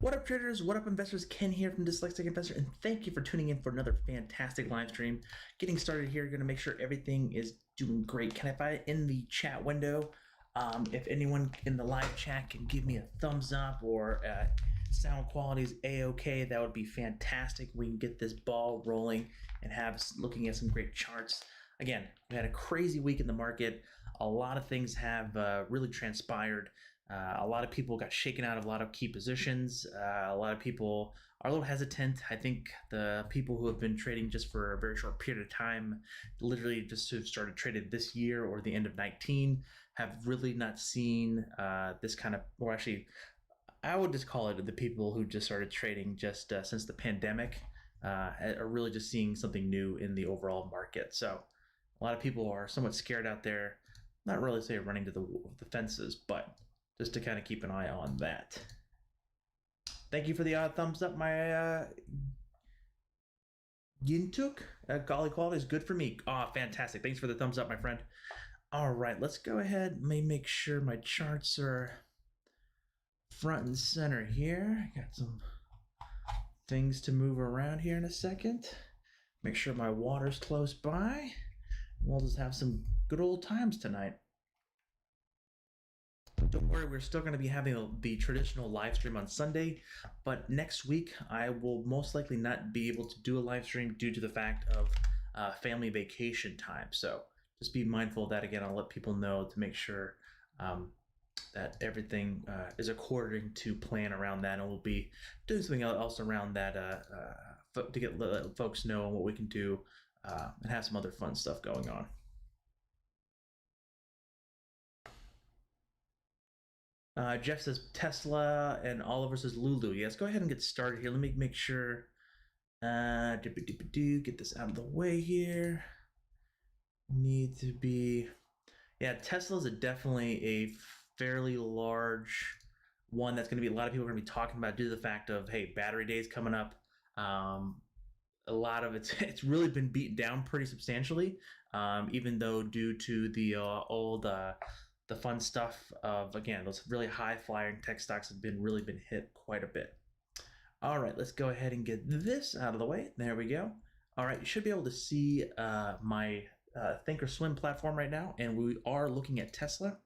What up, traders? What up, investors? Ken here from Dyslexic Investor, and thank you for tuning in for another fantastic live stream. Getting started here, going to make sure everything is doing great. Can I find it in the chat window? If anyone in the live chat can give me a thumbs up or sound quality is a-okay, that would be fantastic. We can get this ball rolling and have looking at some great charts. Again, we had a crazy week in the market. A lot of things have really transpired. A lot of people got shaken out of a lot of key positions. A lot of people are a little hesitant. I think the people who have been trading just for a very short period of time, literally just have started trading this year or the end of 19, have really not seen this kind of, or actually, I would just call it the people who just started trading just since the pandemic are really just seeing something new in the overall market. So a lot of people are somewhat scared out there. Not really say running to the fences, but just to kind of keep an eye on that. Thank you for the thumbs up, my Yintuk. Golly quality is good for me. Oh, fantastic. Thanks for the thumbs up, my friend. All right, let's go ahead. Let me make sure my charts are front and center here. Got some things to move around here in a second. Make sure my water's close by. We'll just have some good old times tonight. Don't worry, we're still going to be having the traditional live stream on Sunday, but next week I will most likely not be able to do a live stream due to the fact of family vacation time. So just be mindful of that. Again, I'll let people know to make sure that everything is according to plan around that, and we'll be doing something else around that to let folks know what we can do and have some other fun stuff going on. Jeff says Tesla, and Oliver says Lulu. Yes, go ahead and get started here. Let me make sure. Get this out of the way here. Need to be. Yeah, Tesla's definitely a fairly large one that's going to be a lot of people are going to be talking about due to the fact of, hey, battery days coming up. A lot of it's really been beaten down pretty substantially, even though due to the old the fun stuff of, again, those really high flying tech stocks have really been hit quite a bit. All right, let's go ahead and get this out of the way. There we go. All right, you should be able to see my Thinkorswim platform right now, and we are looking at Tesla.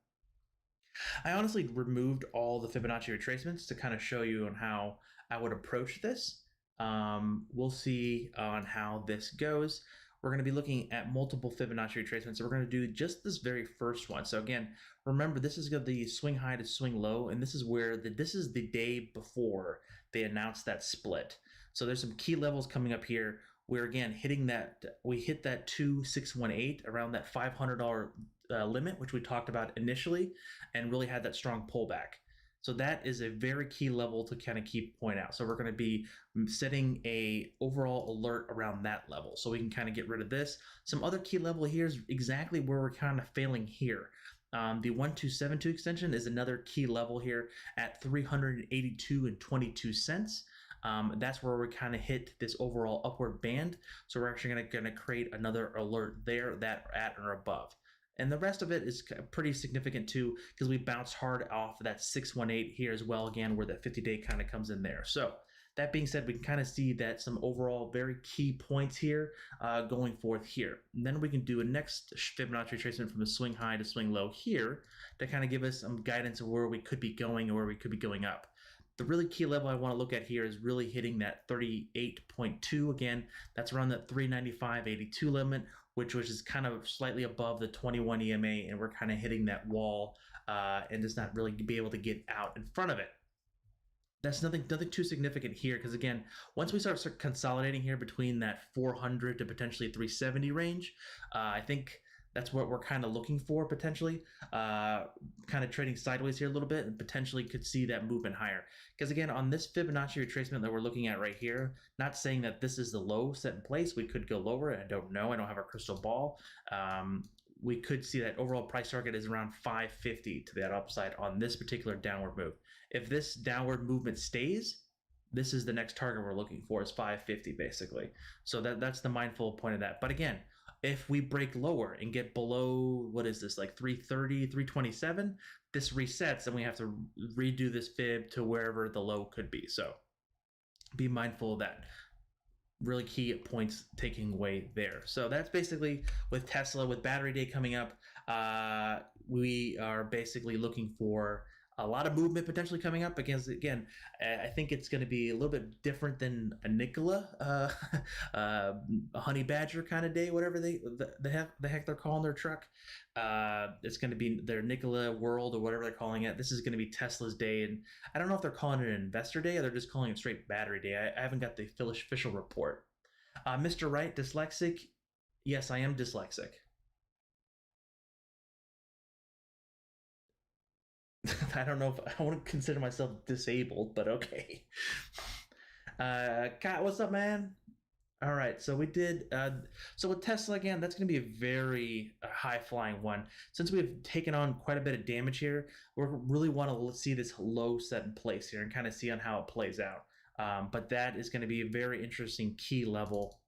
I honestly removed all the Fibonacci retracements to kind of show you on how I would approach this. We'll see on how this goes. We're going to be looking at multiple Fibonacci retracements. So we're going to do just this very first one. So again, remember, this is the swing high to swing low, and this is where this is the day before they announced that split. So there's some key levels coming up here. We're again hitting that. We hit that 2618 around that $500 limit, which we talked about initially, and really had that strong pullback. So that is a very key level to kind of point out. So we're going to be setting a overall alert around that level, so we can kind of get rid of this. Some other key level here is exactly where we're kind of failing here. The 1272 extension is another key level here at 382.22 That's where we kind of hit this overall upward band. So we're actually going to create another alert there, that at or above. And the rest of it is pretty significant too, because we bounced hard off of that 618 here as well, again, where that 50-day kind of comes in there. So that being said, we can kind of see that some overall very key points here going forth here. And then we can do a next Fibonacci retracement from the swing high to swing low here to kind of give us some guidance of where we could be going or where we could be going up. The really key level I want to look at here is really hitting that 38.2. Again, that's around that 395.82 limit, which is kind of slightly above the 21 EMA, and we're kind of hitting that wall and just not really be able to get out in front of it. That's nothing too significant here, because again, once we start consolidating here between that 400 to potentially 370 range, I think that's what we're kind of looking for potentially, kind of trading sideways here a little bit, and potentially could see that movement higher. Because again, on this Fibonacci retracement that we're looking at right here, not saying that this is the low set in place. We could go lower. I don't know. I don't have a crystal ball. We could see that overall price target is around 550 to that upside on this particular downward move. If this downward movement stays, this is the next target we're looking for, is 550 basically. So that's the mindful point of that. But again, if we break lower and get below, what is this, like 330, 327, this resets and we have to redo this fib to wherever the low could be. So be mindful of that. Really key points taking away there. So that's basically with Tesla. With Battery Day coming up, we are basically looking for a lot of movement potentially coming up. Because again, I think it's going to be a little bit different than a Nikola, a Honey Badger kind of day, whatever the heck they're calling their truck. It's going to be their Nikola World or whatever they're calling it. This is going to be Tesla's day, and I don't know if they're calling it an Investor Day or they're just calling it straight Battery Day. I haven't got the official report. Mr. Wright, dyslexic? Yes, I am dyslexic. I don't know if I want to consider myself disabled, but okay. Kat, what's up, man? All right, so we did. So with Tesla again, that's going to be a very high flying one. Since we've taken on quite a bit of damage here, we really want to see this low set in place here and kind of see on how it plays out. But that is going to be a very interesting key level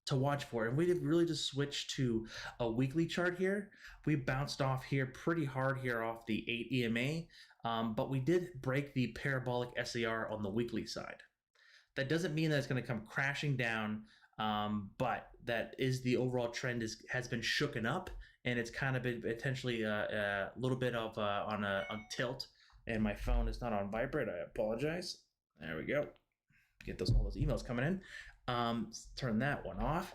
to watch for. And we did really just switch to a weekly chart here. We bounced off here pretty hard here off the 8 EMA, but we did break the parabolic SAR on the weekly side. That doesn't mean that it's going to come crashing down, but that is the overall trend has been shooken up, and it's kind of been potentially a little bit of on tilt. And my phone is not on vibrate. I apologize. There we go. Get all those emails coming in. Turn that one off.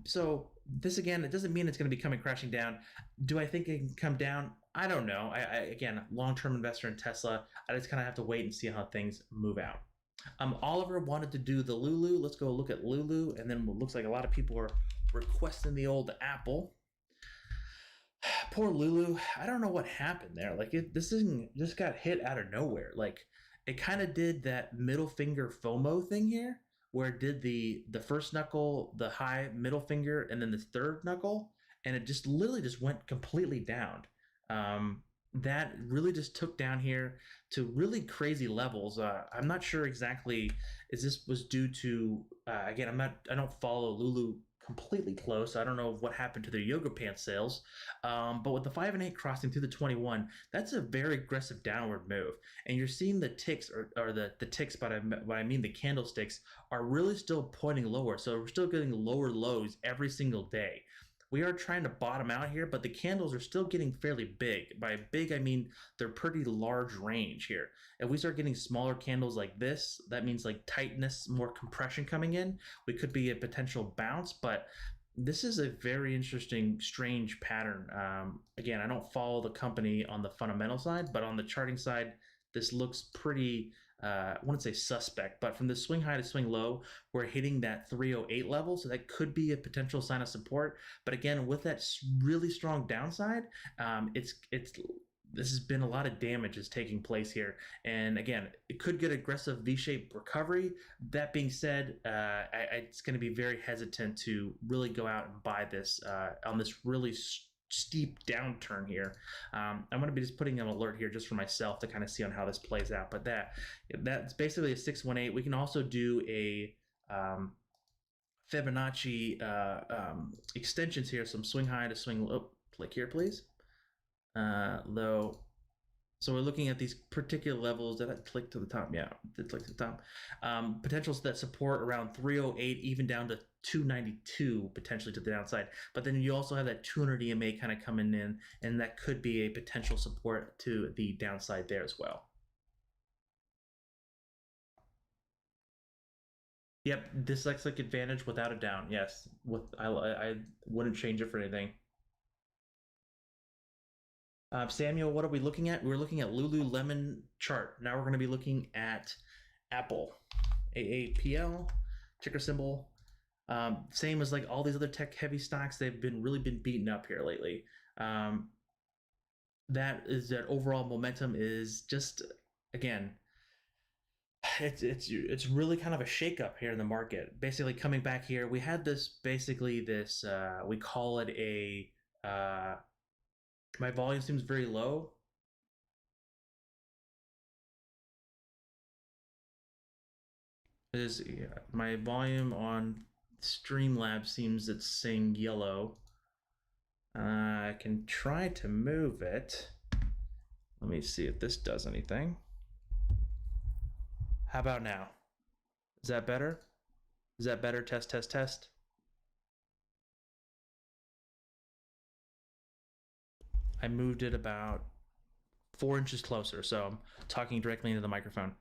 So this again, it doesn't mean it's going to be coming crashing down. Do I think it can come down? I don't know. Again, long-term investor in Tesla. I just kind of have to wait and see how things move out. Oliver wanted to do the Lulu. Let's go look at Lulu, and then it looks like a lot of people are requesting the old Apple. Poor Lulu. I don't know what happened there. Like this thing just got hit out of nowhere. Like it kind of did that middle finger FOMO thing here, where it did the first knuckle, the high middle finger, and then the third knuckle, and it just literally just went completely down. That really just took down here to really crazy levels. I'm not sure exactly if this was due to again, I don't follow Lulu completely close. I don't know what happened to their yoga pants sales, but with the 5 and 8 crossing through the 21, that's a very aggressive downward move, and you're seeing the ticks or the ticks, but I mean the candlesticks are really still pointing lower. So we're still getting lower lows every single day. We are trying to bottom out here, but the candles are still getting fairly big. By big, I mean they're pretty large range here. If we start getting smaller candles like this, that means like tightness, more compression coming in. We could be a potential bounce, but this is a very interesting, strange pattern. Again, I don't follow the company on the fundamental side, but on the charting side, this looks pretty, I wouldn't say suspect, but from the swing high to swing low, we're hitting that 308 level. So that could be a potential sign of support. But again, with that really strong downside, this has been a lot of damage is taking place here. And again, it could get aggressive V-shaped recovery. That being said, it's going to be very hesitant to really go out and buy this on this really steep downturn here. I'm going to be just putting an alert here just for myself to kind of see on how this plays out. But that's basically a 618. We can also do a Fibonacci extensions here, some swing high to swing low. Click here, please. Low. So we're looking at these particular levels. Did I click to the top? Yeah, did click to the top. Potentials that support around 308, even down to 292 potentially to the downside. But then you also have that 200 EMA kind of coming in, and that could be a potential support to the downside there as well. Yep, dyslexic advantage without a doubt. Yes, I wouldn't change it for anything. Samuel, what are we looking at? We're looking at Lululemon chart. Now we're going to be looking at Apple, AAPL, ticker symbol. Same as like all these other tech heavy stocks, they've really been beaten up here lately. That overall momentum is just, again, it's really kind of a shakeup here in the market. Basically coming back here, we had this we call it a my volume seems very low. My volume on Streamlabs seems it's saying yellow. I can try to move it. Let me see if this does anything. How about now? Is that better? Is that better? Test, test, test. I moved it about 4 inches closer, so I'm talking directly into the microphone.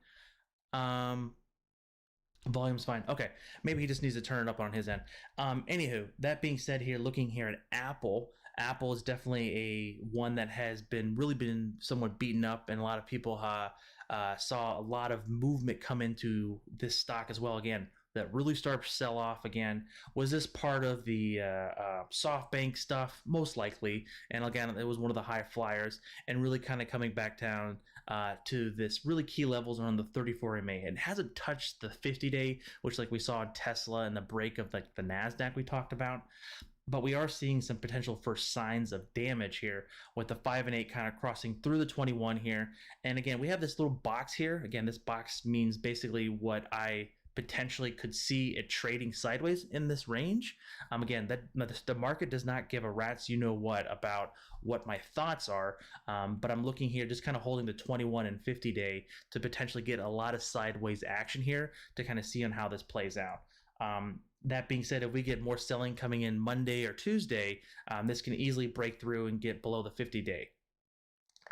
Volume's fine. Okay, maybe he just needs to turn it up on his end. Anywho, that being said, here looking here at Apple, Apple is definitely a one that has been somewhat beaten up, and a lot of people saw a lot of movement come into this stock as well. Again, that really started to sell off again. Was this part of the SoftBank stuff? Most likely. And again, it was one of the high flyers, and really kind of coming back down to this really key levels around the 34 MA. It hasn't touched the 50-day, which like we saw in Tesla and the break of like the NASDAQ we talked about. But we are seeing some potential first signs of damage here with the 5 and 8 kind of crossing through the 21 here. And again, we have this little box here. Again, this box means basically what I potentially could see it trading sideways in this range. Again, the market does not give a rat's you know what about what my thoughts are, but I'm looking here just kind of holding the 21 and 50 day to potentially get a lot of sideways action here to kind of see on how this plays out. That being said, if we get more selling coming in Monday or Tuesday, this can easily break through and get below the 50-day.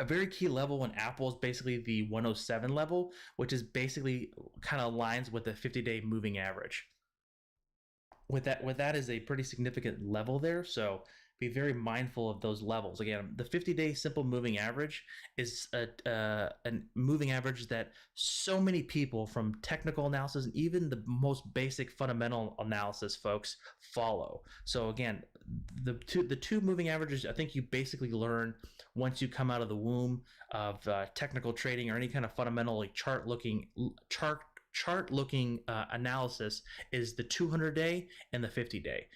A very key level in Apple is basically the 107 level, which is basically kind of aligns with the 50-day moving average. With that is a pretty significant level there, so be very mindful of those levels. Again, the 50-day simple moving average is a moving average that so many people from technical analysis and even the most basic fundamental analysis folks follow. So again, the two moving averages, I think you basically learn once you come out of the womb of technical trading or any kind of fundamentally chart looking analysis is the 200-day and the 50-day.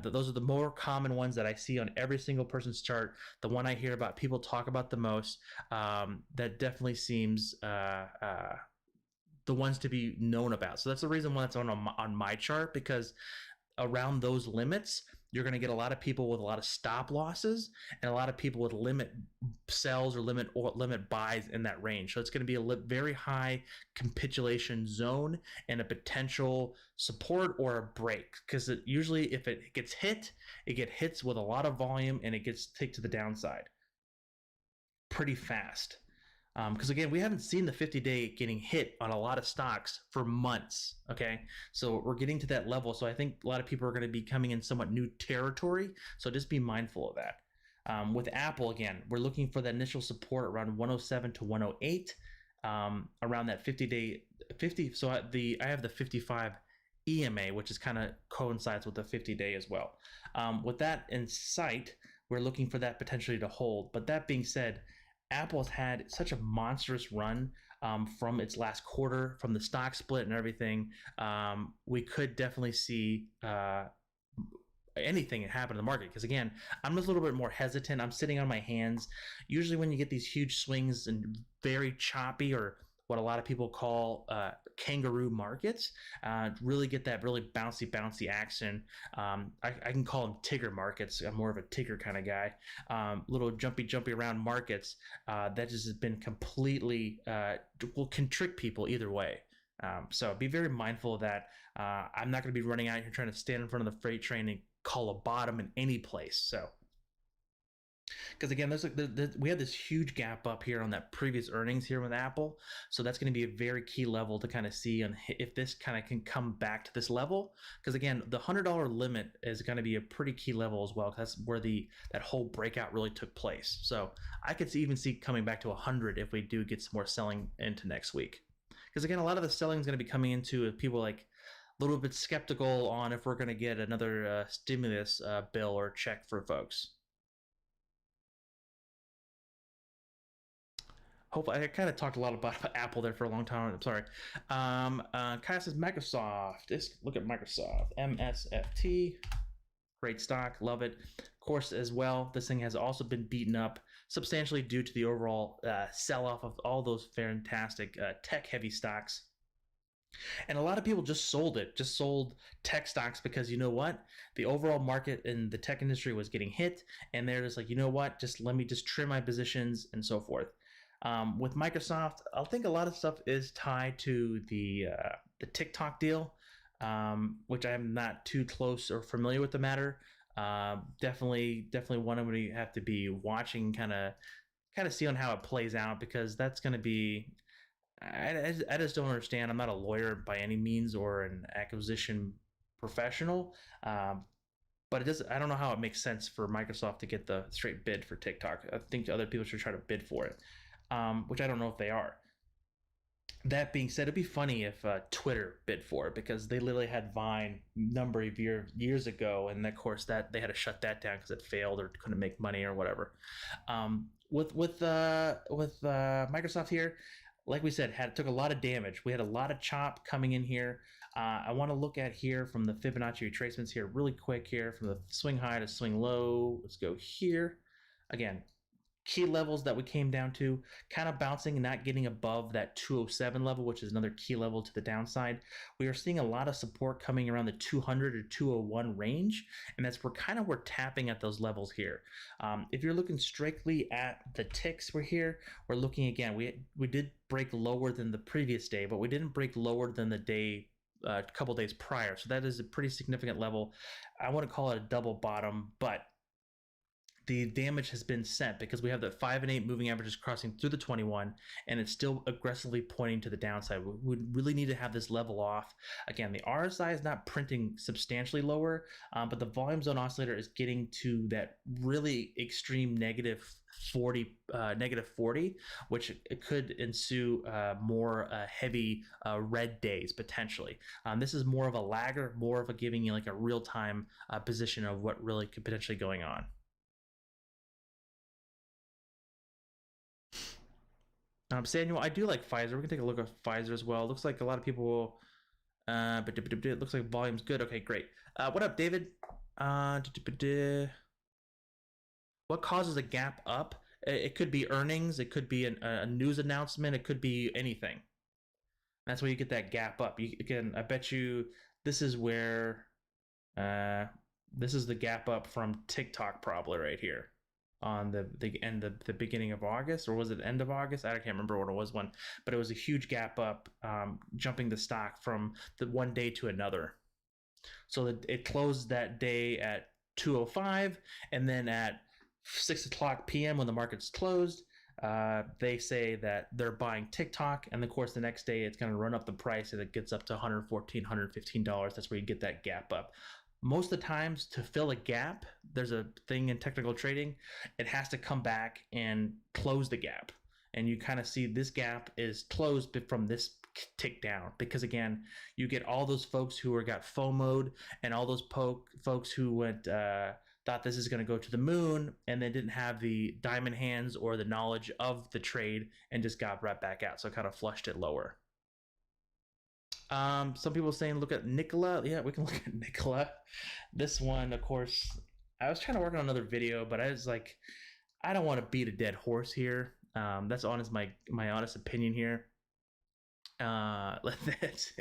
Those are the more common ones that I see on every single person's chart. The one I hear about people talk about the most, that definitely seems the ones to be known about. So that's the reason why it's on my chart, because around those limits, you're going to get a lot of people with a lot of stop losses and a lot of people with limit sells or limit buys in that range. So it's going to be a very high capitulation zone and a potential support or a break, because usually if it gets hit, it hits with a lot of volume and it gets taken to the downside pretty fast. Because again, we haven't seen the 50-day getting hit on a lot of stocks for months. Okay, so we're getting to that level. So I think a lot of people are going to be coming in somewhat new territory. So just be mindful of that. With Apple, again, we're looking for that initial support around 107 to 108, around that 50-day 50. So I have the 55 EMA, which is kind of coincides with the 50-day as well. With that in sight, we're looking for that potentially to hold. But that being said, Apple's had such a monstrous run from its last quarter, from the stock split and everything. We could definitely see anything happen in the market, because again, I'm just a little bit more hesitant. I'm sitting on my hands. Usually when you get these huge swings and very choppy, or what a lot of people call kangaroo markets, really get that really bouncy action. I can call them Tigger markets. I'm more of a Tigger kind of guy. Little jumpy around markets that just has been completely can trick people either way. So be very mindful of that. I'm not going to be running out here trying to stand in front of the freight train and call a bottom in any place. So, because again, we had this huge gap up here on that previous earnings here with Apple. So that's going to be a very key level to kind of see on if this kind of can come back to this level. Because again, the $100 limit is going to be a pretty key level as well, because that's where that whole breakout really took place. So I could even see coming back to 100 if we do get some more selling into next week. Because again, a lot of the selling is going to be coming into people like a little bit skeptical on if we're going to get another stimulus bill or check for folks. Hopefully, I kind of talked a lot about Apple there for a long time. I'm sorry. Kyle says Microsoft. Just look at Microsoft. MSFT. Great stock. Love it. Of course, as well, this thing has also been beaten up substantially due to the overall sell-off of all those fantastic tech-heavy stocks. And a lot of people just sold it, just sold tech stocks because you know what? The overall market in the tech industry was getting hit. And they're just like, you know what? Just let me just trim my positions and so forth. With Microsoft, I think a lot of stuff is tied to the TikTok deal, which I'm not too close or familiar with the matter. Definitely one I'm going to have to be watching, kind of see on how it plays out, because that's going to be. I just don't understand. I'm not a lawyer by any means or an acquisition professional, but it does. I don't know how it makes sense for Microsoft to get the straight bid for TikTok. I think other people should try to bid for it, which I don't know if they are. That being said, it'd be funny if Twitter bid for it, because they literally had Vine a number of years ago, and of course that they had to shut that down because it failed or couldn't make money or whatever. With Microsoft here, like we said, took a lot of damage. We had a lot of chop coming in here. I want to look at here from the Fibonacci retracements here really quick here from the swing high to swing low. Let's go here again. Key levels that we came down to, kind of bouncing and not getting above that 207 level, which is another key level to the downside. We are seeing a lot of support coming around the 200 or 201 range, and we're tapping at those levels here. If you're looking strictly at the ticks, we're looking again. We did break lower than the previous day, but we didn't break lower than the day a couple days prior. So that is a pretty significant level. I wouldn't call it a double bottom, but the damage has been sent because we have the 5 and 8 moving averages crossing through the 21, and it's still aggressively pointing to the downside. We would really need to have this level off. Again, the RSI is not printing substantially lower, but the volume zone oscillator is getting to that really extreme negative 40, which could ensue more heavy red days potentially. This is more of a lagger, more of a giving you like a real-time position of what really could potentially going on. Samuel, I do like Pfizer. We can take a look at Pfizer as well. Looks like a lot of people. But it looks like volume's good. Okay, great. What up, David? What causes a gap up? It could be earnings. It could be a news announcement. It could be anything. That's where you get that gap up. I bet you this is where. This is the gap up from TikTok probably right here on the end of the beginning of August, or was it end of August? I can't remember what it was when, but it was a huge gap up, jumping the stock from the one day to another. So it closed that day at 205, and then at 6 o'clock p.m. when the market's closed, they say that they're buying TikTok, and of course the next day it's going to run up the price and it gets up to $114, $115. That's where you get that gap up. Most of the times, to fill a gap, there's a thing in technical trading, it has to come back and close the gap. And you kind of see this gap is closed from this tick down, because again, you get all those folks who got FOMO'd, and all those folks who thought this is going to go to the moon, and then didn't have the diamond hands or the knowledge of the trade, and just got right back out. So it kind of flushed it lower. Some people saying look at Nikola. Yeah, we can look at Nikola. This one, of course, I was trying to work on another video, but I was like, I don't want to beat a dead horse here. That's my honest opinion here. It's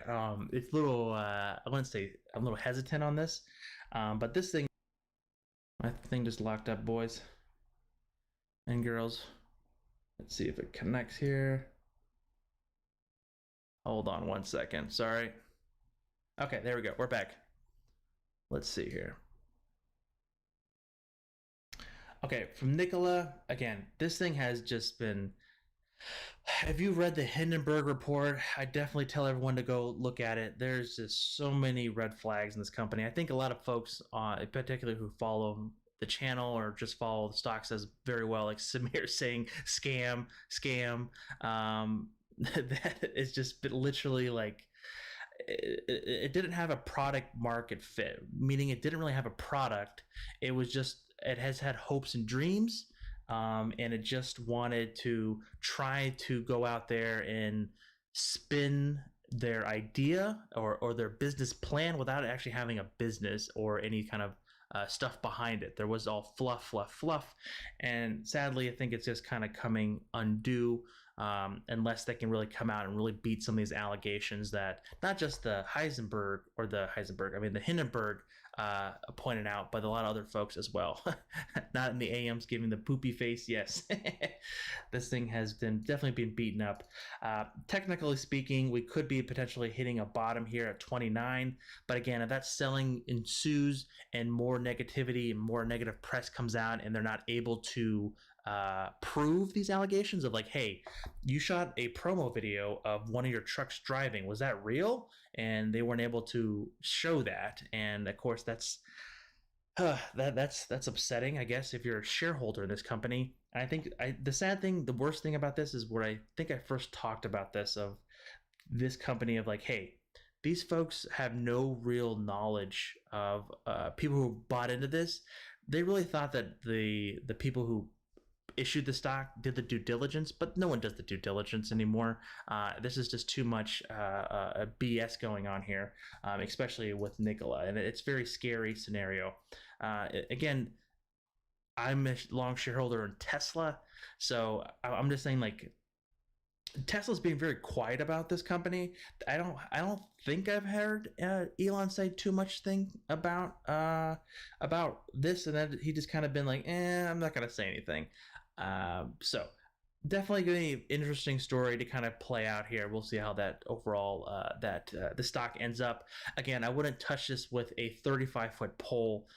a little. I wouldn't say I'm a little hesitant on this, but this thing, my thing just locked up, boys and girls. Let's see if it connects here. Hold on one second. Sorry. Okay, there we go. We're back. Let's see here. Okay, from Nikola, again, this thing has just been. If you've read the Hindenburg report, I definitely tell everyone to go look at it. There's just so many red flags in this company. I think a lot of folks, particularly who follow the channel or just follow the stocks as very well, like Samir saying scam. That is just literally like it didn't have a product market fit, meaning it didn't really have a product. It was just, it has had hopes and dreams, and it just wanted to try to go out there and spin their idea or their business plan without actually having a business or any kind of stuff behind it. There was all fluff, and sadly, I think it's just kind of coming undue. unless they can really come out and really beat some of these allegations that not just the Hindenburg pointed out, but a lot of other folks as well. Not in the AMs giving the poopy face. Yes, this thing has definitely been beaten up. Technically speaking, we could be potentially hitting a bottom here at 29. But again, if that selling ensues and more negativity and more negative press comes out and they're not able to prove these allegations of like, hey, you shot a promo video of one of your trucks driving, was that real? And they weren't able to show that. And of course, that's upsetting, I guess, if you're a shareholder in this company. And I think the sad thing, the worst thing about this is where I think I first talked about this, of this company, of like, hey, these folks have no real knowledge of people who bought into this. They really thought that the people who issued the stock did the due diligence, but no one does the due diligence anymore. This is just too much BS going on here, especially with Nikola, and it's a very scary scenario. Again, I'm a long shareholder in Tesla, so I'm just saying, like, Tesla's being very quiet about this company. I don't think I've heard Elon say too much thing about this, and then he just kind of been like, I'm not gonna say anything. So definitely going to be an interesting story to kind of play out here. We'll see how that overall the stock ends up. Again, I wouldn't touch this with a 35-foot pole.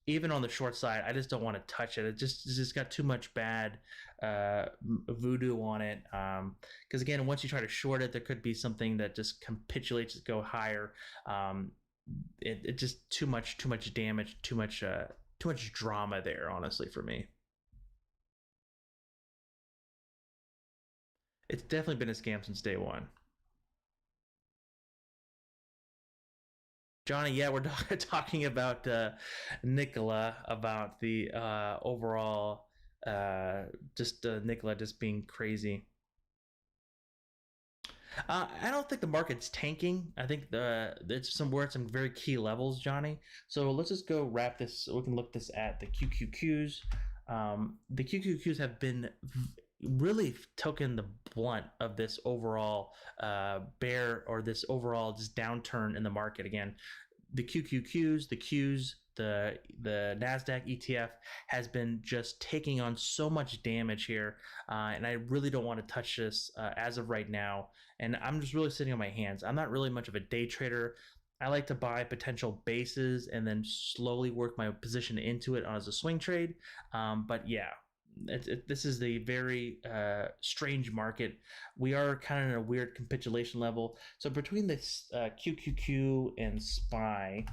Even on the short side, I just don't want to touch it. It's just got too much bad voodoo on it. Because again, once you try to short it, there could be something that just capitulates to go higher. It just too much damage, too much drama there, honestly, for me. It's definitely been a scam since day one. Johnny, yeah, we're talking about Nikola, about the overall, just Nikola just being crazy. I don't think the market's tanking. I think we're at some very key levels, Johnny. So let's just go wrap this. We can look this at the QQQs. The QQQs have been really taken the blunt of this overall bear, or this overall just downturn in the market. Again, the QQQs, the Qs, the NASDAQ ETF has been just taking on so much damage here, and I really don't want to touch this as of right now. And I'm just really sitting on my hands. I'm not really much of a day trader. I like to buy potential bases and then slowly work my position into it as a swing trade. But yeah, this is a very strange market. We are kind of in a weird capitulation level. So between this QQQ and SPY,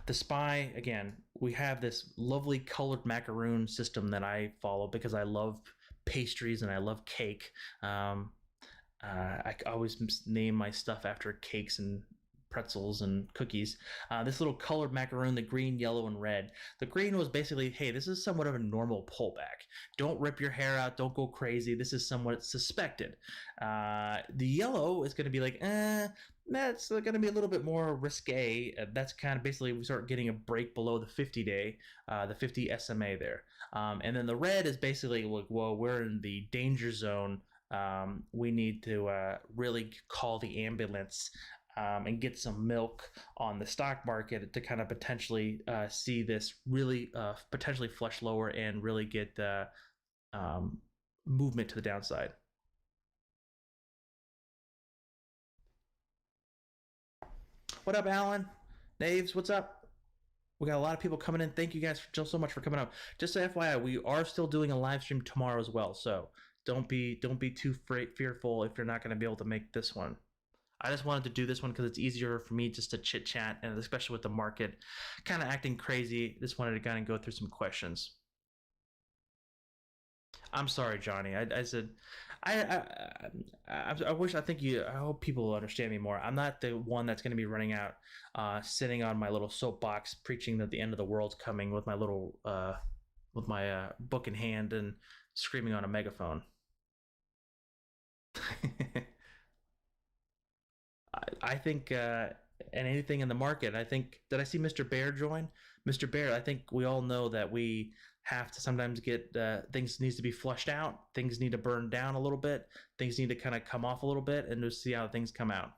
the SPY, again, we have this lovely colored macaroon system that I follow because I love pastries and I love cake. I always name my stuff after cakes and pretzels and cookies. This little colored macaroon, the green, yellow, and red. The green was basically, hey, this is somewhat of a normal pullback. Don't rip your hair out. Don't go crazy. This is somewhat suspected. The yellow is going to be like, that's going to be a little bit more risque. That's kind of basically, we start getting a break below the 50-day, the 50 SMA there. And then the red is basically like, well, we're in the danger zone. We need to really call the ambulance and get some milk on the stock market to kind of potentially see this really potentially flush lower and really get movement to the downside. What up, Alan? Naves, what's up? We got a lot of people coming in. Thank you guys so much for coming up. Just so FYI, we are still doing a live stream tomorrow as well. So don't be too fearful if you're not going to be able to make this one. I just wanted to do this one because it's easier for me just to chit chat, and especially with the market kind of acting crazy, just wanted to kind of go through some questions. I'm sorry, Johnny. I said, I wish, I hope people will understand me more. I'm not the one that's going to be running out, sitting on my little soapbox preaching that the end of the world's coming with my little, with my book in hand and screaming on a megaphone. I think, and anything in the market, I think, did I see Mr. Bear join? Mr. Bear, I think we all know that we have to sometimes get things needs to be flushed out, things need to burn down a little bit, things need to kind of come off a little bit, and just see how things come out.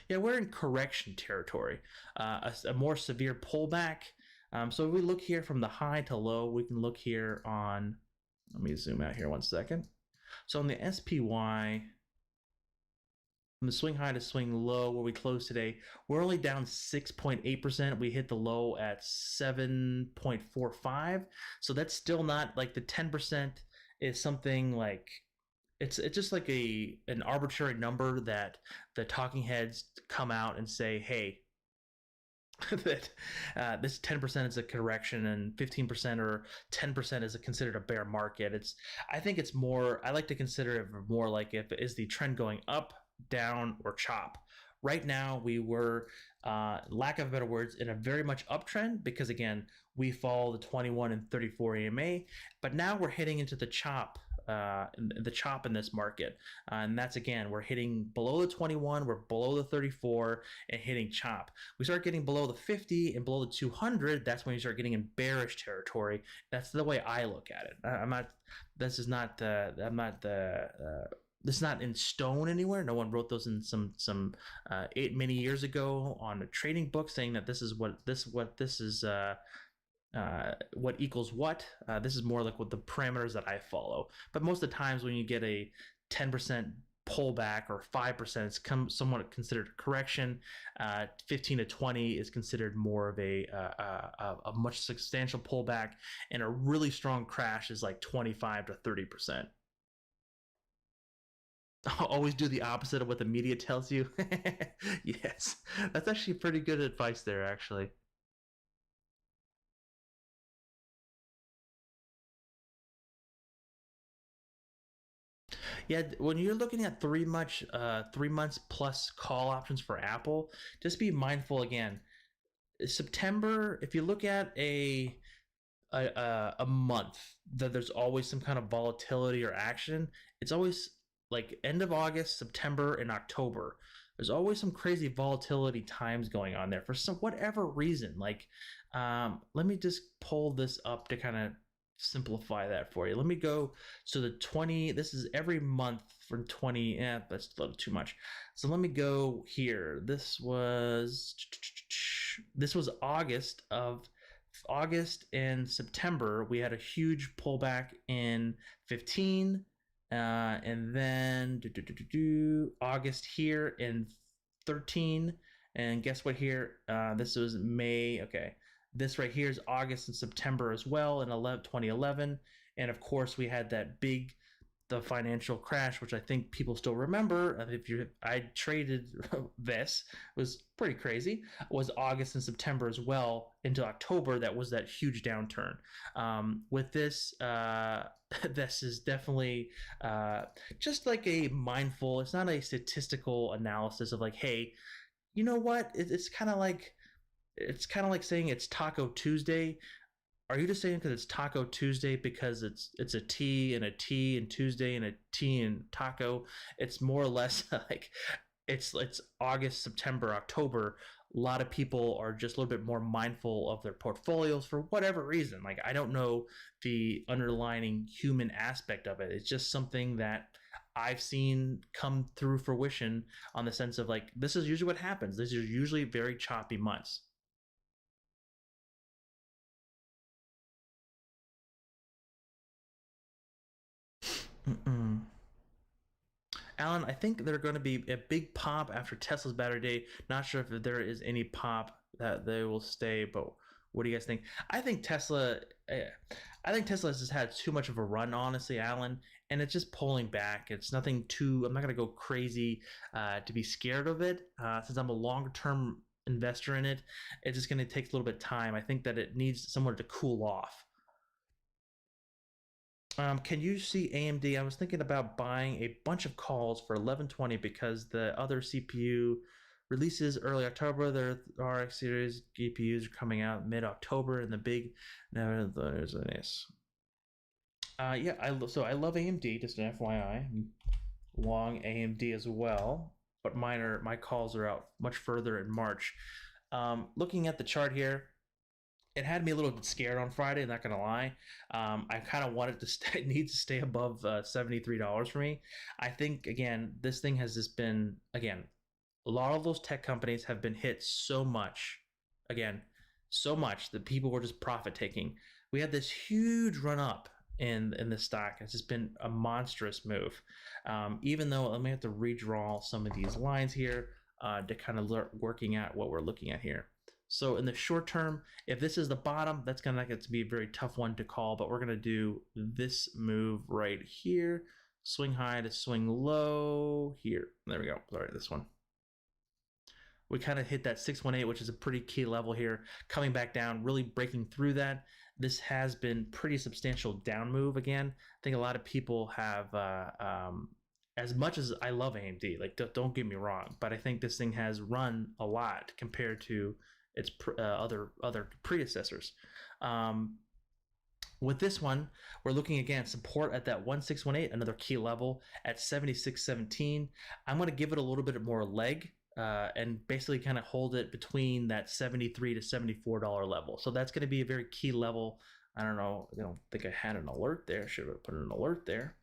Yeah, we're in correction territory, a more severe pullback. So if we look here from the high to low, we can look here on, let me zoom out here 1 second. So on the SPY, from the swing high to swing low where we closed today, we're only down 6.8%. We hit the low at 7.45. So that's still not like the 10% is something like, it's just like an arbitrary number that the talking heads come out and say, hey, that this 10% is a correction and 15% or 10% is considered a bear market. I think it's more, I like to consider it more like if is the trend going up, down, or chop. Right now we were, lack of better words, in a very much uptrend because again, we follow the 21 and 34 AMA, but now we're hitting into the chop in this market, and that's again, we're hitting below the 21, we're below the 34 and hitting chop. We start getting below the 50 and below the 200, that's when you start getting in bearish territory. That's the way I look at it. This is not in stone anywhere. No one wrote those in some many years ago on a trading book saying that this is what equals what. This is more like what the parameters that I follow. But most of the times when you get a 10% pullback or 5%, it's somewhat considered a correction. 15 to 20 is considered more of a much substantial pullback, and a really strong crash is like 25 to 30%. Always do the opposite of what the media tells you. Yes, that's actually pretty good advice there, actually. Yeah, when you're looking at 3 months plus call options for Apple, just be mindful again. September, if you look at a month that there's always some kind of volatility or action, it's always like end of August, September, and October. There's always some crazy volatility times going on there for some whatever reason. Like, let me just pull this up to kind of simplify that for you. Let me go. So the 20, this is every month for 20. That's a little too much. So let me go here. This was August and September. We had a huge pullback in 15. And then August here in 13. And guess what here? This was May. Okay. This right here is August and September as well in 2011. And of course, we had the financial crash, which I think people still remember. I traded this, it was pretty crazy. It was August and September as well into October. That was that huge downturn. With this, this is definitely just like a mindful. It's not a statistical analysis of like, hey, you know what? It's kind of like saying it's Taco Tuesday. Are you just saying because it's Taco Tuesday because it's a T and a T and Tuesday and a T and taco? It's more or less like it's August, September, October. A lot of people are just a little bit more mindful of their portfolios for whatever reason. Like, I don't know the underlying human aspect of it. It's just something that I've seen come through fruition on the sense of like, this is usually what happens. These are usually very choppy months. Mm-mm. Alan, I think they're going to be a big pop after Tesla's battery day. Not sure if there is any pop that they will stay, but what do you guys think? I think Tesla. I think Tesla has just had too much of a run, honestly, Alan, and it's just pulling back. It's nothing too. I'm not going to go crazy to be scared of it, since I'm a longer-term investor in it. It's just going to take a little bit of time. I think that it needs somewhere to cool off. Can you see AMD? I was thinking about buying a bunch of calls for 1120 because the other CPU releases early October. Their RX series GPUs are coming out mid-October, and the big. No, there's an S. Yeah, I love AMD. Just an FYI, I'm long AMD as well, but my calls are out much further in March. Looking at the chart here, it had me a little bit scared on Friday, not gonna lie. I kind of wanted to stay, needs to stay above $73 for me. I think again, this thing has just been, again, a lot of those tech companies have been hit so much, again, so much that people were just profit taking. We had this huge run up in the stock. It's just been a monstrous move. Even though, let me have to redraw some of these lines here to kind of working at what we're looking at here. So in the short term, if this is the bottom, that's gonna get to be a very tough one to call, but we're gonna do this move right here. Swing high to swing low here. There we go. Sorry, this one. We kind of hit that 618, which is a pretty key level here, coming back down, really breaking through that. This has been pretty substantial down move again. I think a lot of people have, as much as I love AMD, like don't get me wrong, but I think this thing has run a lot compared to its other predecessors. With this one, we're looking again support at that 1618, another key level at 76.17. I'm going to give it a little bit more leg. And basically kind of hold it between that $73 to $74 level. So that's going to be a very key level. I don't know. I don't think I had an alert there. Should have put an alert there.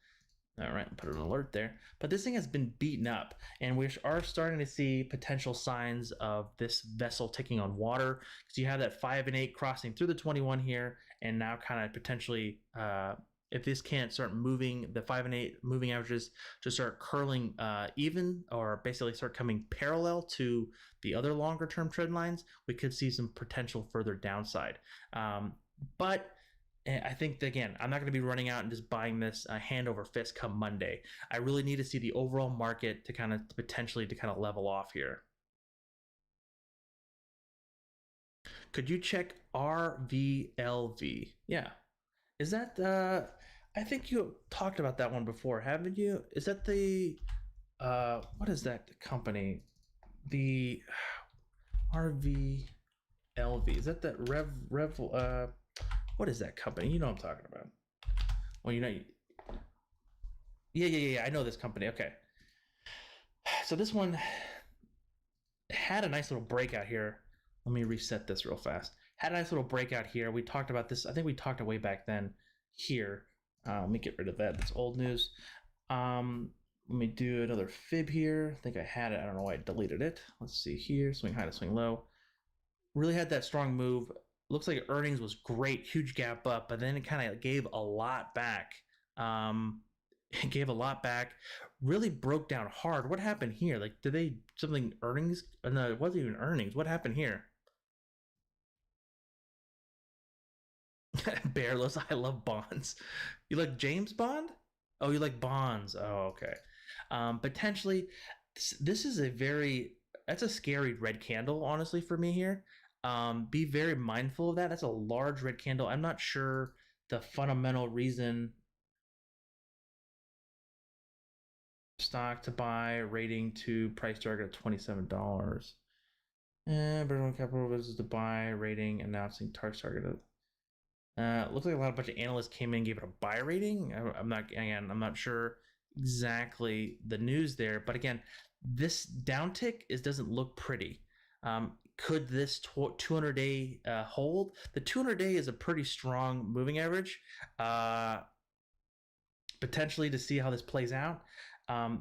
All right, put an alert there. But this thing has been beaten up, and we are starting to see potential signs of this vessel taking on water. Because you have that 5 and 8 crossing through the 21 here, and now kind of potentially, if this can't start moving, the 5 and 8 moving averages to start curling even, or basically start coming parallel to the other longer term trend lines, we could see some potential further downside. But I think, again, I'm not going to be running out and just buying this hand over fist come Monday. I really need to see the overall market to kind of potentially to kind of level off here. Could you check RVLV? Yeah. Is that, I think you talked about that one before, haven't you? Is that the, what is that company? The RVLV. Is that what is that company? You know what I'm talking about. Well, you know, yeah. I know this company. Okay. So this one had a nice little breakout here. Let me reset this real fast. Had a nice little breakout here. We talked about this. I think we talked way back then here. Let me get rid of that. That's old news. Let me do another fib here. I think I had it. I don't know why I deleted it. Let's see here. Swing high to swing low. Really had that strong move. Looks like earnings was great. Huge gap up, but then it kind of gave a lot back. It gave a lot back. Really broke down hard. What happened here? Like, did they something earnings? No, it wasn't even earnings. What happened here? Bearless, I love bonds. You like James Bond? Oh, you like bonds. Oh, okay. Potentially, this is that's a scary red candle, honestly, for me here. Be very mindful of that. That's a large red candle. I'm not sure the fundamental reason. Stock to buy, rating to price target of $27. Burden capital versus to buy, rating, announcing target of. Looks like a bunch of analysts came in and gave it a buy rating. I'm not sure exactly the news there, but again, this downtick doesn't look pretty. Could this 200-day hold? The 200-day is a pretty strong moving average. Potentially to see how this plays out.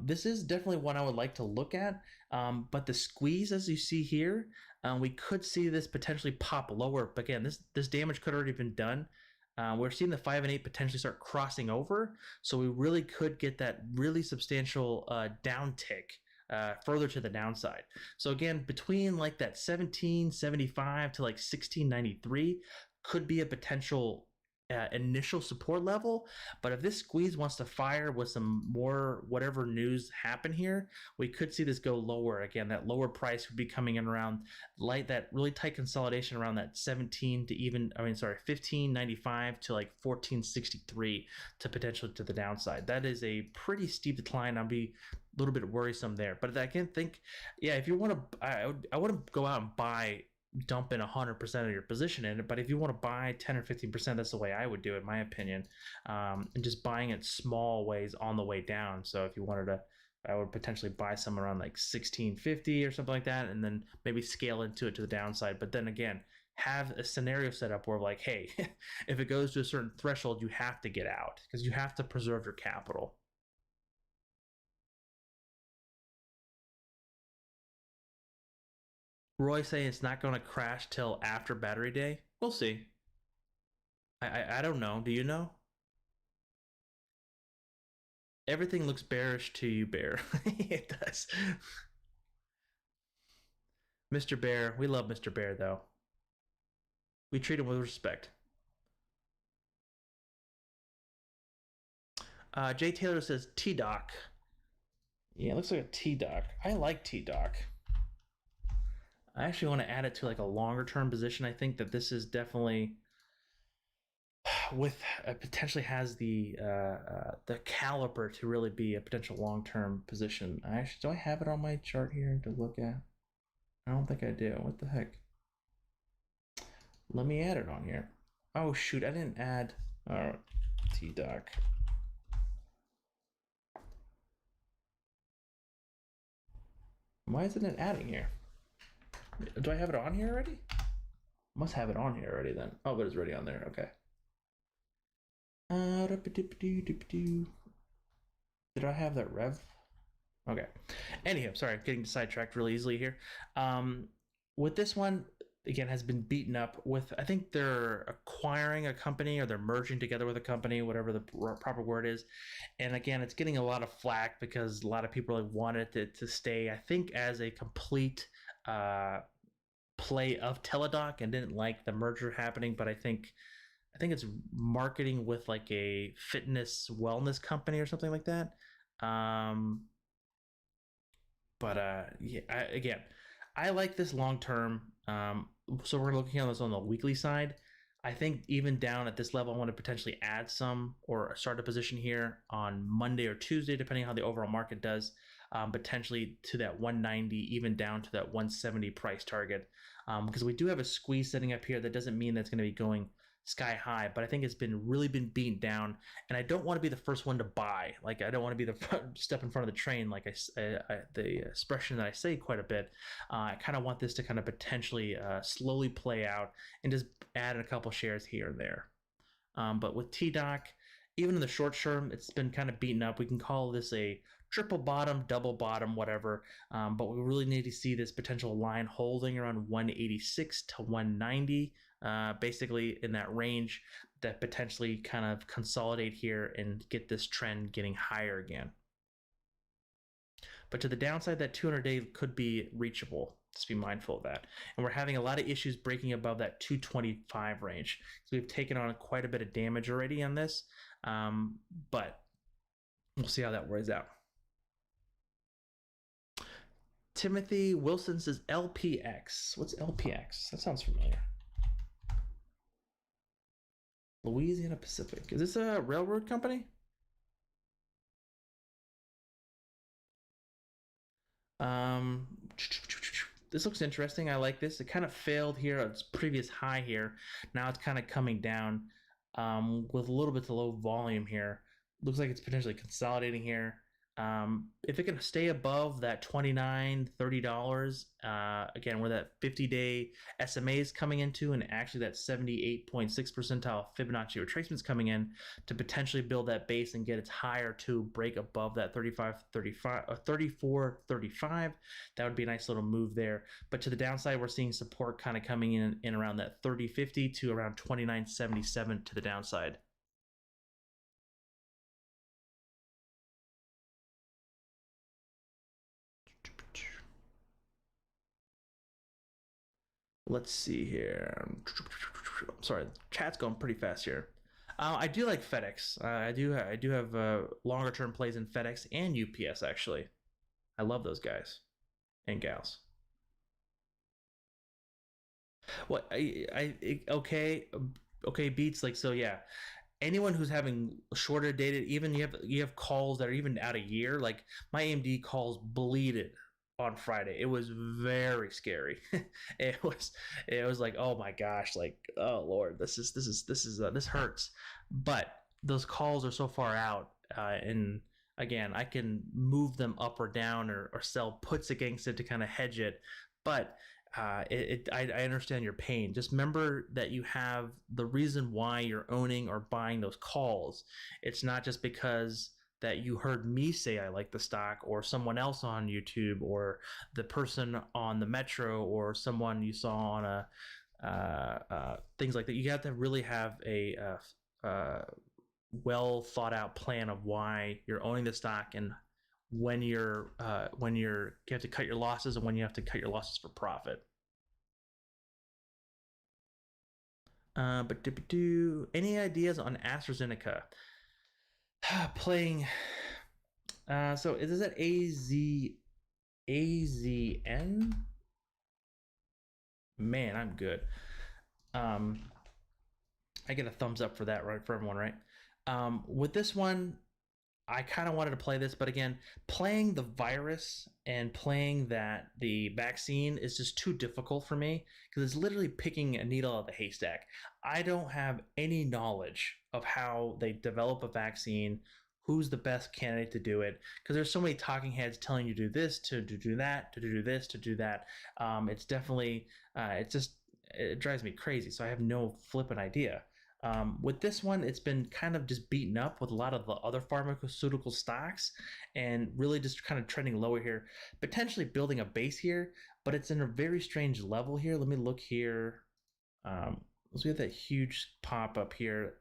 This is definitely one I would like to look at, but the squeeze, as you see here, we could see this potentially pop lower. But again, this damage could already been done. We're seeing the 5 and 8 potentially start crossing over, so we really could get that really substantial downtick further to the downside. So again, between like that 1775 to like 1693 could be a potential initial support level. But if this squeeze wants to fire with some more whatever news happen here, we could see this go lower. Again, that lower price would be coming in around that really tight consolidation around that 1595 to like 1463 to potentially to the downside. That is a pretty steep decline. I'll be a little bit worrisome there. But I can think, yeah, if you want to, I wouldn't go out and dump in 100% of your position in it, but if you want to buy 10 or 15%, that's the way I would do it, in my opinion, and just buying it small ways on the way down. So if you wanted to, I would potentially buy some around like 1650 or something like that, and then maybe scale into it to the downside. But then again, have a scenario set up where like, hey, if it goes to a certain threshold, you have to get out because you have to preserve your capital. Roy saying it's not going to crash till after battery day. We'll see. I don't know. Do you know? Everything looks bearish to you, Bear. It does. Mr. Bear, we love Mr. Bear though. We treat him with respect. Jay Taylor says T-Doc. Yeah, it looks like a T-Doc. I like T-Doc. I actually want to add it to like a longer term position. I think that this is definitely with potentially has the caliber to really be a potential long term position. Do I have it on my chart here to look at? I don't think I do. What the heck? Let me add it on here. Oh shoot, I didn't add. All right, T-Doc. Why isn't it adding here? Do I have it on here already? Must have it on here already then. Oh, but it's already on there. Okay. Did I have that rev? Okay. Anyhow, sorry, getting sidetracked really easily here. With this one, again, has been beaten up with, I think they're acquiring a company or they're merging together with a company, whatever the proper word is. And again, it's getting a lot of flack because a lot of people really wanted it to stay, I think, as a complete play of Teladoc and didn't like the merger happening. But I think it's marketing with like a fitness wellness company or something like that. Yeah, again, I like this long term. So we're looking at this on the weekly side. I think even down at this level, I want to potentially add some or start a position here on Monday or Tuesday, depending on how the overall market does, potentially to that 190, even down to that 170 price target. Because we do have a squeeze setting up here. That doesn't mean that's going to be going sky high, but I think it's really been beaten down, and I don't want to be the first one to buy. Like, I don't want to be the step in front of the train, like the expression that I say quite a bit. I kind of want this to kind of potentially slowly play out and just add a couple shares here and there. But with T-Doc, even in the short term, it's been kind of beaten up. We can call this a triple bottom, double bottom, whatever. But we really need to see this potential line holding around 186 to 190. Basically in that range that potentially kind of consolidate here and get this trend getting higher again. But to the downside, that 200-day could be reachable. Just be mindful of that. And we're having a lot of issues breaking above that 225 range. So we've taken on quite a bit of damage already on this, but we'll see how that works out. Timothy Wilson says LPX. What's LPX? That sounds familiar. Louisiana Pacific. Is this a railroad company? This looks interesting. I like this. It kind of failed here at its previous high here. Now it's kind of coming down with a little bit of low volume here. Looks like it's potentially consolidating here. If it can stay above that $29, $30, again, where that 50-day SMA is coming into, and actually that 78.6 percentile Fibonacci retracements coming in to potentially build that base and get it higher to break above that 34.35, that would be a nice little move there. But to the downside, we're seeing support kind of coming in around that 30.50 to around 29.77 to the downside. Let's see here. Sorry, chat's going pretty fast here. I do like FedEx. I do have longer term plays in FedEx and UPS actually. I love those guys and gals. What okay beats like so yeah. Anyone who's having shorter dated, even you have calls that are even out a year. Like my AMD calls bleeded on Friday. It was very scary. it was like, oh my gosh, like, oh Lord, this hurts. But those calls are so far out, and again, I can move them up or down or sell puts against it to kind of hedge it. But I understand your pain. Just remember that you have the reason why you're owning or buying those calls. It's not just because that you heard me say I like the stock, or someone else on YouTube, or the person on the metro, or someone you saw on a things like that. You have to really have a well thought out plan of why you're owning the stock, and when you have to cut your losses, and when you have to cut your losses for profit. But any ideas on AstraZeneca? Playing. So is it AZN? Man, I'm good. I get a thumbs up for that, right? For everyone, right? With this one, I kind of wanted to play this, but again, playing the virus and playing that the vaccine is just too difficult for me, because it's literally picking a needle out of the haystack. I don't have any knowledge of how they develop a vaccine, who's the best candidate to do it, because there's so many talking heads telling you to do this, to do that, to do this, to do that. It's definitely, it drives me crazy. So I have no flippant idea. With this one, it's been kind of just beaten up with a lot of the other pharmaceutical stocks, and really just kind of trending lower here, potentially building a base here, but it's in a very strange level here. Let me look here. Let's get that huge pop up here.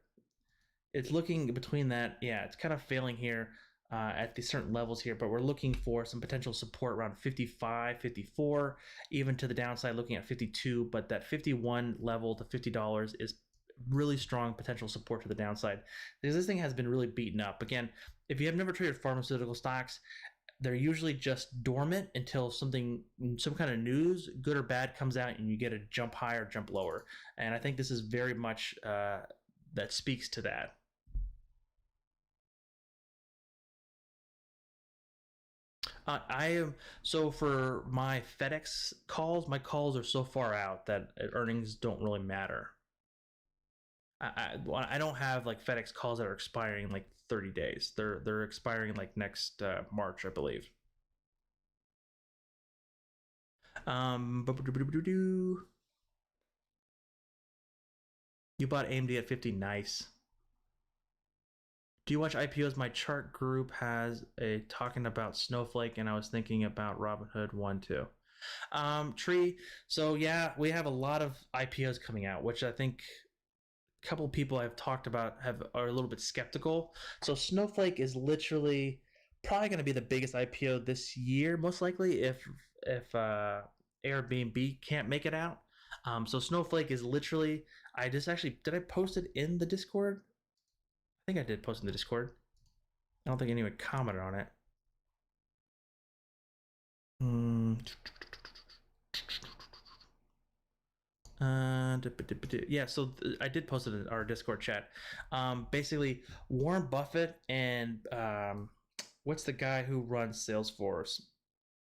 It's looking between that. Yeah, it's kind of failing here at the certain levels here, but we're looking for some potential support around 55, 54, even to the downside, looking at 52, but that 51 level to $50 is really strong potential support to the downside, because this thing has been really beaten up. Again, if you have never traded pharmaceutical stocks, they're usually just dormant until some kind of news, good or bad, comes out, and you get a jump higher, jump lower. And I think this is very much that speaks to that. I am so for my FedEx calls, my calls are so far out that earnings don't really matter. I don't have like FedEx calls that are expiring in like 30 days. They're expiring like next March, I believe. You bought AMD at 50. Nice. Do you watch IPOs? My chart group has a talking about Snowflake, and I was thinking about Robinhood 1 too. Tree. So yeah, we have a lot of IPOs coming out, which I think couple of people I've talked about are a little bit skeptical. So Snowflake is literally probably going to be the biggest IPO this year, most likely, if Airbnb can't make it out. So Snowflake is literally. I just actually did I post it in the Discord? I think I did post in the Discord. I don't think anyone commented on it. Yeah, so I did post it in our Discord chat. Basically, Warren Buffett and what's the guy who runs Salesforce?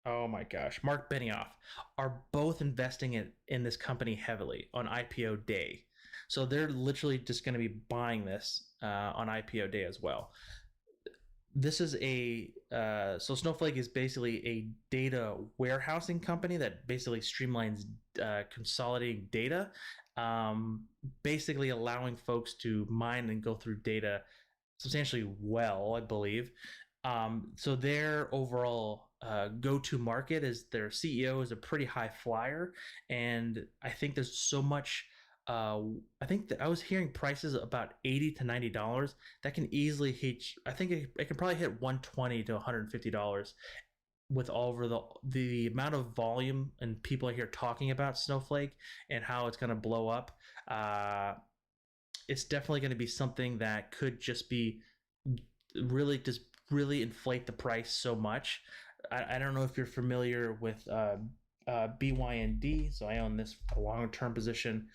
Oh my gosh, Mark Benioff are both investing in this company heavily on IPO day. So they're literally just going to be buying this on IPO day as well. This is so Snowflake is basically a data warehousing company that basically streamlines consolidating data, basically allowing folks to mine and go through data substantially well, I believe. So their overall go-to market is their CEO is a pretty high flyer, and I think there's so much. I think that I was hearing prices about $80 to $90 that can easily hit. I think it can probably hit $120 to $150 with all over the amount of volume and people I hear talking about Snowflake and how it's going to blow up. It's definitely going to be something that could just be really inflate the price so much. I don't know if you're familiar with BYND, so I own this a long-term position.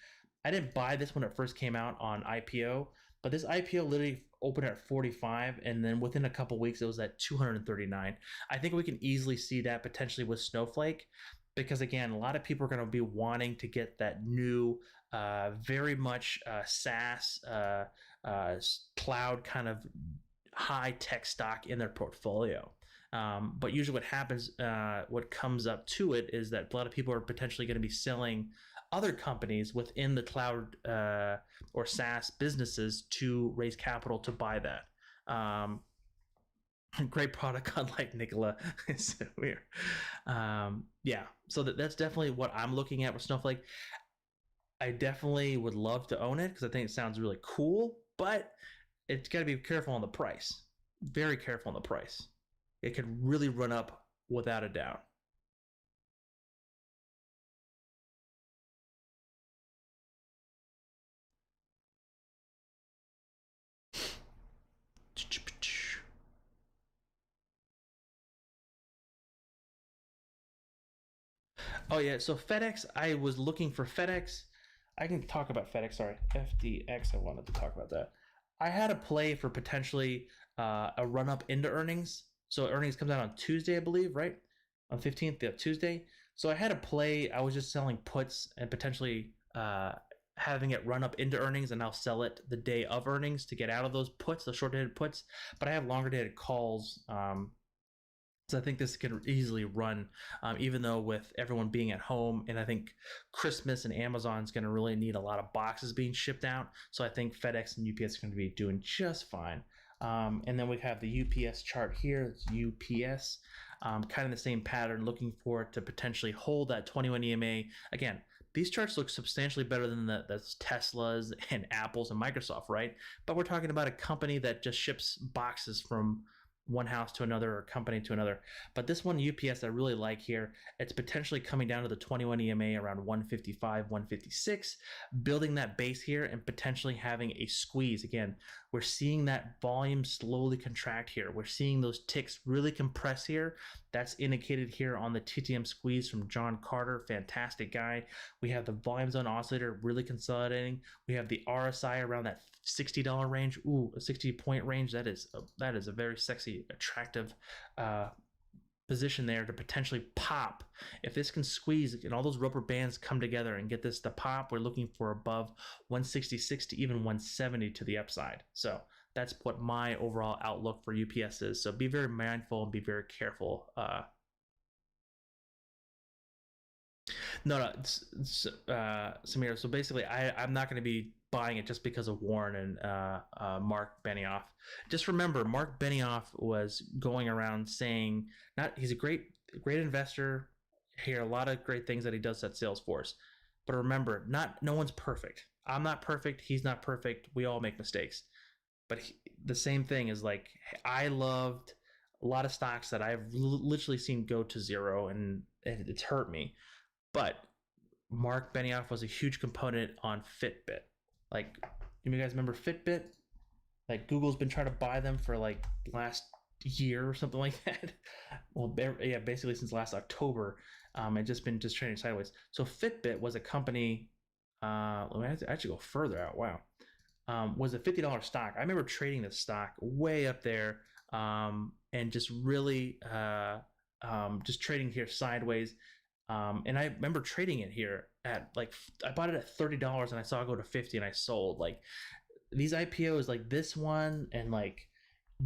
I didn't buy this when it first came out on IPO, but this IPO literally opened at 45, and then within a couple weeks it was at 239. I think we can easily see that potentially with Snowflake, because again, a lot of people are going to be wanting to get that new, very much SaaS cloud kind of high tech stock in their portfolio. But usually what happens, what comes up to it is that a lot of people are potentially going to be selling other companies within the cloud or SaaS businesses to raise capital to buy that. Great product, unlike Nicola. It's weird. Yeah, so that's definitely what I'm looking at with Snowflake. I definitely would love to own it because I think it sounds really cool, but it's got to be careful on the price. Very careful on the price. It could really run up without a doubt. Oh yeah, so FedEx. I was looking for FedEx. I can talk about FedEx. Sorry, FDX. I wanted to talk about that. I had a play for potentially a run up into earnings. So earnings comes out on Tuesday, I believe, right? On 15th, yeah, Tuesday. So I had a play. I was just selling puts and potentially having it run up into earnings, and I'll sell it the day of earnings to get out of those puts, the short dated puts. But I have longer dated calls. So I think this can easily run, even though with everyone being at home, and I think Christmas and Amazon's going to really need a lot of boxes being shipped out. So I think FedEx and UPS are going to be doing just fine. And then we have the UPS chart here. It's UPS, kind of the same pattern, looking for it to potentially hold that 21 EMA. Again, these charts look substantially better than the Teslas and Apples and Microsoft, right? But we're talking about a company that just ships boxes from one house to another or company to another. But this one, UPS, I really like here. It's potentially coming down to the 21 EMA around 155, 156, building that base here and potentially having a squeeze. Again, we're seeing that volume slowly contract here. We're seeing those ticks really compress here. That's indicated here on the TTM squeeze from John Carter, fantastic guy. We have the volume zone oscillator really consolidating. We have the RSI around that $60 range. Ooh, a 60-point range. That is a very sexy, attractive position there to potentially pop. If this can squeeze and all those rubber bands come together and get this to pop, we're looking for above 166 to even 170 to the upside. So that's what my overall outlook for UPS is. So be very mindful and be very careful. No, Samir. So basically, I'm not going to be buying it just because of Warren and Mark Benioff. Just remember, Mark Benioff was going around saying, not he's a great investor. Hear a lot of great things that he does at Salesforce, but remember, no one's perfect. I'm not perfect. He's not perfect. We all make mistakes. But the same thing is like I loved a lot of stocks that I've literally seen go to zero, and it's hurt me. But Mark Benioff was a huge component on Fitbit. Like, you guys remember Fitbit? Like, Google's been trying to buy them for like last year or something like that. Well, yeah, basically since last October, and just been trading sideways. So Fitbit was a company. Let me actually go further out. Wow, was a $50 stock. I remember trading this stock way up there, and just really just trading here sideways. And I remember trading it here at like I bought it at $30 and I saw it go to 50 and I sold. Like these IPOs, like this one and like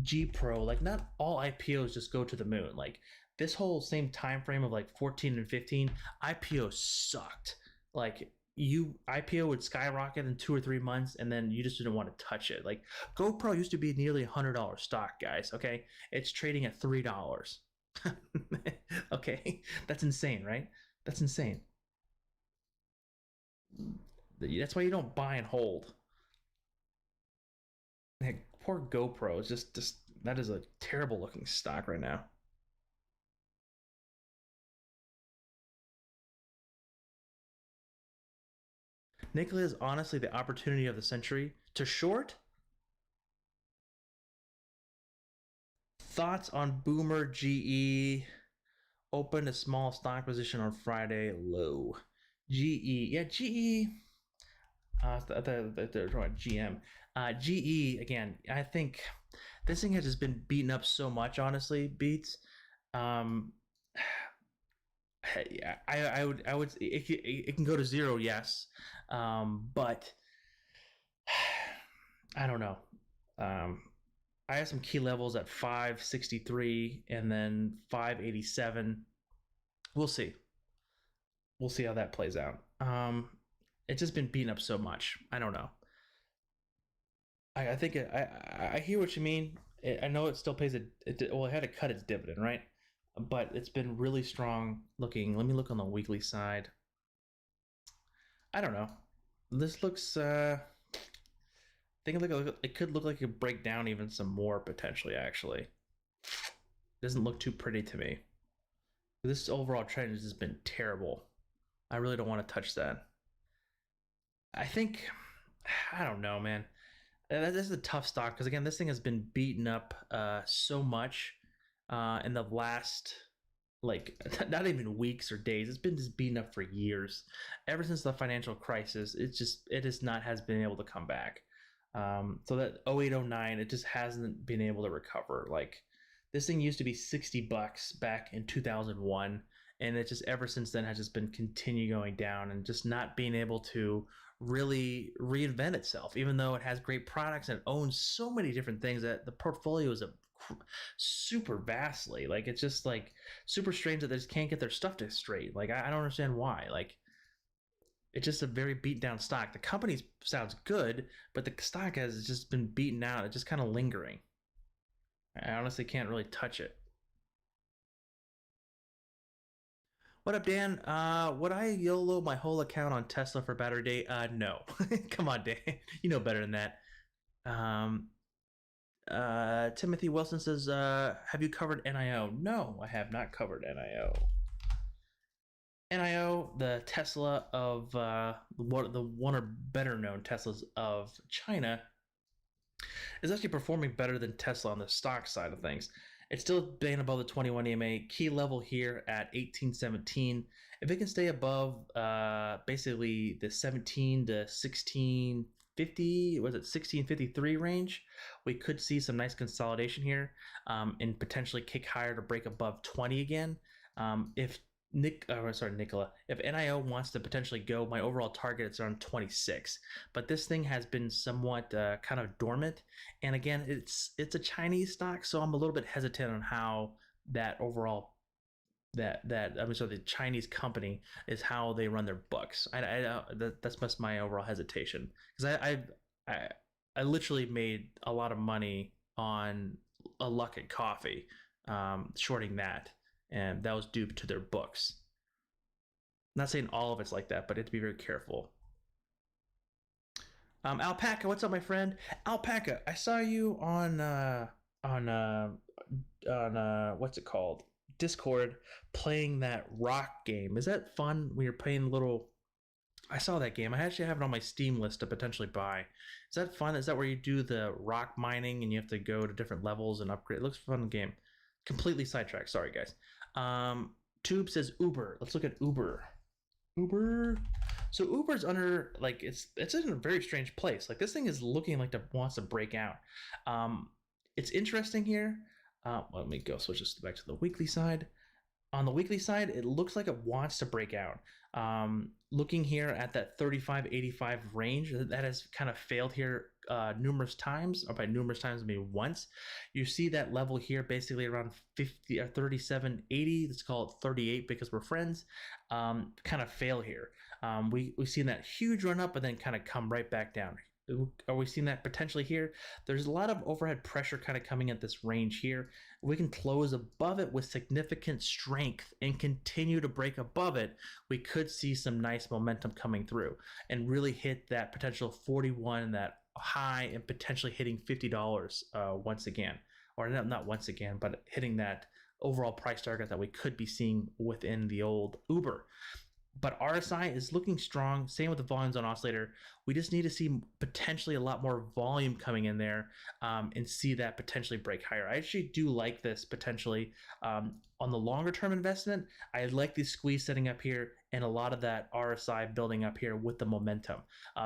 G Pro, like not all IPOs just go to the moon. Like this whole same time frame of like 14 and 15, IPOs sucked. Like IPO would skyrocket in 2 or 3 months and then you just didn't want to touch it. Like GoPro used to be nearly $100 stock, guys. Okay, it's trading at $3. Okay, that's insane, right? That's insane. That's why you don't buy and hold. Like, poor GoPro is just that is a terrible looking stock right now. Nicola is honestly the opportunity of the century to short. Thoughts on Boomer GE? Opened a small stock position on Friday, low. GE, yeah, GE. I thought they're talking about GM. GE again. I think this thing has just been beaten up so much. Honestly, Beats. Um, yeah, I would. It can go to zero, yes, but I don't know. Um, I have some key levels at 563 and then 587. We'll see. We'll see how that plays out. It's just been beaten up so much. I don't know. I think I hear what you mean. I know it still pays well, it had to cut its dividend, right? But it's been really strong looking. Let me look on the weekly side. I don't know. This looks. I think it could look like it could break down even some more potentially. Actually, doesn't look too pretty to me. This overall trend has just been terrible. I really don't want to touch that. I think. I don't know, man. This is a tough stock because again, this thing has been beaten up so much in the last like not even weeks or days. It's been just beaten up for years. Ever since the financial crisis, it is not has been able to come back. So that 0809, it just hasn't been able to recover. Like this thing used to be $60 back in 2001, and it just ever since then has just been continue going down and just not being able to really reinvent itself, even though it has great products and owns so many different things that the portfolio is a super vastly. Like it's just like super strange that they just can't get their stuff to straight. Like I don't understand why. Like it's just a very beat down stock. The company sounds good, but the stock has just been beaten out. It's just kind of lingering. I honestly can't really touch it. What up, Dan? Would I YOLO my whole account on Tesla for battery day? No. Come on, Dan. You know better than that. Um, Timothy Wilson says, have you covered NIO? No, I have not covered NIO. NIO, the Tesla of the one or better known Teslas of China, is actually performing better than Tesla on the stock side of things. It's still been above the 21 EMA key level here at 1817. If it can stay above basically the 17 to 1650, was it 1653 range, we could see some nice consolidation here and potentially kick higher to break above 20 again. If Nicola. If NIO wants to potentially go, my overall target is around 26. But this thing has been somewhat kind of dormant. And again, it's a Chinese stock, so I'm a little bit hesitant on how that overall the Chinese company is how they run their books. That's just my overall hesitation because I literally made a lot of money on a Luckin Coffee, shorting that, and that was due to their books. I'm not saying all of it's like that, but you have to be very careful. Alpaca, what's up, my friend? Alpaca, I saw you on what's it called? Discord, playing that rock game. Is that fun when you're playing little? I saw that game. I actually have it on my Steam list to potentially buy. Is that fun? Is that where you do the rock mining and you have to go to different levels and upgrade? It looks fun game. Completely sidetracked. Sorry, guys. Tube says Uber. Let's look at Uber. Uber. So Uber's under like it's in a very strange place. Like this thing is looking like it wants to break out. It's interesting here. Let me go switch this back to the weekly side. On the weekly side, it looks like it wants to break out. Looking here at that 35.85 range, that has kind of failed here numerous times, or by numerous times, maybe once. You see that level here basically around 50 or 37.80. Let's call it 38 because we're friends. Kind of fail here. We've seen that huge run up and then kind of come right back down. Are we seeing that potentially here? There's a lot of overhead pressure kind of coming at this range here. We can close above it with significant strength and continue to break above it. We could see some nice momentum coming through and really hit that potential 41, that high, and potentially hitting $50 once again. Or not once again, but hitting that overall price target that we could be seeing within the old Uber. But RSI is looking strong. Same with the volumes on oscillator. We just need to see potentially a lot more volume coming in there and see that potentially break higher. I actually do like this potentially on the longer term investment. I like the squeeze setting up here and a lot of that RSI building up here with the momentum.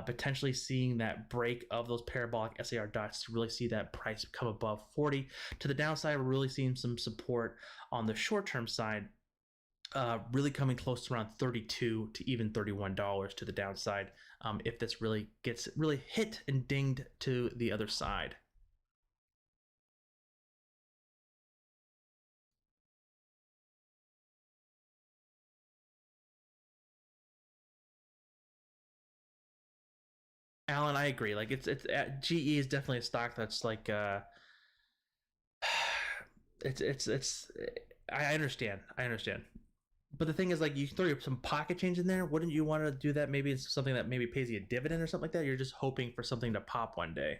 Potentially seeing that break of those parabolic SAR dots to really see that price come above 40. To the downside, we're really seeing some support on the short term side. Really coming close to around $32 to even $31 to the downside if this really gets hit and dinged to the other side. Alan, I agree. Like it's GE is definitely a stock that's like it's I understand. I understand. But the thing is, like, you throw some pocket change in there. Wouldn't you want to do that? Maybe it's something that maybe pays you a dividend or something like that. You're just hoping for something to pop one day.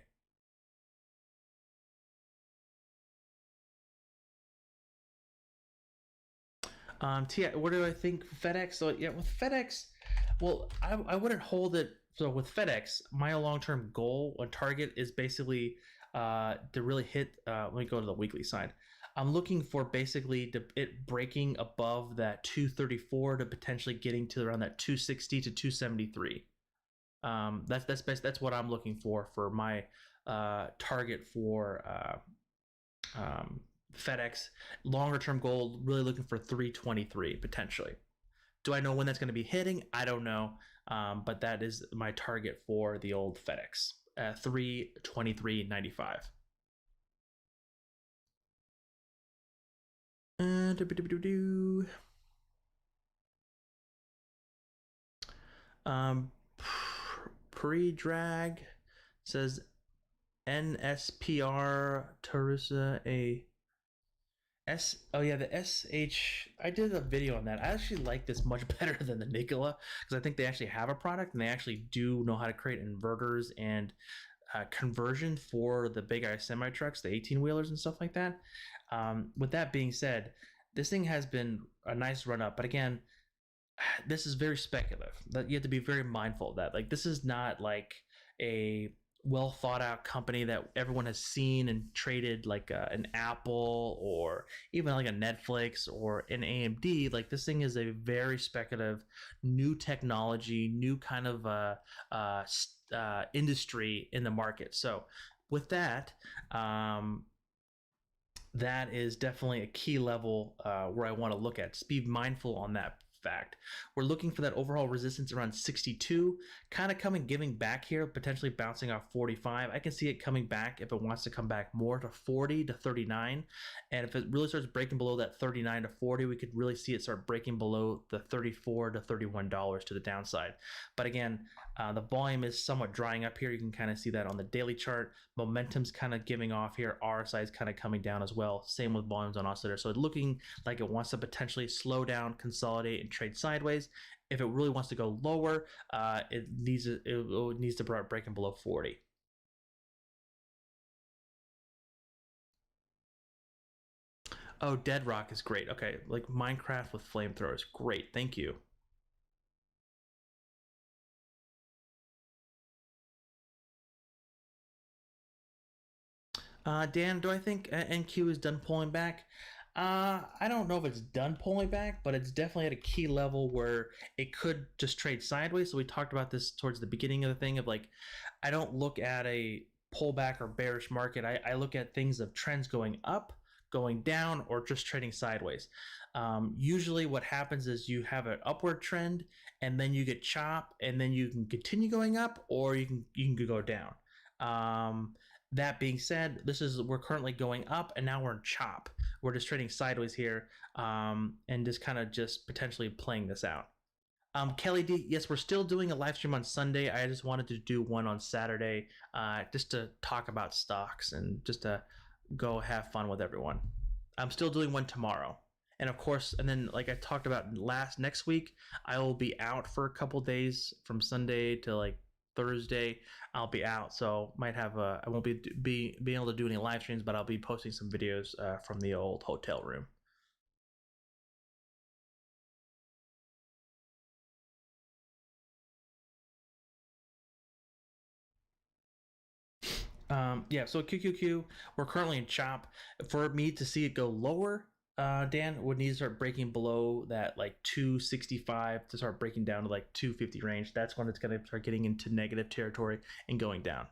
What do I think? FedEx. So yeah, with FedEx, well, I wouldn't hold it. So with FedEx, my long-term goal or target is basically to really hit. Let me go to the weekly side. I'm looking for basically it breaking above that 234 to potentially getting to around that 260 to 273. That's what I'm looking for my target for FedEx. Longer term goal, really looking for 323 potentially. Do I know when that's going to be hitting? I don't know, but that is my target for the old FedEx. 323.95. Um, pre-drag says NSPR Tarusa a S. Oh yeah, the SH. I did a video on that. I actually like this much better than the Nikola because I think they actually have a product and they actually do know how to create inverters and conversion for the big eye semi trucks, the 18 wheelers and stuff like that. With that being said, this thing has been a nice run up, but again, this is very speculative. That you have to be very mindful of that. Like this is not like a well thought out company that everyone has seen and traded like an Apple or even like a Netflix or an AMD. Like this thing is a very speculative, new technology, new kind of industry in the market. So with that, that is definitely a key level where I want to look at. Just be mindful on that fact. We're looking for that overall resistance around 62, kind of giving back here, potentially bouncing off 45. I can see it coming back if it wants to come back more to 40 to 39. And if it really starts breaking below that 39 to 40, we could really see it start breaking below the 34 to $31 to the downside. But again, the volume is somewhat drying up here. You can kind of see that on the daily chart. Momentum's kind of giving off here. RSI is kind of coming down as well. Same with volumes on oscillator. So it's looking like it wants to potentially slow down, consolidate, and trade sideways. If it really wants to go lower, it needs to start breaking below 40. Oh, Dead Rock is great. Okay, like Minecraft with flamethrowers. Great, thank you. Dan, do I think NQ is done pulling back? I don't know if it's done pulling back, but it's definitely at a key level where it could just trade sideways. So we talked about this towards the beginning of the thing of like, I don't look at a pullback or bearish market. I look at things of trends going up, going down, or just trading sideways. Usually, what happens is you have an upward trend, and then you get chop, and then you can continue going up, or you can go down. Um, that being said, we're currently going up, and now we're in chop. We're just trading sideways here, and just kind of just potentially playing this out. Kelly D, yes, we're still doing a live stream on Sunday. I just wanted to do one on Saturday, just to talk about stocks and just to go have fun with everyone. I'm still doing one tomorrow, and of course, and then like I talked about next week, I will be out for a couple days from Sunday to like Thursday. I'll be out, so might have I won't be able to do any live streams, but I'll be posting some videos from the old hotel room. Yeah, so QQQ, we're currently in chop. For me to see it go lower, Dan would need to start breaking below that like 265 to start breaking down to like 250 range. That's when it's going to start getting into negative territory and going down.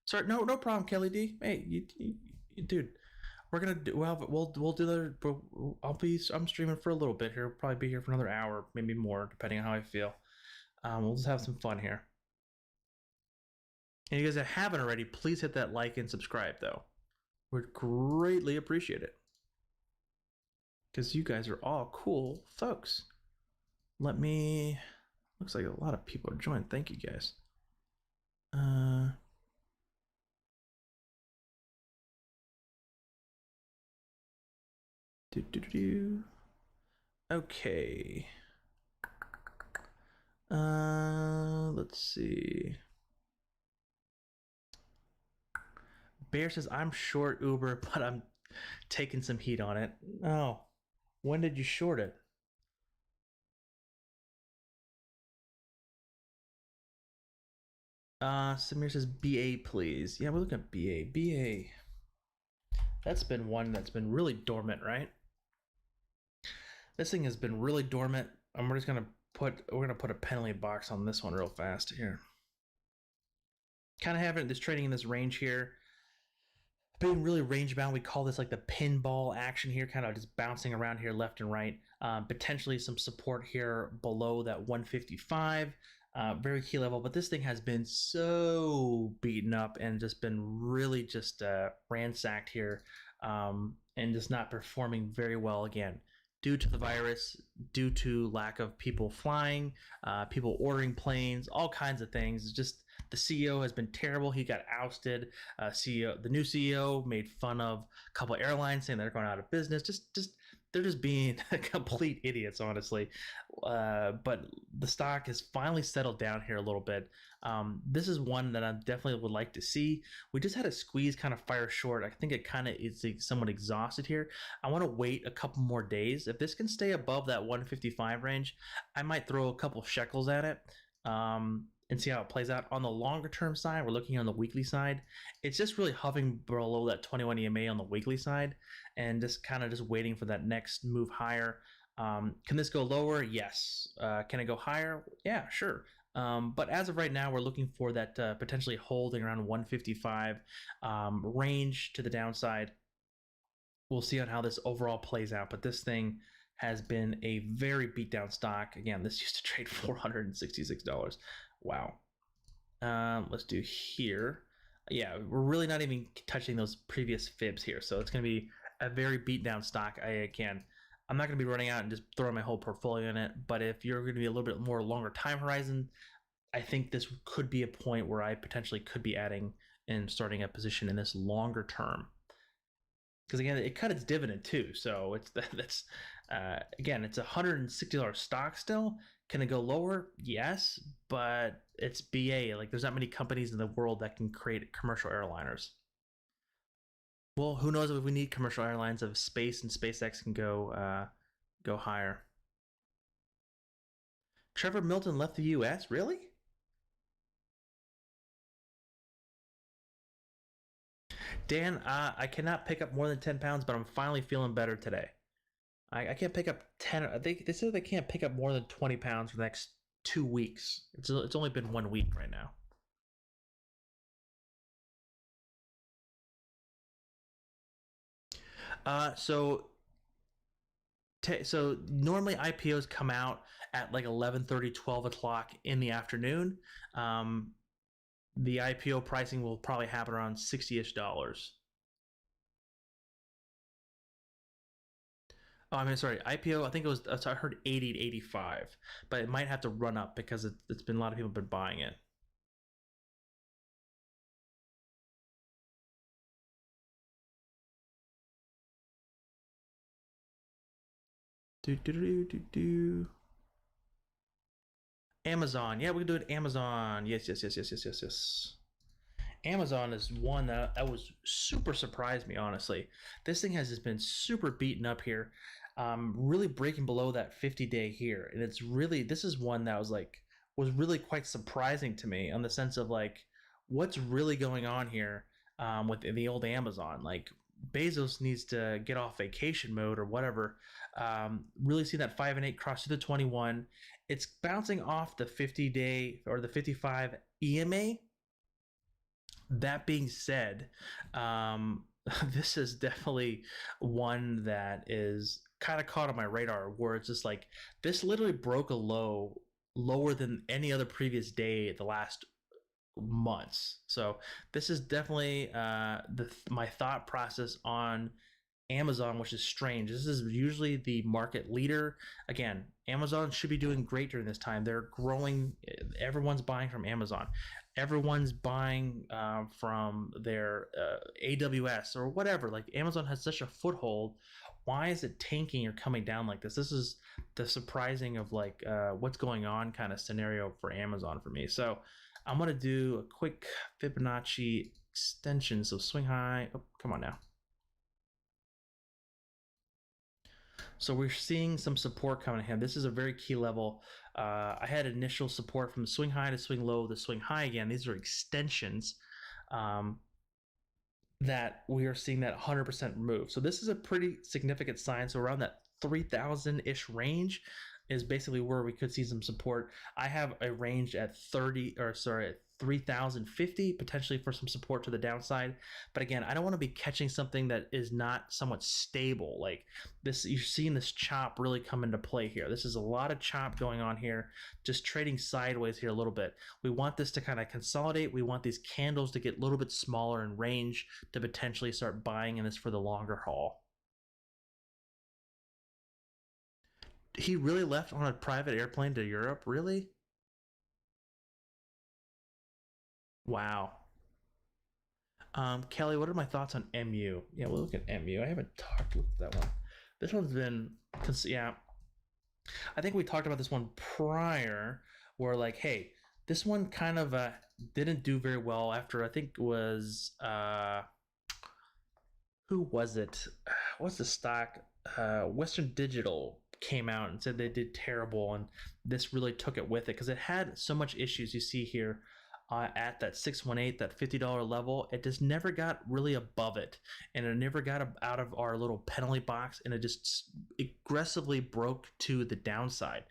Sorry, no problem, Kelly D. Hey, dude, we're gonna do we'll do that. I'm streaming for a little bit here. We'll probably be here for another hour, maybe more, depending on how I feel. We'll just have some fun here. And you guys that haven't already, please hit that like and subscribe, though. Would greatly appreciate it. Because you guys are all cool folks. Let me. Looks like a lot of people are joined. Thank you guys. Okay. Let's see. Bear says, I'm short Uber, but I'm taking some heat on it. Oh, when did you short it? Samir says BA, please. Yeah, we're looking at BA. BA. That's been one that's been really dormant, right? This thing has been really dormant. We're just gonna put a penalty box on this one real fast here. Kind of having this trading in this range here. Being really range bound, we call this like the pinball action here, kind of just bouncing around here left and right. Potentially some support here below that 155. Very key level, but this thing has been so beaten up and just been really just ransacked here, and just not performing very well again due to the virus, due to lack of people flying, people ordering planes, all kinds of things. It's just the CEO has been terrible. He got ousted. The new CEO made fun of a couple of airlines, saying they're going out of business. They're just being complete idiots, honestly. But the stock has finally settled down here a little bit. This is one that I definitely would like to see. We just had a squeeze kind of fire short. I think it kind of is somewhat exhausted here. I want to wait a couple more days. If this can stay above that 155 range, I might throw a couple shekels at it. And see how it plays out. On the longer term side, we're looking on the weekly side. It's just really hovering below that 21 EMA on the weekly side and just kind of just waiting for that next move higher. Can this go lower? Yes. Can it go higher? Yeah, sure. But as of right now, we're looking for that potentially holding around 155 range to the downside. We'll see on how this overall plays out. But this thing has been a very beat down stock. Again, this used to trade $466. Wow. Let's do here. Yeah, we're really not even touching those previous fibs here. So it's going to be a very beat down stock. I'm not going to be running out and just throwing my whole portfolio in it. But if you're going to be a little bit more longer time horizon, I think this could be a point where I potentially could be adding and starting a position in this longer term. Because again, it cut its dividend too. So that's again, it's $160 stock still. Can it go lower? Yes, but it's BA. Like, there's not many companies in the world that can create commercial airliners. Well, who knows if we need commercial airlines of space and SpaceX can go higher. Trevor Milton left the U.S. Really? Dan, I cannot pick up more than 10 pounds, but I'm finally feeling better today. I can't pick up 10. They said they can't pick up more than 20 pounds for the next 2 weeks. It's only been 1 week right now. So normally IPOs come out at like 11:30, 12 o'clock in the afternoon. The IPO pricing will probably happen around $60-ish. Oh, I mean, sorry, IPO. I think it was. I heard 80 to 85, but it might have to run up because it's been a lot of people have been buying it. Do do do do do. Amazon. Yeah, we can do it. Amazon. Yes, yes, yes, yes, yes, yes, yes. Amazon is one that was super surprised me, honestly. This thing has just been super beaten up here, really breaking below that 50-day here, and this is one that was really quite surprising to me on the sense of like what's really going on here, with the old Amazon. Like, Bezos needs to get off vacation mode or whatever. Really see that 5 and 8 cross to the 21. It's bouncing off the 50-day or the 55 EMA. That being said, this is definitely one that is kind of caught on my radar, where it's just like this literally broke a low lower than any other previous day the last months. So this is definitely my thought process on Amazon, which is strange. This is usually the market leader. Again, Amazon should be doing great during this time. They're growing. Everyone's buying from Amazon. everyone's buying from their AWS or whatever. Like Amazon has such a foothold. Why is it tanking or coming down like this? This is the surprising of like what's going on kind of scenario for Amazon for me. So I'm going to do a quick Fibonacci extension. So swing high. Oh, come on now. So we're seeing some support coming in. This is a very key level. I had initial support from swing high to swing low to swing high again. These are extensions that we are seeing that 100% move. So this is a pretty significant sign. So around that 3,000-ish range is basically where we could see some support. I have a range at 3,050 potentially for some support to the downside. But again, I don't want to be catching something that is not somewhat stable. Like this, you're seeing this chop really come into play here. This is a lot of chop going on here, just trading sideways here a little bit. We want this to kind of consolidate. We want these candles to get a little bit smaller in range to potentially start buying in this for the longer haul. He really left on a private airplane to Europe? Really? Wow. Kelly, what are my thoughts on MU? Yeah, we'll look at MU. I haven't looked at that one. This one's been, yeah. I think we talked about this one prior, where like, hey, this one kind of didn't do very well after I think it was who was it? What's the stock? Western Digital came out and said they did terrible, and this really took it with it because it had so much issues. You see here at that 618, that $50 level, it just never got really above it, and it never got out of our little penalty box, and it just aggressively broke to the downside.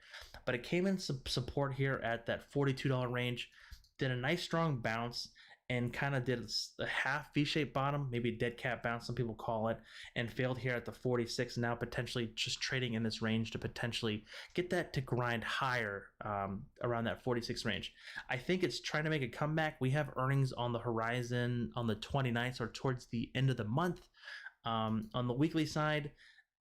But it came in some support here at that $42 range, did a nice strong bounce, and kind of did a half V-shaped bottom, maybe a dead cat bounce, some people call it, and failed here at the 46, now potentially just trading in this range to potentially get that to grind higher around that 46 range. I think it's trying to make a comeback. We have earnings on the horizon on the 29th or towards the end of the month. On the weekly side,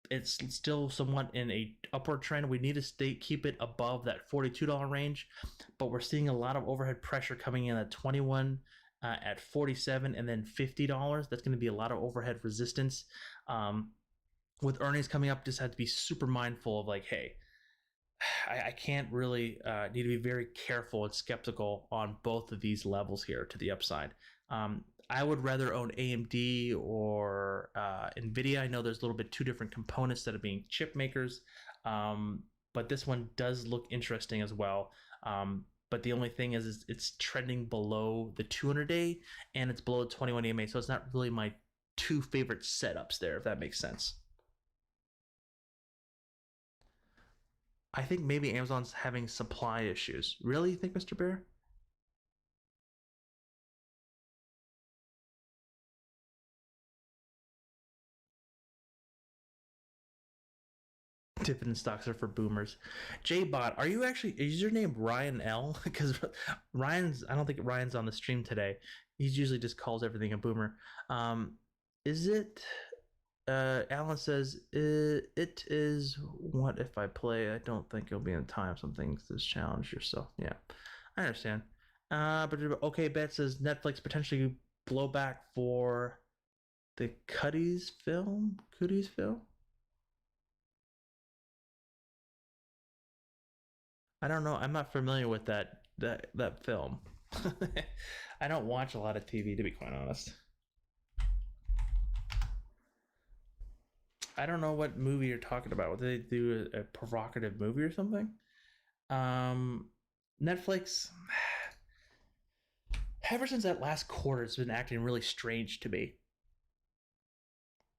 it's still somewhat in a upward trend. We need to keep it above that $42 range, but we're seeing a lot of overhead pressure coming in at 21, at 47, and then $50. That's going to be a lot of overhead resistance. With earnings coming up, just have to be super mindful of like, hey, I can't really need to be very careful and skeptical on both of these levels here to the upside. I would rather own AMD or NVIDIA. I know there's a little bit two different components that are being chip makers, but this one does look interesting as well. But the only thing is it's trending below the 200-day and it's below the 21 EMA, so it's not really my two favorite setups there, if that makes sense. I think maybe Amazon's having supply issues. Really, you think, Mr. Bear? Dividend stocks are for boomers. J-Bot, are you actually, is your name Ryan L? Because I don't think Ryan's on the stream today. He usually just calls everything a boomer. Is it, Alan says, it is, what if I play? I don't think it'll be in time. Some things just challenge yourself. Yeah, I understand. But okay, Bet says Netflix potentially blowback for the Cooties film? I don't know. I'm not familiar with that film. I don't watch a lot of TV, to be quite honest. I don't know what movie you're talking about. What, did they do a provocative movie or something? Netflix, ever since that last quarter, it's been acting really strange to me.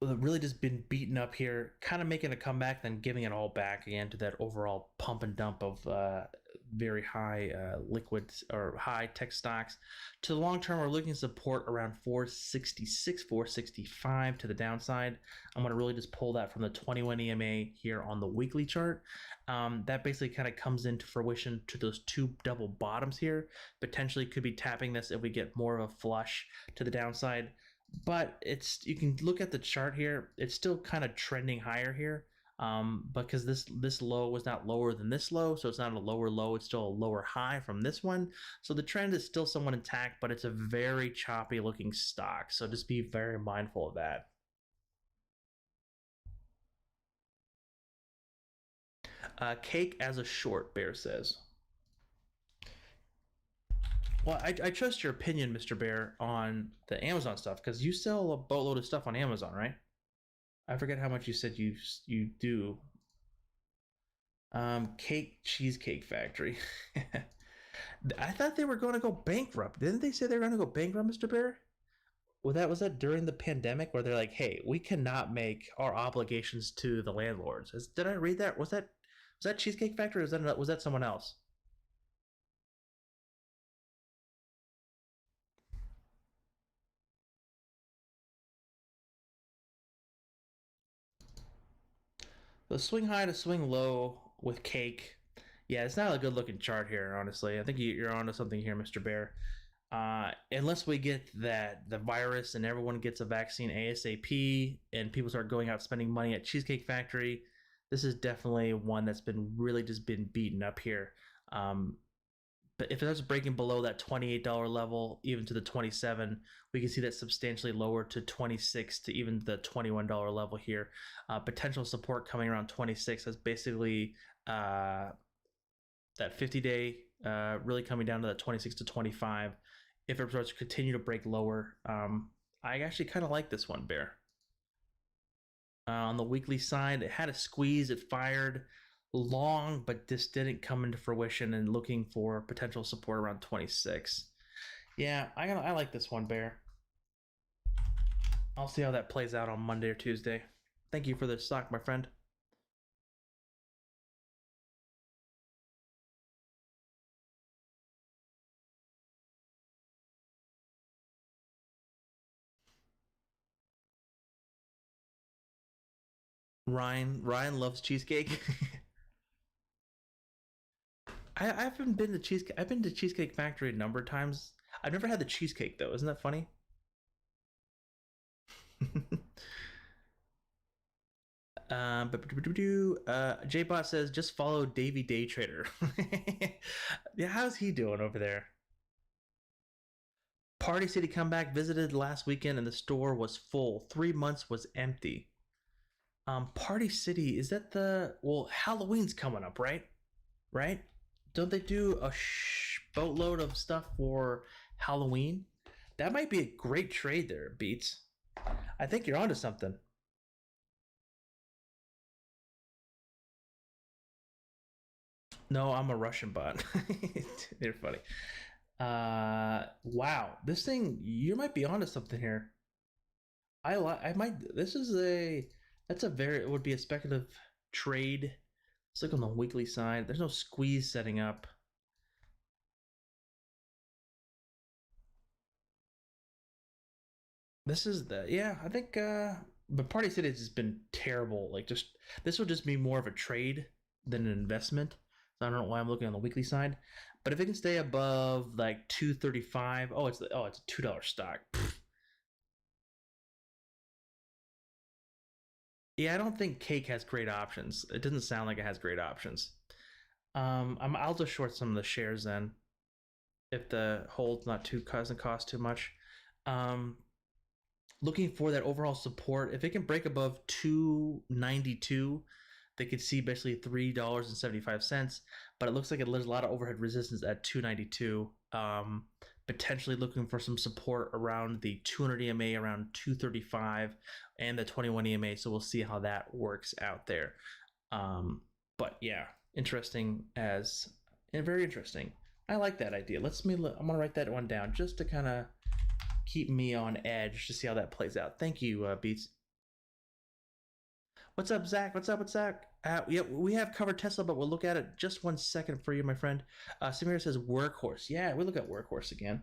Really just been beaten up here, kind of making a comeback, then giving it all back again to that overall pump and dump of very high liquids or high tech stocks. To the long term, we're looking at support around 466, 465 to the downside. I'm going to really just pull that from the 21 EMA here on the weekly chart. That basically kind of comes into fruition to those two double bottoms here. Potentially could be tapping this if we get more of a flush to the downside. But you can look at the chart here, it's still kind of trending higher here. because this low was not lower than this low, so it's not a lower low, it's still a lower high from this one. So the trend is still somewhat intact, but it's a very choppy looking stock, so just be very mindful of that. Cake as a short, Bear says. Well, I trust your opinion, Mr. Bear, on the Amazon stuff, because you sell a boatload of stuff on Amazon, right? I forget how much you said you do. Cake Cheesecake Factory. I thought they were going to go bankrupt. Didn't they say they were going to go bankrupt, Mr. Bear? Was that during the pandemic where they're like, "Hey, we cannot make our obligations to the landlords"? Did I read that? Was that Cheesecake Factory? Or was that someone else? The swing high to swing low with cake. Yeah, it's not a good looking chart here, honestly. I think you're onto something here, Mr. Bear. Unless we get the virus and everyone gets a vaccine ASAP and people start going out spending money at Cheesecake Factory, this is definitely one that's been beaten up here. But if it starts breaking below that $28 level, even to the 27, we can see that substantially lower to 26 to even the $21 level here. Potential support coming around 26. That's basically that 50-day really coming down to that 26 to 25. If it starts to continue to break lower, I actually kind of like this one, Bear. On the weekly side, it had a squeeze, it fired long, but this didn't come into fruition, and looking for potential support around 26. Yeah, I like this one, Bear. I'll see how that plays out on Monday or Tuesday. Thank you for the stock, my friend. Ryan loves cheesecake. I haven't been to cheesecake. I've been to Cheesecake Factory a number of times. I've never had the cheesecake though. Isn't that funny? JBot says just follow Davey Day Trader. Yeah, how's he doing over there? Party City comeback visited last weekend and the store was full. 3 months was empty. Party City, is that Halloween's coming up, right? Right? Don't they do a boatload of stuff for Halloween? That might be a great trade there, Beats. I think you're onto something. No, I'm a Russian bot. They're funny. Wow, this thing, you might be onto something here. I might. This is a. That's a very. It would be a speculative trade. Let's look on the weekly side. There's no squeeze setting up. This is the. Yeah, I think. But Party City has been terrible. Like, just this will just be more of a trade than an investment. So I don't know why I'm looking on the weekly side. But if it can stay above like 235, it's a $2 stock. Yeah, I don't think Cake has great options. It doesn't sound like it has great options. I'll just short some of the shares then, if the hold's not too doesn't cost too much. Um, Looking for that overall support. If it can break above 292, they could see basically $3.75. But it looks like there's a lot of overhead resistance at 292. Potentially looking for some support around the 200 EMA around 235 and the 21 EMA. So we'll see how that works out there. But yeah, interesting and very interesting. I like that idea. I'm gonna write that one down just to kind of keep me on edge to see how that plays out. Thank you, Beats. What's up, Zach? What's Zach? Yeah, we have covered Tesla, but we'll look at it just 1 second for you, my friend. Samir says Workhorse. Yeah, we look at Workhorse again.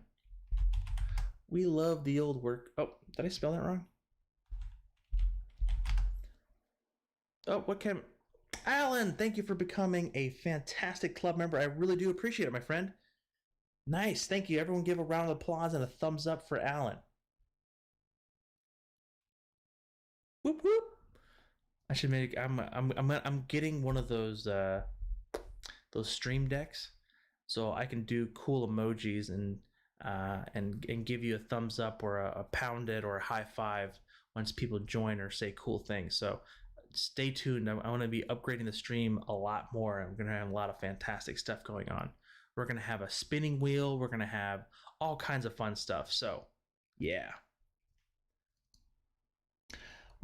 We love the old work. Oh, did I spell that wrong? Oh, what can... Alan, thank you for becoming a fantastic club member. I really do appreciate it, my friend. Nice, thank you. Everyone give a round of applause and a thumbs up for Alan. Whoop whoop. I should make. I'm getting one of those stream decks, so I can do cool emojis and give you a thumbs up or a pound it or a high five once people join or say cool things. So stay tuned. I want to be upgrading the stream a lot more, and we're going to have a lot of fantastic stuff going on. We're going to have a spinning wheel. We're going to have all kinds of fun stuff. So yeah.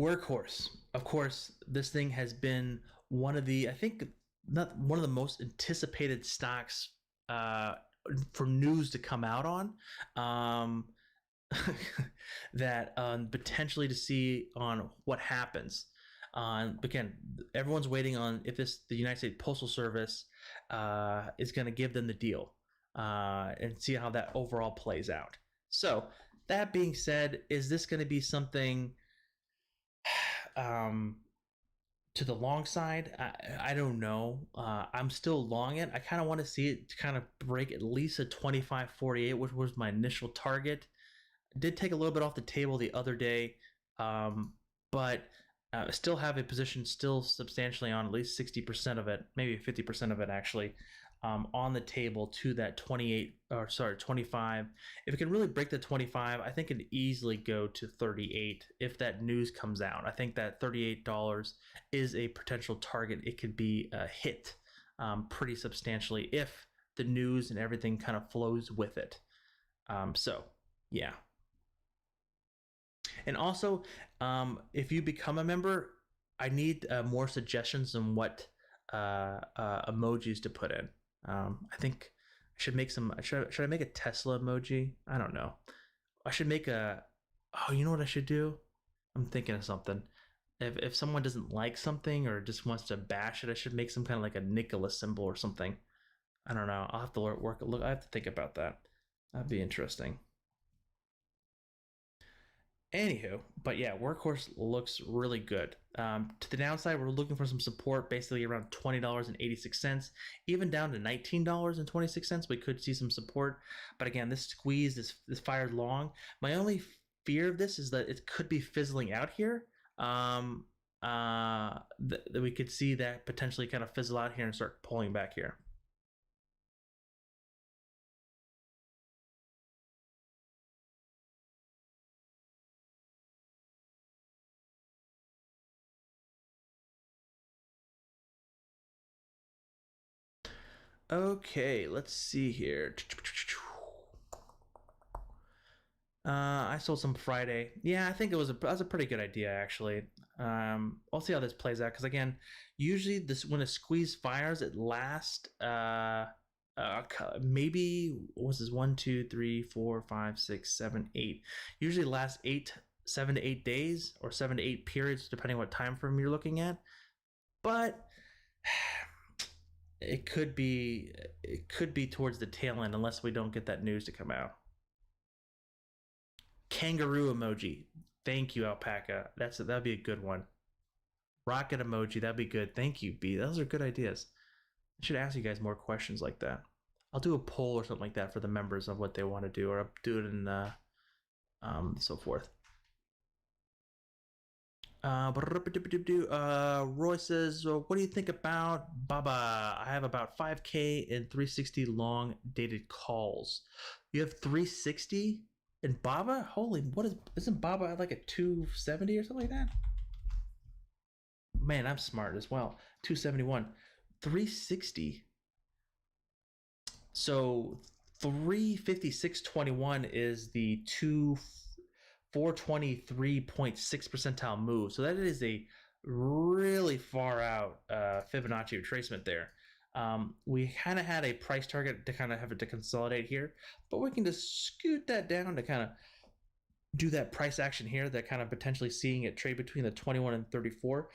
Workhorse. Of course, this thing has been one of the, I think, not one of the most anticipated stocks for news to come out on. That potentially to see on what happens. Again, everyone's waiting on if the United States Postal Service is going to give them the deal and see how that overall plays out. So that being said, is this going to be something to the long side? I don't know. I'm still long it. I kind of want to see it kind of break at least a 25.48, which was my initial target. Did take a little bit off the table the other day, but still have a position still substantially on at least 60% of it, maybe 50% of it actually, on the table to that 25. If it can really break the 25, I think it could easily go to 38 if that news comes out. I think that $38 is a potential target. It could be hit pretty substantially if the news and everything kind of flows with it. So yeah. And also, if you become a member, I need more suggestions on what emojis to put in. I think I should make some. Should I make a Tesla emoji? I don't know. I should make a. Oh, you know what I should do? I'm thinking of something. If someone doesn't like something or just wants to bash it, I should make some kind of like a Nicholas symbol or something. I don't know. I'll have to look. I have to think about that. That'd be interesting. Anywho, but yeah, Workhorse looks really good. To the downside, we're looking for some support basically around $20.86, even down to $19.26. We could see some support, but again, this squeeze is fired long. My only fear of this is that it could be fizzling out here. That we could see that potentially kind of fizzle out here and start pulling back here. Okay, let's see here. I sold some Friday. Yeah, I think that was a pretty good idea actually. I'll see how this plays out because again, usually when a squeeze fires, it lasts maybe what's this 1, 2, 3, 4, 5, 6, 7, 8. Usually lasts 7 to 8 days or 7 to 8 periods depending on what time frame you're looking at. But it could be towards the tail end unless we don't get that news to come out. Kangaroo emoji. Thank you, Alpaca. That'd be a good one. Rocket emoji. That'd be good. Thank you, B. Those are good ideas. I should ask you guys more questions like that. I'll do a poll or something like that for the members of what they want to do, or I'll do it in so forth. Roy says, what do you think about Baba? I have about 5K and 360 long dated calls. You have 360 in Baba? Holy, isn't Baba at like a 270 or something like that? Man, I'm smart as well. 271. 360. So 356.21 is the 423.6 percentile move. So that is a really far out Fibonacci retracement there. We kind of had a price target to kind of have it to consolidate here, but we can just scoot that down to kind of do that price action here, that kind of potentially seeing it trade between the 21 and 34.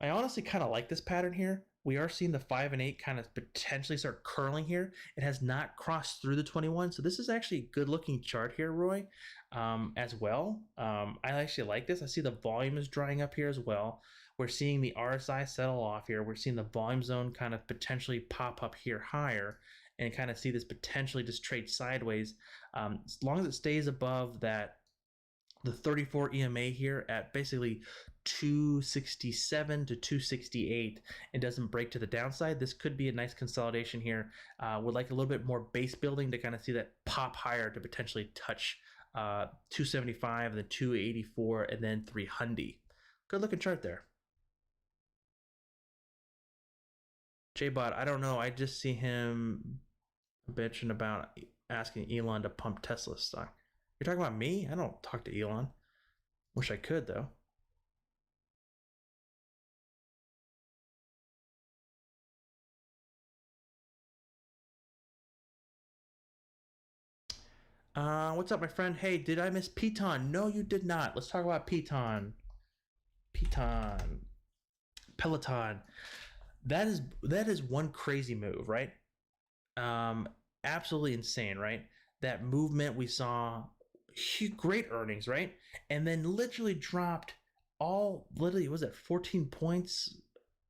I honestly kind of like this pattern here. We are seeing the 5 and 8 kind of potentially start curling here. It has not crossed through the 21, so this is actually a good looking chart here, Roy, as well. I actually like this. I see the volume is drying up here as well. We're seeing the RSI settle off here. We're seeing the volume zone kind of potentially pop up here higher and kind of see this potentially just trade sideways. As long as it stays above the 34 EMA here at basically 267 to 268 and doesn't break to the downside, this could be a nice consolidation here. Would like a little bit more base building to kind of see that pop higher to potentially touch 275, and then 284, and then 300. Good looking chart there. J-Bot, I don't know. I just see him bitching about asking Elon to pump Tesla stock. You're talking about me? I don't talk to Elon. Wish I could, though. What's up, my friend? Hey, did I miss Piton? No, you did not. Let's talk about Piton. Peloton. That is one crazy move, right? Absolutely insane, right? That movement we saw, great earnings, right? And then literally dropped was it 14 points?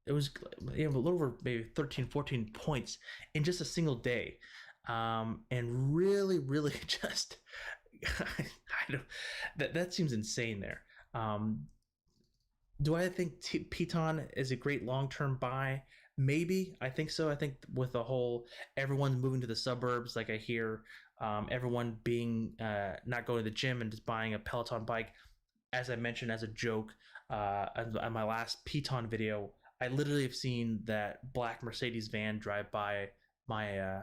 It was a little over maybe 13, 14 points in just a single day. And really, really just, that seems insane there. Do I think Piton is a great long-term buy? Maybe. I think so. I think with the whole everyone's moving to the suburbs, like I hear everyone being not going to the gym and just buying a Peloton bike. As I mentioned as a joke on my last Piton video, I literally have seen that black Mercedes van drive by my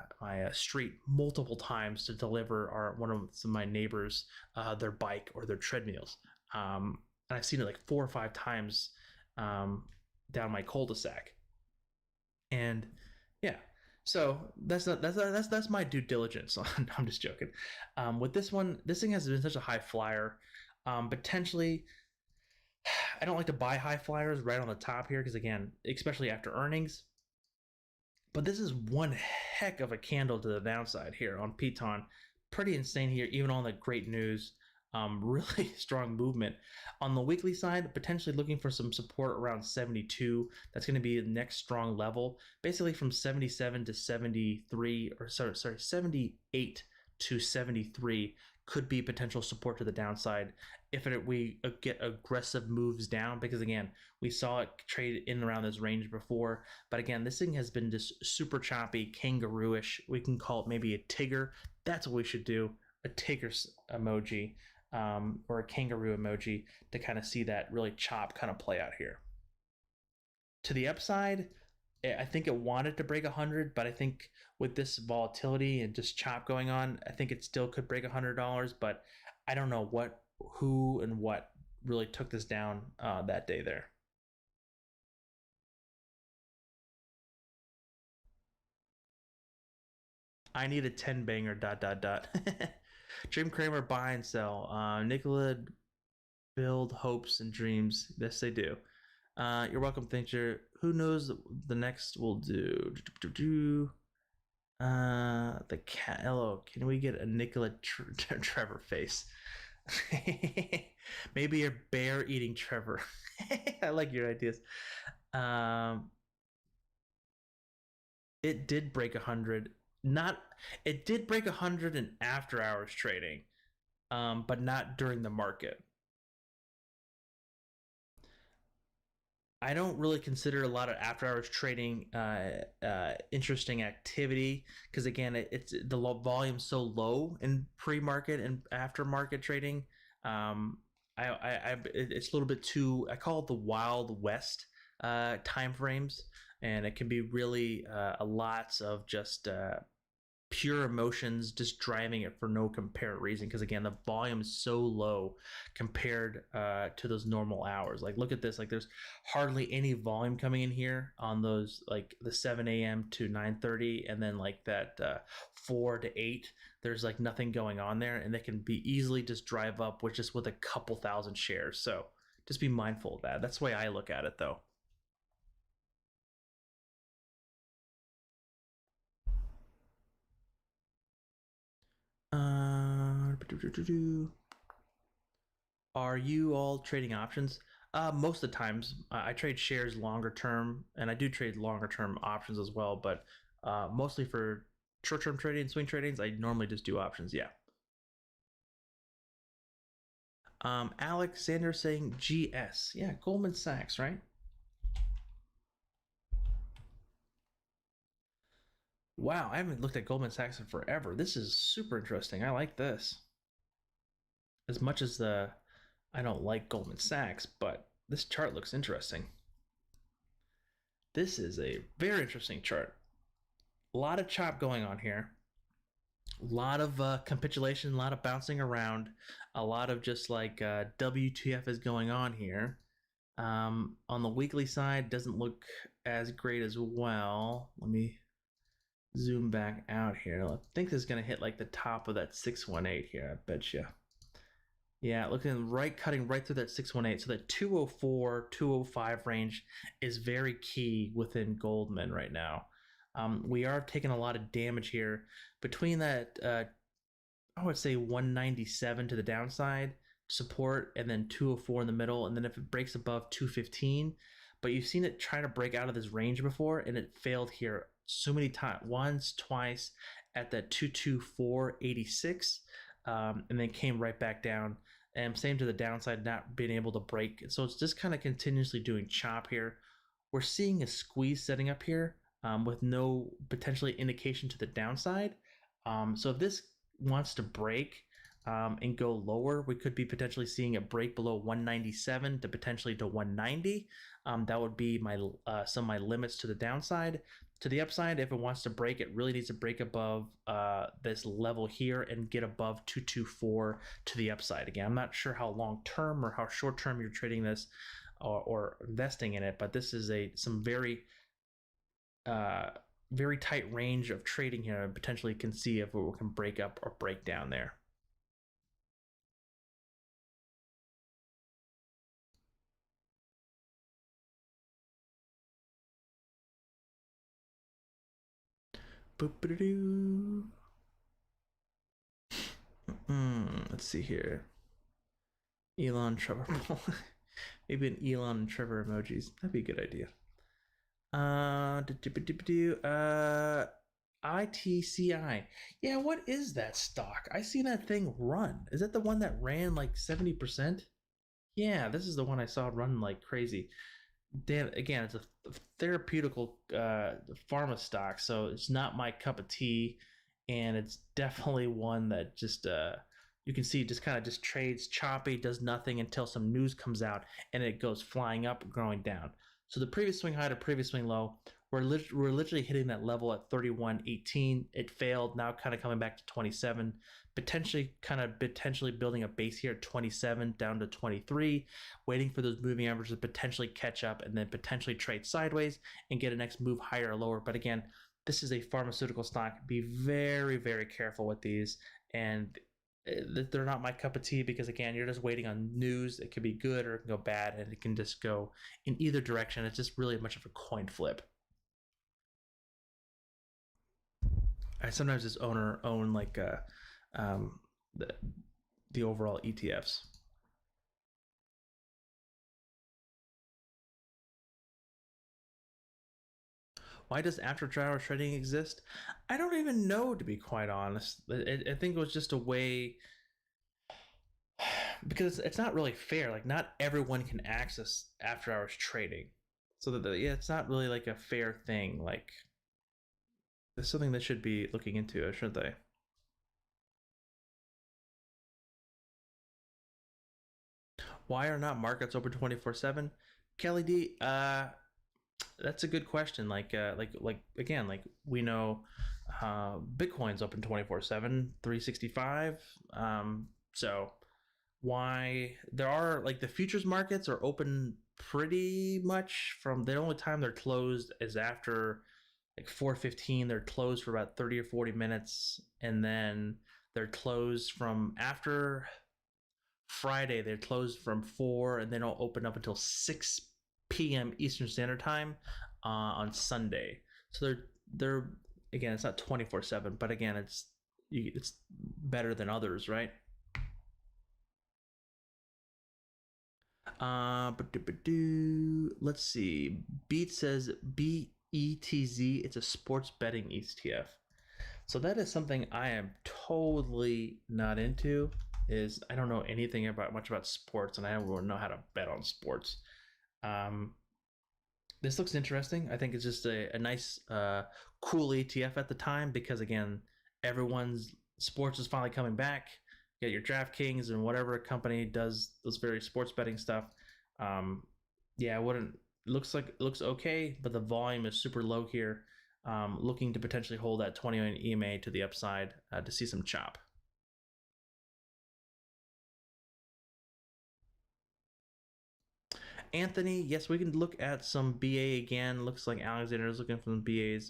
street multiple times to deliver one of my neighbors their bike or their treadmills. And I've seen it like 4 or 5 times down my cul-de-sac. And yeah, so that's my due diligence. I'm just joking. With this one, this thing has been such a high flyer. Potentially, I don't like to buy high flyers right on the top here because, again, especially after earnings. But this is one heck of a candle to the downside here on Piton. Pretty insane here, even on the great news. Really strong movement. On the weekly side, potentially looking for some support around 72. That's going to be the next strong level. Basically from 77 to 73, or sorry, 78 to 73 could be potential support to the downside if we get aggressive moves down, because again, we saw it trade in around this range before. But again, this thing has been just super choppy, kangaroo-ish. We can call it maybe a Tigger. That's what we should do, a Tigger emoji. Or a kangaroo emoji to kind of see that really chop kind of play out here. To the upside, I think it wanted to break 100, but I think with this volatility and just chop going on, I think it still could break $100, but I don't know who and what really took this down that day there. I need a 10 banger ... Jim Cramer, buy and sell. Nicola, build hopes and dreams. Yes, they do. You're welcome, Thincher. Who knows the next will do? The cat. Hello, can we get a Nicola Trevor face? Maybe a bear eating Trevor. I like your ideas. It did break 100. It did break 100 in after hours trading, but not during the market. I don't really consider a lot of after hours trading interesting activity because, again, it's the volume's so low in pre-market and after-market trading. It's a little bit too, I call it the Wild West time frames, and it can be really a lots of just pure emotions just driving it for no comparative reason, because again, the volume is so low compared to those normal hours. Like, look at this, like there's hardly any volume coming in here on those, like the 7 a.m. to 9:30, and then like that 4 to 8, there's like nothing going on there, and they can be easily just drive up with a couple thousand shares. So just be mindful of that. That's the way I look at it, though. Are you all trading options? Most of the times, I trade shares longer term, and I do trade longer term options as well. But mostly for short term trading, swing tradings, I normally just do options. Yeah. Alexander saying GS. Yeah, Goldman Sachs, right? Wow, I haven't looked at Goldman Sachs in forever. This is super interesting. I like this. As much as I don't like Goldman Sachs, but this chart looks interesting. This is a very interesting chart. A lot of chop going on here. A lot of capitulation, a lot of bouncing around, a lot of just like WTF is going on here. On the weekly side, doesn't look as great as well. Let me zoom back out here. I think this is going to hit like the top of that 618 here, I bet you. Yeah, looking right, cutting right through that 618. So that 204, 205 range is very key within Goldman right now. We are taking a lot of damage here between that, I would say 197 to the downside support, and then 204 in the middle. And then if it breaks above 215, but you've seen it try to break out of this range before, and it failed here so many times, once, twice at that 224.86, and then came right back down. And same to the downside, not being able to break. So it's just kind of continuously doing chop here. We're seeing a squeeze setting up here with no potentially indication to the downside. So if this wants to break and go lower, we could be potentially seeing a break below 197 to potentially to 190. That would be my some of my limits to the downside. To the upside, if it wants to break, it really needs to break above this level here and get above 224 to the upside. Again, I'm not sure how long term or how short term you're trading this or investing in it, but this is some very very tight range of trading here, and potentially can see if we can break up or break down there. Let's see here. Elon Trevor. Maybe an Elon and Trevor emojis. That'd be a good idea. ITCI. Yeah, what is that stock? I see that thing run. Is that the one that ran like 70%? Yeah, this is the one I saw run like crazy. Dan, again, it's a therapeutical pharma stock, so it's not my cup of tea, and it's definitely one that just you can see just kind of just trades choppy, does nothing until some news comes out, and it goes flying up, growing down. So the previous swing high to previous swing low, we're literally hitting that level at 31.18. It failed. Now kind of coming back to 27. Potentially building a base here at 27 down to 23, waiting for those moving averages to potentially catch up, and then potentially trade sideways and get a next move higher or lower. But again, this is a pharmaceutical stock. Be very, very careful with these, and they're not my cup of tea, because again, you're just waiting on news. It could be good or it can go bad, and it can just go in either direction. It's just really much of a coin flip. I sometimes just own like the overall ETFs. Why does after-hours trading exist? I don't even know, to be quite honest. I think it was just a way, because it's not really fair. Like, not everyone can access after-hours trading, so that it's not really like a fair thing. Like, there's something that should be looking into, shouldn't they? Why are not markets open 24/7? Kelly D, that's a good question. Like again, like we know, Bitcoin's open 24/7, 365. So why there are like the futures markets are open pretty much from the only time they're closed is after like 4:15. They're closed for about 30 or 40 minutes, and then they're closed from after Friday. They're closed from 4, and they don't open up until 6 p.m. Eastern Standard Time on Sunday. So they're again, it's not 24/7, but again, it's better than others, right? Let's see. Beat says BETZ. It's a sports betting ETF. So that is something I am totally not into. is I don't know anything much about sports, and I don't know how to bet on sports. Um, this looks interesting. I think it's just a nice, cool ETF at the time because again, everyone's sports is finally coming back. You got your DraftKings and whatever company does those various sports betting stuff. Um, yeah, it wouldn't. It looks okay, but the volume is super low here. Looking to potentially hold that 20 EMA to the upside to see some chop. Anthony, yes, we can look at some BA again. Looks like Alexander is looking for some BAs.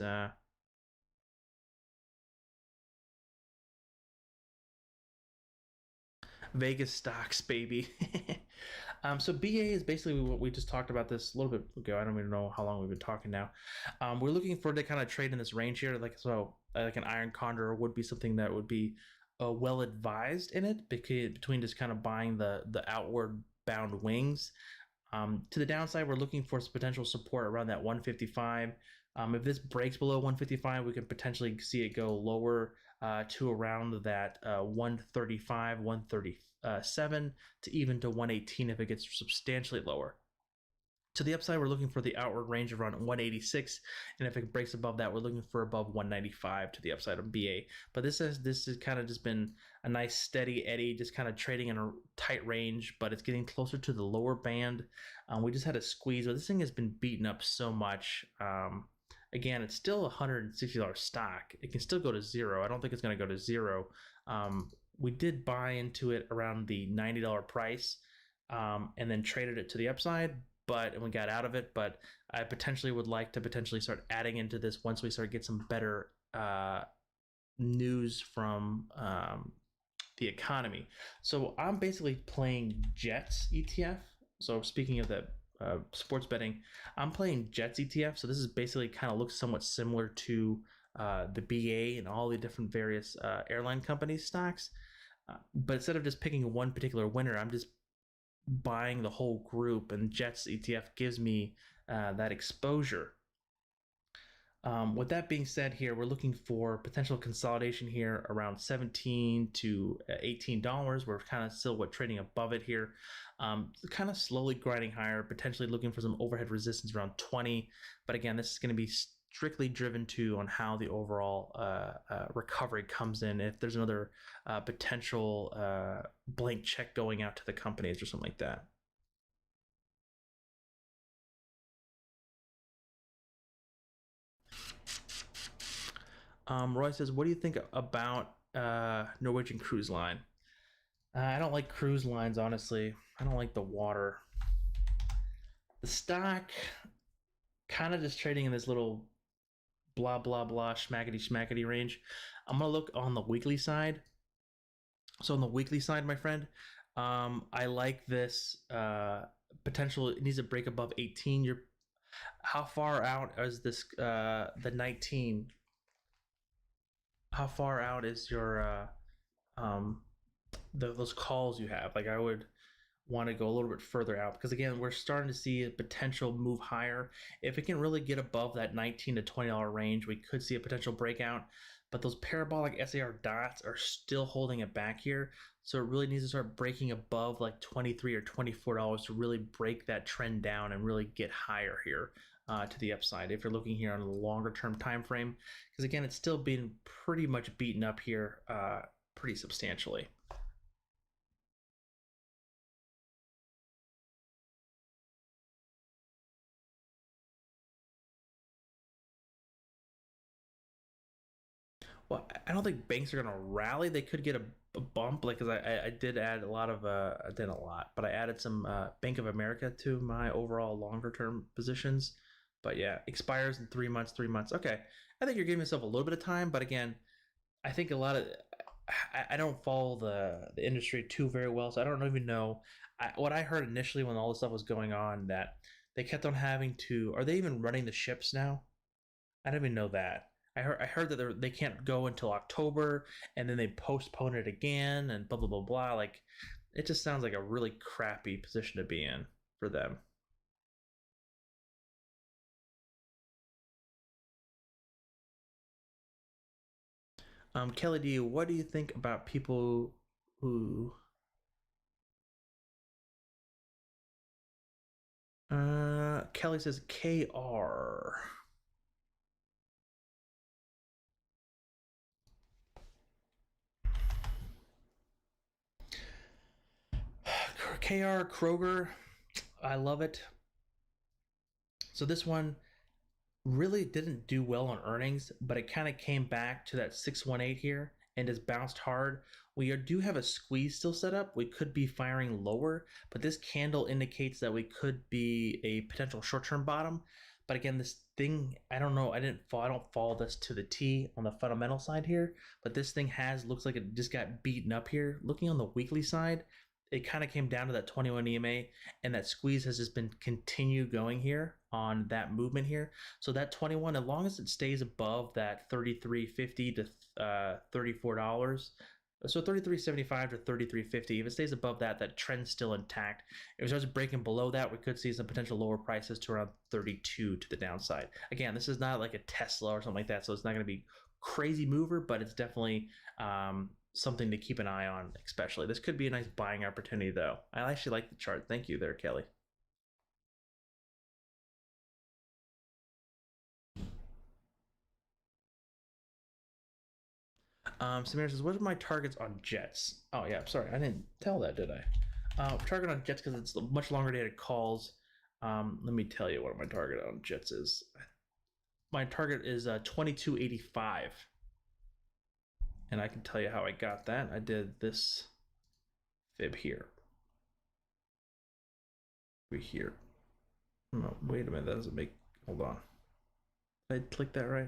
Vegas stocks, baby. So BA is basically what we just talked about this a little bit ago. I don't even know how long we've been talking now. We're looking for to kind of trade in this range here, like an iron condor would be something that would be well advised in it between just kind of buying the outward bound wings. To the downside, we're looking for some potential support around that 155. If this breaks below 155, we can potentially see it go lower to around that 135, 137 to even to 118 if it gets substantially lower. To the upside, we're looking for the outward range around 186, and if it breaks above that, we're looking for above 195 to the upside of BA. But this has kind of just been a nice steady eddy, just kind of trading in a tight range, but it's getting closer to the lower band. We just had a squeeze, but this thing has been beaten up so much. Again, it's still a $160 stock. It can still go to zero. I don't think it's going to go to zero. We did buy into it around the $90 price, and then traded it to the upside, and we got out of it. But I potentially would like to potentially start adding into this once we start get some better news from the economy. So I'm basically playing Jets ETF. So speaking of the sports betting, I'm playing Jets ETF. So this is basically kind of looks somewhat similar to the BA and all the different various airline companies stocks. But instead of just picking one particular winner, I'm just buying the whole group, and Jets ETF gives me that exposure. With that being said, here we're looking for potential consolidation here around $17 to $18. We're kind of still trading above it here, kind of slowly grinding higher, potentially looking for some overhead resistance around 20. But again, this is going to be strictly driven on how the overall recovery comes in. If there's another potential blank check going out to the companies or something like that. Roy says, what do you think about Norwegian Cruise Line? I don't like cruise lines, honestly. I don't like the water. The stock kind of just trading in this little blah, blah, blah, schmackety range. I'm going to look on the weekly side. So on the weekly side, my friend, I like this potential. It needs to break above 18. How far out is this, the 19? How far out is your those calls you have? Like I would want to go a little bit further out because again, we're starting to see a potential move higher. If it can really get above that $19 to $20 range, we could see a potential breakout. But those parabolic SAR dots are still holding it back here. So it really needs to start breaking above like $23 or $24 to really break that trend down and really get higher here to the upside. If you're looking here on a longer term time frame, because again, it's still being pretty much beaten up here pretty substantially. Well, I don't think banks are going to rally. They could get a bump, like because I did add a lot of I did a lot, but I added some Bank of America to my overall longer term positions. But yeah, expires in 3 months. 3 months. Okay, I think you're giving yourself a little bit of time, but again, I think a lot of I don't follow the industry too very well, so I don't even know. What I heard initially when all this stuff was going on that they kept on having to. Are they even running the ships now? I didn't even know that. I heard that they can't go until October, and then they postpone it again, and blah blah blah blah. Like, it just sounds like a really crappy position to be in for them. Kelly D, what do you think about people who Kelly says KR. KR Kroger, I love it. So this one really didn't do well on earnings, but it kind of came back to that 618 here and has bounced hard. We do have a squeeze still set up. We could be firing lower, but this candle indicates that we could be a potential short-term bottom. But again, this thing, I don't know. I don't follow this to the T on the fundamental side here, but this thing looks like it just got beaten up here. Looking on the weekly side, it kind of came down to that 21 EMA, and that squeeze has just been continue going here on that movement here. So that 21, as long as it stays above that 33.50 to $34, so 33.75 to 33.50, if it stays above that, that trend's still intact. If it starts breaking below that, we could see some potential lower prices to around 32 to the downside. Again, this is not like a Tesla or something like that, so it's not going to be crazy mover, but it's definitely something to keep an eye on, especially. This could be a nice buying opportunity, though. I actually like the chart. Thank you there, Kelly. Samir says, what are my targets on Jets? Oh, yeah, sorry. I didn't tell that, did I? Target on Jets because it's much longer dated calls. Let me tell you what my target on Jets is. My target is 2285. And I can tell you how I got that. I did this fib here. Here. No, wait a minute. That doesn't make. Hold on. Did I click that right?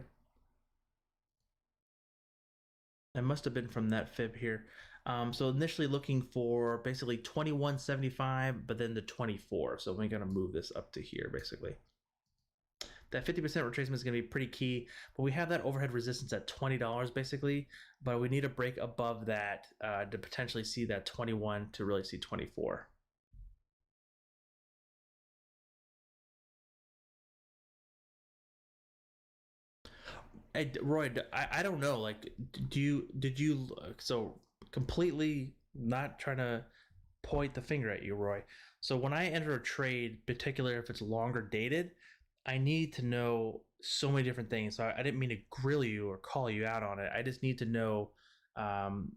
It must have been from that fib here. So initially looking for basically 2175, but then the 24. So we're gonna move this up to here basically. That 50% retracement is going to be pretty key, but we have that overhead resistance at $20 basically, but we need to break above that to potentially see that 21 to really see 24. Hey, Roy, I don't know. Like, did you? So completely not trying to point the finger at you, Roy. So when I enter a trade, particularly if it's longer dated, I need to know so many different things. So I didn't mean to grill you or call you out on it. I just need to know um,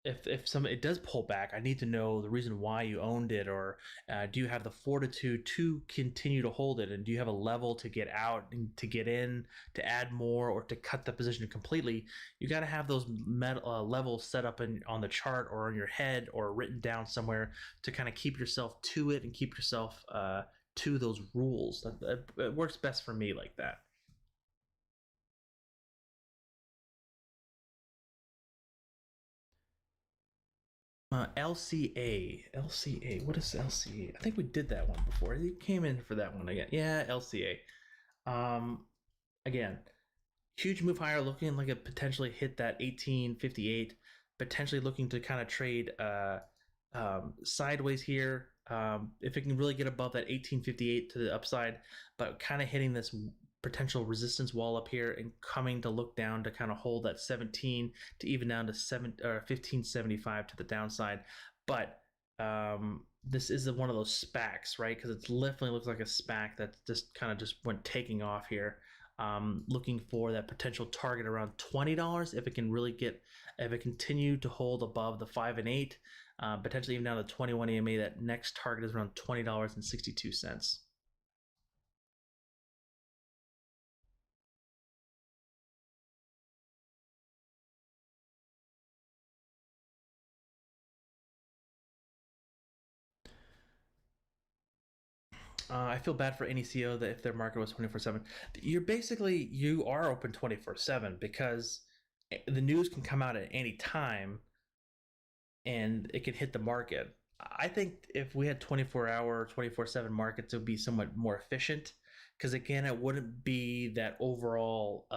if some it does pull back. I need to know the reason why you owned it, or do you have the fortitude to continue to hold it, and do you have a level to get out and to get in, to add more, or to cut the position completely? You got to have those levels set up on the chart or on your head or written down somewhere to kind of keep yourself to it and keep yourself to those rules. It works best for me like that. LCA. What is LCA? I think we did that one before. You came in for that one again. Yeah, LCA. Again, huge move higher, looking like it potentially hit that 1858. Potentially looking to kind of trade sideways here. If it can really get above that 1858 to the upside, but kind of hitting this potential resistance wall up here and coming to look down to kind of hold that 17 to even down to 1575 to the downside. But this is one of those SPACs, right? Because it definitely looks like a SPAC that just kind of just went taking off here. Looking for that potential target around $20 if it can really if it continue to hold above the 5 and 8, potentially even down to 21 EMA. That next target is around $20.62. I feel bad for any CEO that if their market was 24/7, you are open 24/7 because the news can come out at any time and it can hit the market. I think if we had 24-hour, 24/7 markets, it would be somewhat more efficient because again, it wouldn't be that overall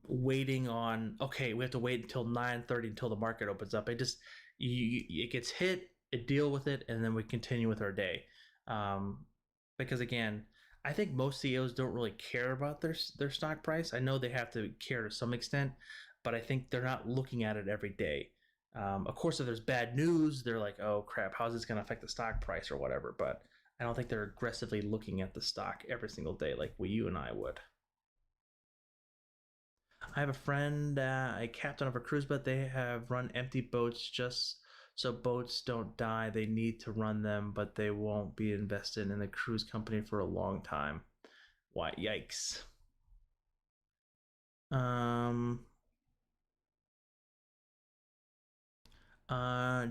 waiting on. Okay, we have to wait until 9:30 until the market opens up. It gets hit, it deal with it, and then we continue with our day. Because again, I think most CEOs don't really care about their stock price. I know they have to care to some extent, but I think they're not looking at it every day. Of course, if there's bad news, they're like, oh crap, how's this going to affect the stock price or whatever. But I don't think they're aggressively looking at the stock every single day like you and I would. I have a friend, a captain of a cruise boat. They have run empty boats just so boats don't die. They need to run them, but they won't be invested in the cruise company for a long time. Why? Yikes.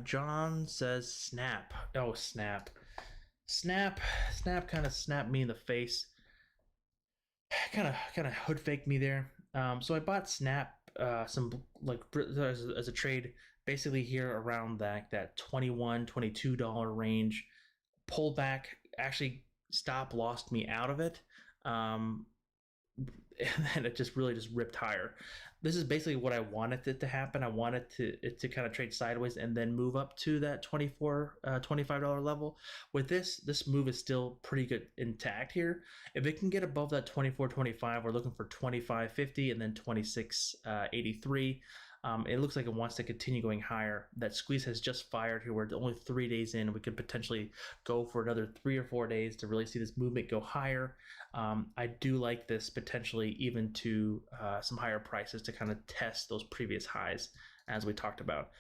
John says Snap. Oh, Snap. Snap kind of snapped me in the face. Kind of hood faked me there. So I bought Snap some like as a trade, basically here around that $21-22 range. Pulled back, actually stop lost me out of it. And then it just really just ripped higher. This is basically what I wanted it to happen. I wanted it to kind of trade sideways and then move up to that $25 level. With this move is still pretty good intact here. If it can get above that 24.25, we're looking for 25.50 and then 26.83. It looks like it wants to continue going higher. That squeeze has just fired here. We're only 3 days in. We could potentially go for another 3 or 4 days to really see this movement go higher. I do like this potentially even to some higher prices to kind of test those previous highs as we talked about.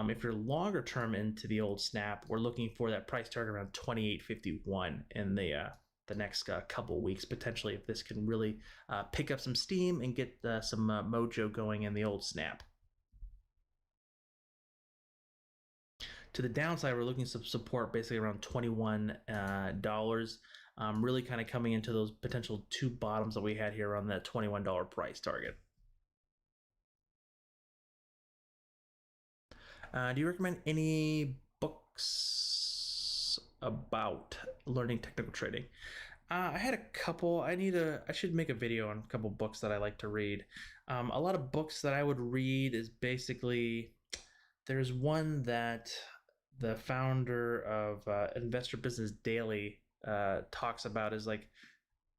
If you're longer term into the old Snap, we're looking for that price target around 28.51 in the next couple weeks, potentially, if this can really pick up some steam and get some mojo going in the old Snap. To the downside, we're looking for support basically around $21. Really kind of coming into those potential two bottoms that we had here on that $21 price target. Do you recommend any books about learning technical trading? I had a couple. I should make a video on a couple books that I like to read. A lot of books that I would read is basically, there's one that the founder of Investor Business Daily talks about, is like,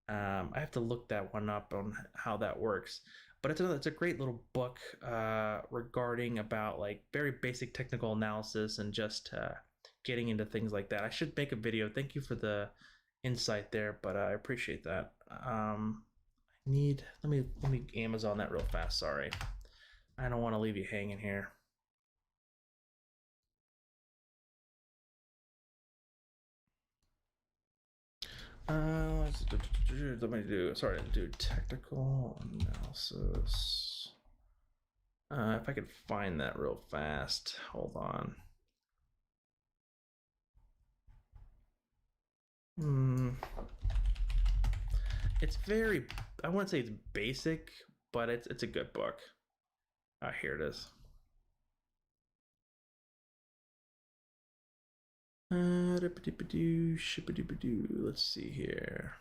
I have to look that one up on how that works, but it's a great little book regarding about like very basic technical analysis and just getting into things like that. I should make a video. Thank you for the insight there, but I appreciate that. Let me Amazon that real fast. Sorry, I don't want to leave you hanging here. Let me do technical analysis. If I could find that real fast, hold on. It's very, I wouldn't say it's basic, but it's a good book. Here it is. Let's see here.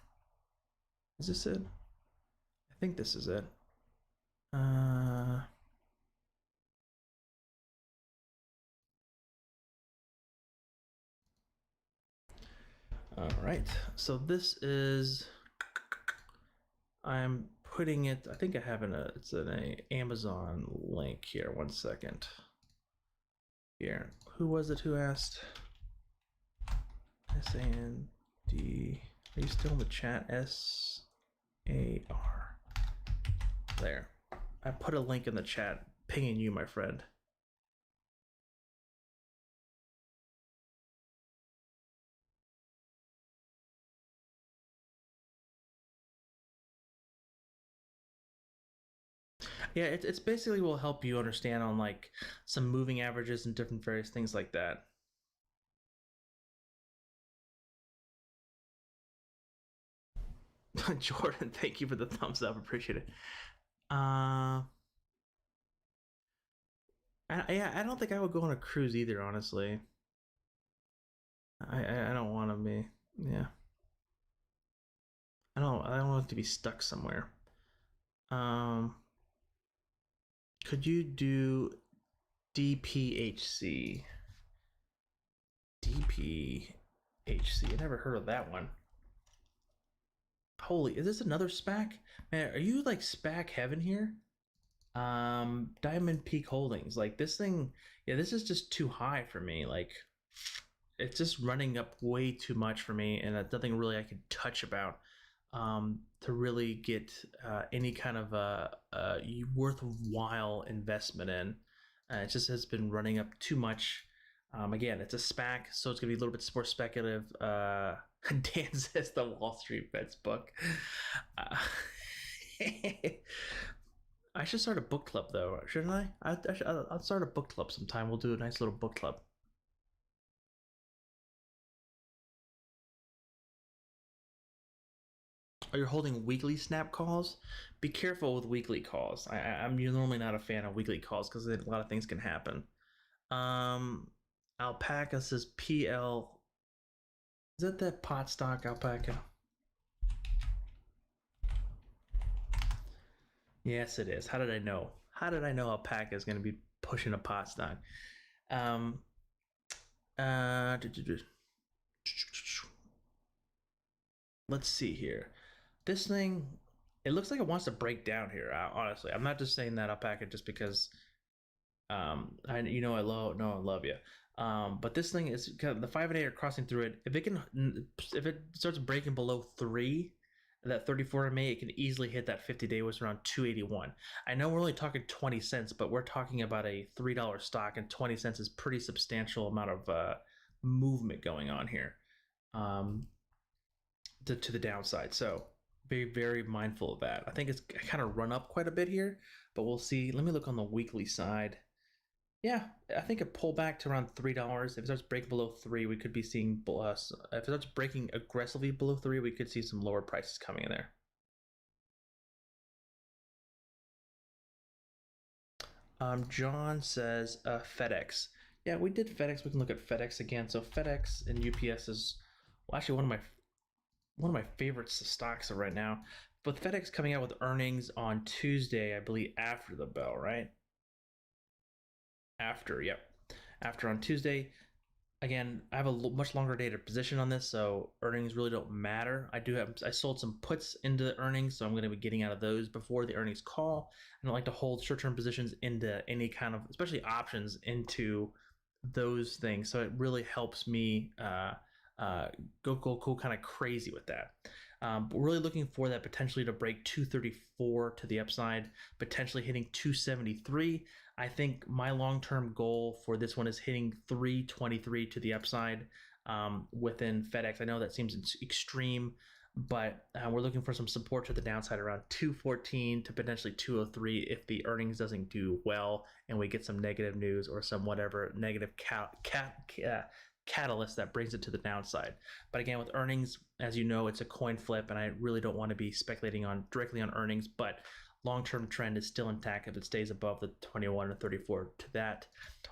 Is this it? I think this is it. All right, so this is, I'm putting it, I think I have it's in a Amazon link here. One second. Here, who was it who asked? S-A-N-D, are you still in the chat? S-A-R. There. I put a link in the chat, pinging you, my friend. Yeah, it's basically will help you understand on like some moving averages and different various things like that. Jordan, thank you for the thumbs up. Appreciate it. I don't think I would go on a cruise either, honestly. I don't want to be. Yeah. I don't want to be stuck somewhere. Could you do DPHC? DPHC. I never heard of that one. Holy, is this another SPAC? Man, are you like SPAC heaven here? Diamond Peak Holdings, like this thing, yeah, this is just too high for me. Like it's just running up way too much for me, and that's nothing really I could touch about to really get any kind of worthwhile investment in. It just has been running up too much. Again, it's a SPAC, so it's going to be a little bit more speculative. Dan says the Wall Street Bets book. I should start a book club, though, shouldn't I? I'll start a book club sometime. We'll do a nice little book club. Are you holding weekly snap calls? Be careful with weekly calls. I'm normally not a fan of weekly calls because a lot of things can happen. Alpaca says PL. Is that pot stock alpaca? Yes, it is. How did I know? How did I know alpaca is going to be pushing a pot stock? Let's see here. This thing, it looks like it wants to break down here. Honestly, I'm not just saying that alpaca just because I love you. But this thing is the 5 and 8 are crossing through it. If it starts breaking below 3, that 34 MA, it can easily hit that 50-day, was around 281. I know we're only talking 20 cents, but we're talking about a $3 stock, and 20 cents is pretty substantial amount of movement going on here to the downside. So very, very mindful of that. I think it's kind of run up quite a bit here, but we'll see. Let me look on the weekly side. Yeah, I think a pullback to around $3. If it starts breaking below 3, we could be seeing if it starts breaking aggressively below 3, we could see some lower prices coming in there. John says FedEx. Yeah, we did FedEx. We can look at FedEx again. So FedEx and UPS is actually one of my favorite stocks right now. But FedEx coming out with earnings on Tuesday, I believe, after the bell, right? After on Tuesday. Again, I have a much longer dated position on this, so earnings really don't matter. I sold some puts into the earnings, so I'm going to be getting out of those before the earnings call. I don't like to hold short-term positions into any kind of, especially options, into those things. So it really helps me go kind of crazy with that. But we're really looking for that potentially to break 234 to the upside, potentially hitting 273. I think my long-term goal for this one is hitting 323 to the upside within FedEx. I know that seems extreme, but we're looking for some support to the downside around 214 to potentially 203 if the earnings doesn't do well and we get some negative news or some whatever negative catalyst that brings it to the downside. But again, with earnings, as you know, it's a coin flip, and I really don't want to be speculating directly on earnings, but long-term trend is still intact if it stays above the 21 or 34 to that.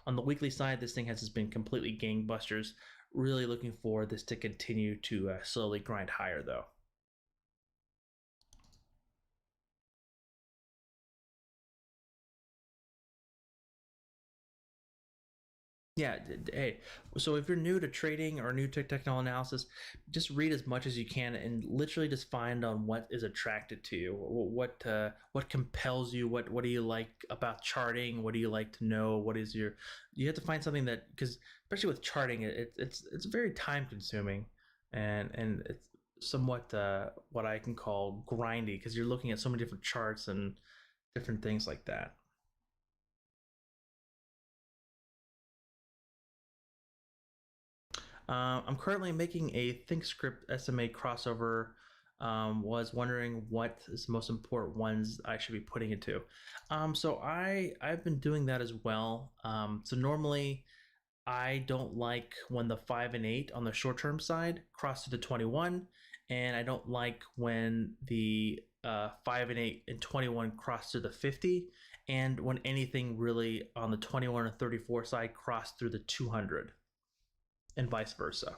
On the weekly side, this thing has just been completely gangbusters. Really looking for this to continue to slowly grind higher, though. Yeah, hey, so if you're new to trading or new to technical analysis, just read as much as you can and literally just find on what is attracted to you, what compels you, what do you like about charting, what do you like to know, you have to find something that, because especially with charting, it's very time consuming, and it's somewhat what I can call grindy because you're looking at so many different charts and different things like that. I'm currently making a ThinkScript SMA crossover. Was wondering what is the most important ones I should be putting into. So I've been doing that as well. So normally I don't like when the 5 and 8 on the short term side cross to the 21, and I don't like when the 5 and 8 and 21 cross to the 50, and when anything really on the 21 or 34 side cross through the 200, and vice versa.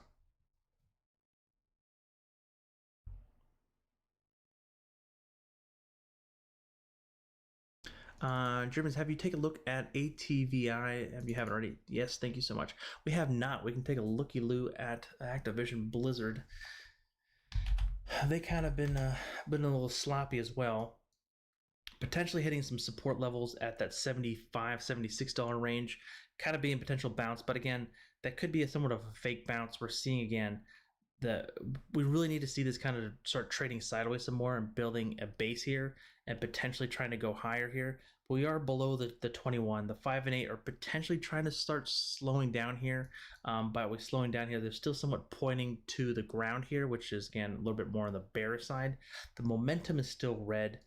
Germans, have you taken a look at ATVI? Have you haven't already? Yes, thank you so much. We have not. We can take a looky-loo at Activision Blizzard. They kind of been a little sloppy as well. potentially hitting some support levels at that $75, $76 range, kind of being potential bounce. But again, that could be somewhat of a fake bounce. We're seeing again we really need to see this kind of start trading sideways some more and building a base here and potentially trying to go higher here. But we are below the 21. The 5 and 8 are potentially trying to start slowing down here. By way slowing down here, they're still somewhat pointing to the ground here, which is again a little bit more on the bearish side. The momentum is still red.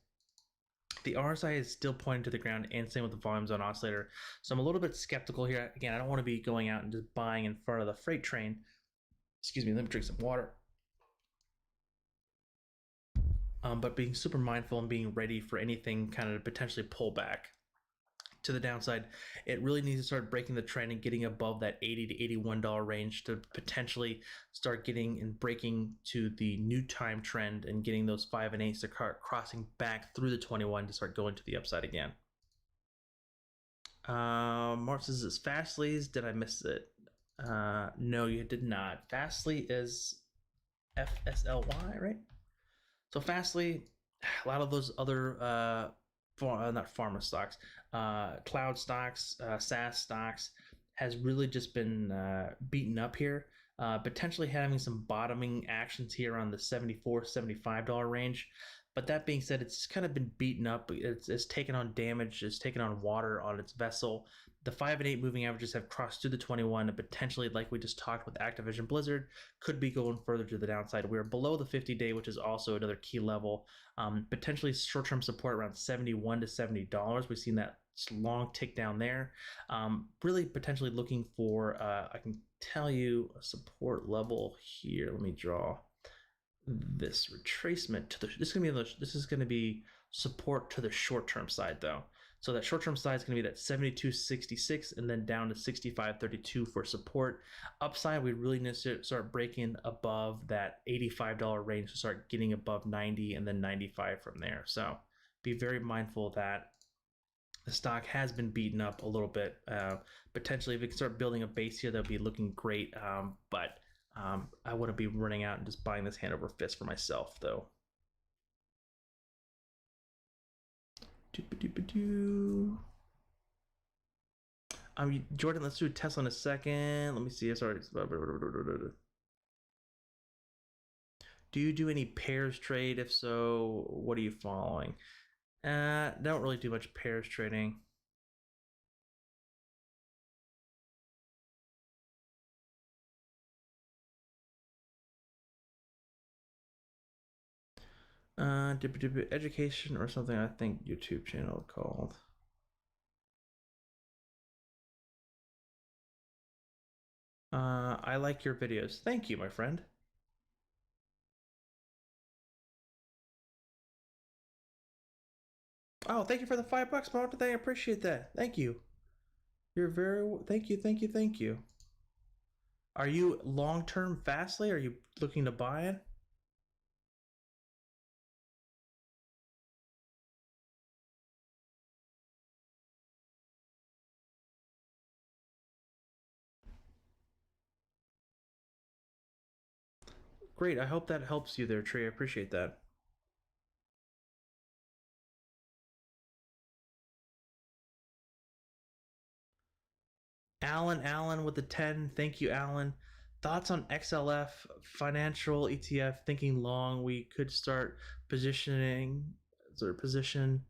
The RSI is still pointing to the ground, and same with the volume zone oscillator. So I'm a little bit skeptical here. Again, I don't want to be going out and just buying in front of the freight train. Excuse me, let me drink some water. But being super mindful and being ready for anything kind of to potentially pull back to the downside. It really needs to start breaking the trend and getting above that $80 to $81 range to potentially start getting and breaking to the new time trend and getting those 5 and 8s to start crossing back through the 21 to start going to the upside again. Mark says, "Is Fastly's? Did I miss it?" No, you did not. Fastly is FSLY, right? So Fastly, a lot of those other not pharma stocks, cloud stocks, SaaS stocks has really just been beaten up here. Potentially having some bottoming actions here on the $74, $75 range. But that being said, it's kind of been beaten up. It's taken on damage. It's taken on water on its vessel. The 5 and 8 moving averages have crossed through the 21 and potentially, like we just talked with Activision Blizzard, could be going further to the downside. We're below the 50-day, which is also another key level. Potentially short-term support around $71 to $70. We've seen that long tick down there. Really potentially looking for, I can tell you a support level here. Let me draw this retracement to the, this is going to be support to the short-term side though. So that short-term side is going to be that 72.66 and then down to 65.32 for support. Upside, we really need to start breaking above that $85 range to start getting above 90 and then 95 from there. So be very mindful of that. The stock has been beaten up a little bit. Potentially, if it can start building a base here, that'll be looking great. But I wouldn't be running out and just buying this hand over fist for myself, though. Jordan, let's do Tesla in a second. Let me see. Sorry. Do you do any pairs trade? If so, what are you following? Don't really do much pairs trading. Education or something, I think YouTube channel called. I like your videos. Thank you, my friend. Oh, thank you for the $5, Mo. I appreciate that. Thank you. You're very, thank you. Are you long-term Fastly? Are you looking to buy it? Great. I hope that helps you there, Trey. I appreciate that. Alan with the 10. Thank you, Alan. Thoughts on XLF financial ETF? Thinking long. We could start positioning. Position.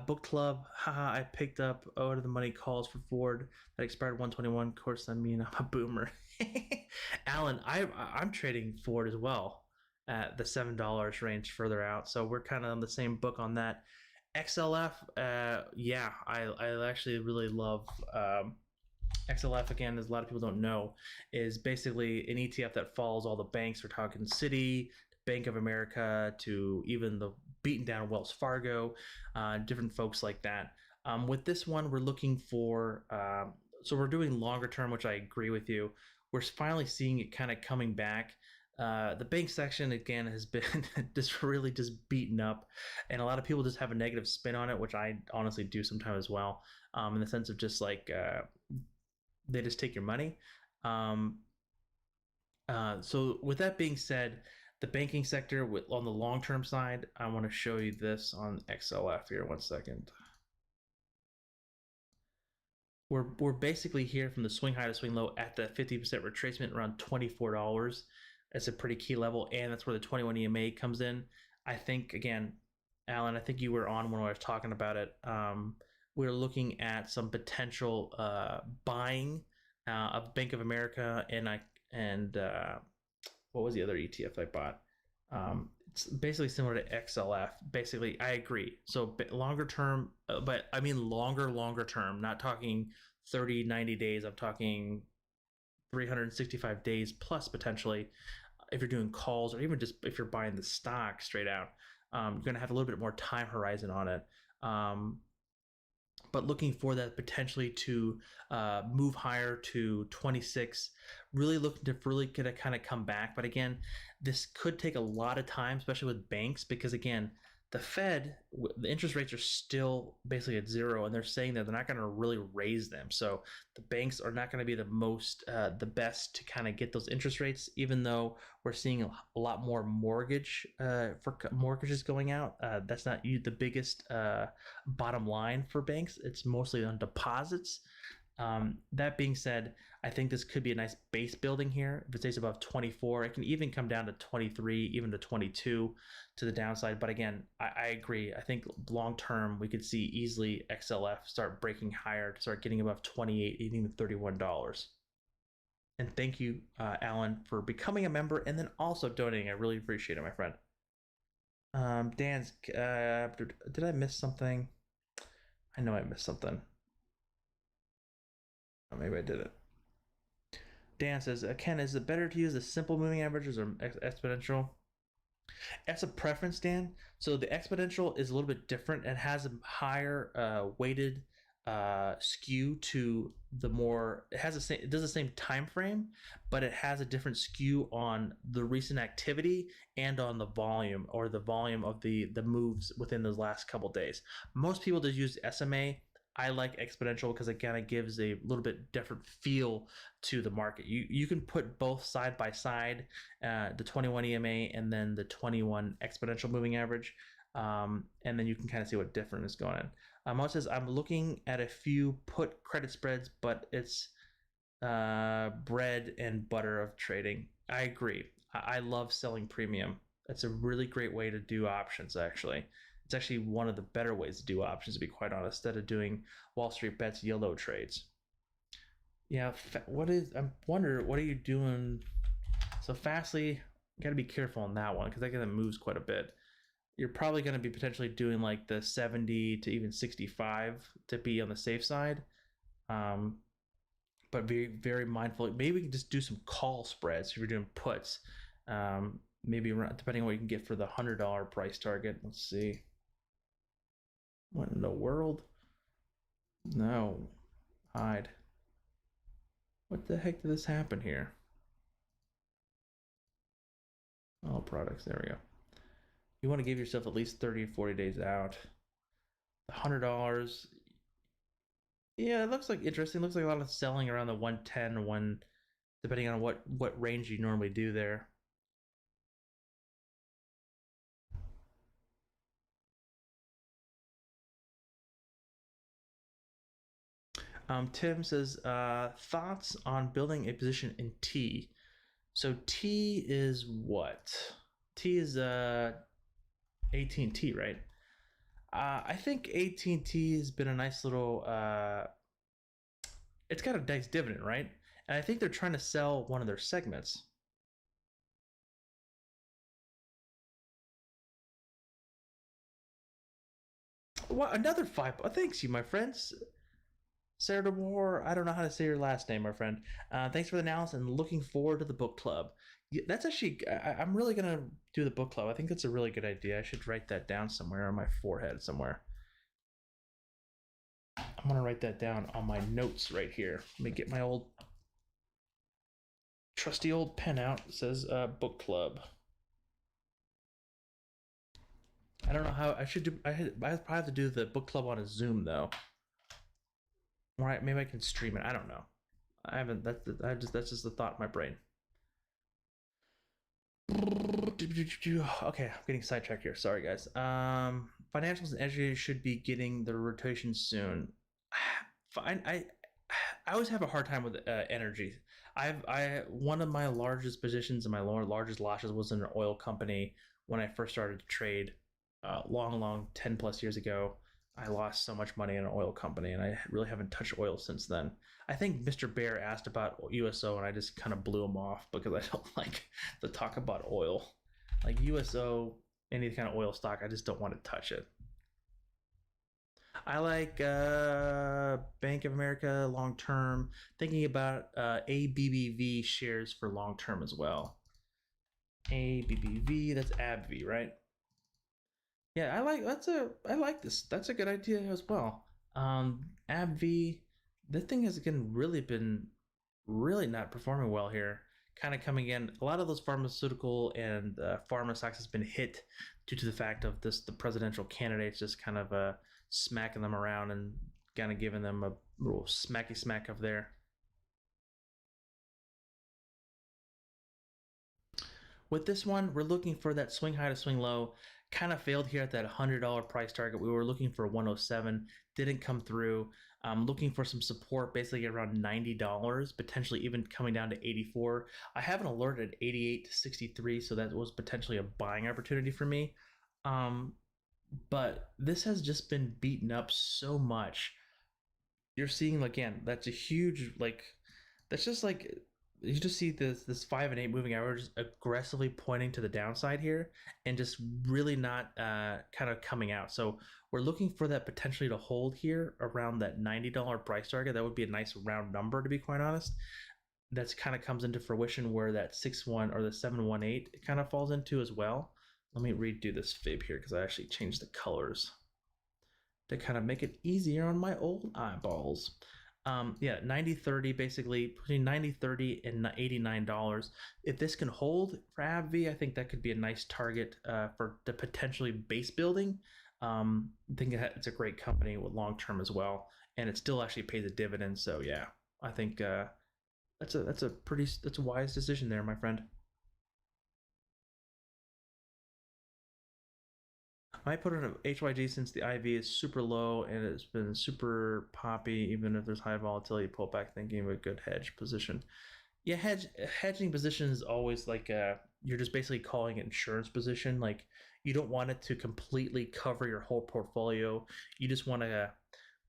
Book club. Haha. I picked up out of the money calls for Ford that expired 121. Of course, I mean I'm a boomer. Alan, I'm trading Ford as well at the $7 range further out. So we're kind of on the same book on that. XLF. Yeah, I actually really love. XLF, again, as a lot of people don't know, is basically an ETF that follows all the banks. We're talking Citi, Bank of America, to even the beaten down Wells Fargo, different folks like that. With this one, we're looking for, so we're doing longer term, which I agree with you. We're finally seeing it kind of coming back. The bank section, again, has been just really just beaten up, and a lot of people just have a negative spin on it, which I honestly do sometimes as well, in the sense of just like, they just take your money. So with that being said, The banking sector on the long-term side, I want to show you this on XLF here. 1 second. We're basically here from the swing high to swing low at the 50% retracement around $24. That's a pretty key level, and that's where the 21 EMA comes in. I think, again, Alan, I think you were on when I was talking about it. We're looking at some potential buying of Bank of America and what was the other ETF I bought? It's basically similar to XLF. Basically, I agree. So longer term, but I mean longer term, not talking 30, 90 days. I'm talking 365 days plus potentially. If you're doing calls or even just if you're buying the stock straight out, you're going to have a little bit more time horizon on it. But looking for that potentially to move higher to 26, really looking to really kind of come back. But again, this could take a lot of time, especially with banks, because again, the Fed, the interest rates are still basically at zero, and they're saying that they're not going to really raise them. So the banks are not going to be the best to kind of get those interest rates, even though we're seeing a lot more mortgages going out. That's not the biggest bottom line for banks. It's mostly on deposits. That being said, I think this could be a nice base building here. If it stays above 24, it can even come down to 23, even to 22 to the downside. But again, I agree. I think long term, we could see easily XLF start breaking higher to start getting above 28, even $31. And thank you, Alan, for becoming a member and then also donating. I really appreciate it, my friend. Dan's, did I miss something? I know I missed something. Oh, maybe I did it. Dan says, Ken, is it better to use the simple moving averages or exponential? That's a preference, Dan. So the exponential is a little bit different. It has a higher weighted skew to the more. It does the same time frame, but it has a different skew on the recent activity and on the volume or the volume of the moves within those last couple days. Most people just use SMA. I like exponential because it kind of gives a little bit different feel to the market. You can put both side by side, the 21 EMA and then the 21 exponential moving average, and then you can kind of see what different is going on. Mo says, I'm looking at a few put credit spreads, but it's bread and butter of trading. I agree. I love selling premium. That's a really great way to do options, actually. It's actually one of the better ways to do options, to be quite honest, instead of doing Wall Street bets, YOLO trades. Yeah, I wonder, what are you doing? So Fastly, got to be careful on that one because that kind of moves quite a bit. You're probably going to be potentially doing like the 70 to even 65 to be on the safe side. But very, very mindful. Maybe we can just do some call spreads if you're doing puts. Maybe around, depending on what you can get for the $100 price target. Let's see. What in the world? No. Hide. What the heck did this happen here? All products. There we go. You want to give yourself at least 30 or 40 days out. $100. Yeah, it looks like interesting. It looks like a lot of selling around the 110, depending on what range you normally do there. Tim says, thoughts on building a position in T. So T is what? T is AT&T, right? I think AT&T has been a nice little. It's got a nice dividend, right? And I think they're trying to sell one of their segments. What, another 5? Thanks you, my friends. Sarah DeMore, I don't know how to say your last name, my friend. Thanks for the analysis and looking forward to the book club. That's actually, I'm really going to do the book club. I think that's a really good idea. I should write that down somewhere on my forehead somewhere. I'm going to write that down on my notes right here. Let me get my old trusty old pen out. It says book club. I don't know how I should do. I probably have to do the book club on a Zoom though. Right? Maybe I can stream it. I don't know. I haven't. That's just the thought in my brain. Okay, I'm getting sidetracked here. Sorry, guys. Financials and energy should be getting the rotation soon. Fine. I always have a hard time with energy. One of my largest positions and my largest losses was in an oil company when I first started to trade, long 10+ years ago. I lost so much money in an oil company, and I really haven't touched oil since then. I think Mr. Bear asked about USO, and I just kind of blew him off because I don't like to talk about oil. Like USO, any kind of oil stock, I just don't want to touch it. I like Bank of America long term. Thinking about ABBV shares for long term as well. ABBV, that's AbbVie, right? Yeah, I like this. That's a good idea as well. AbbVie, this thing has again really been really not performing well here. Kind of coming in, a lot of those pharmaceutical and pharma stocks has been hit due to the fact of the presidential candidates just kind of smacking them around and kind of giving them a little smacky smack up there. With this one, we're looking for that swing high to swing low. Kind of failed here at that $100 price target. We were looking for 107, didn't come through. Looking for some support, basically around $90, potentially even coming down to 84. I have an alert at 88 to 63, so that was potentially a buying opportunity for me. But this has just been beaten up so much. You're seeing, again, that's a huge, that's just like you just see this 5 and 8 moving averages aggressively pointing to the downside here and just really not kind of coming out. So we're looking for that potentially to hold here around that $90 price target. That would be a nice round number, to be quite honest. That's kind of comes into fruition where that 6-1 or the 718 kind of falls into as well. Let me redo this fib here because I actually changed the colors to kind of make it easier on my old eyeballs. Yeah, 90-30, basically between 90-30 and $89. If this can hold for AbbVie, I think that could be a nice target for the potentially base building. I think it's a great company with long term as well, and it still actually pays a dividend. So yeah, I think that's a wise decision there, my friend. I put in a HYG since the IV is super low and it's been super poppy. Even if there's high volatility pullback, thinking of a good hedge position. Yeah, hedging position is always like you're just basically calling it insurance position. Like you don't want it to completely cover your whole portfolio. You just want to,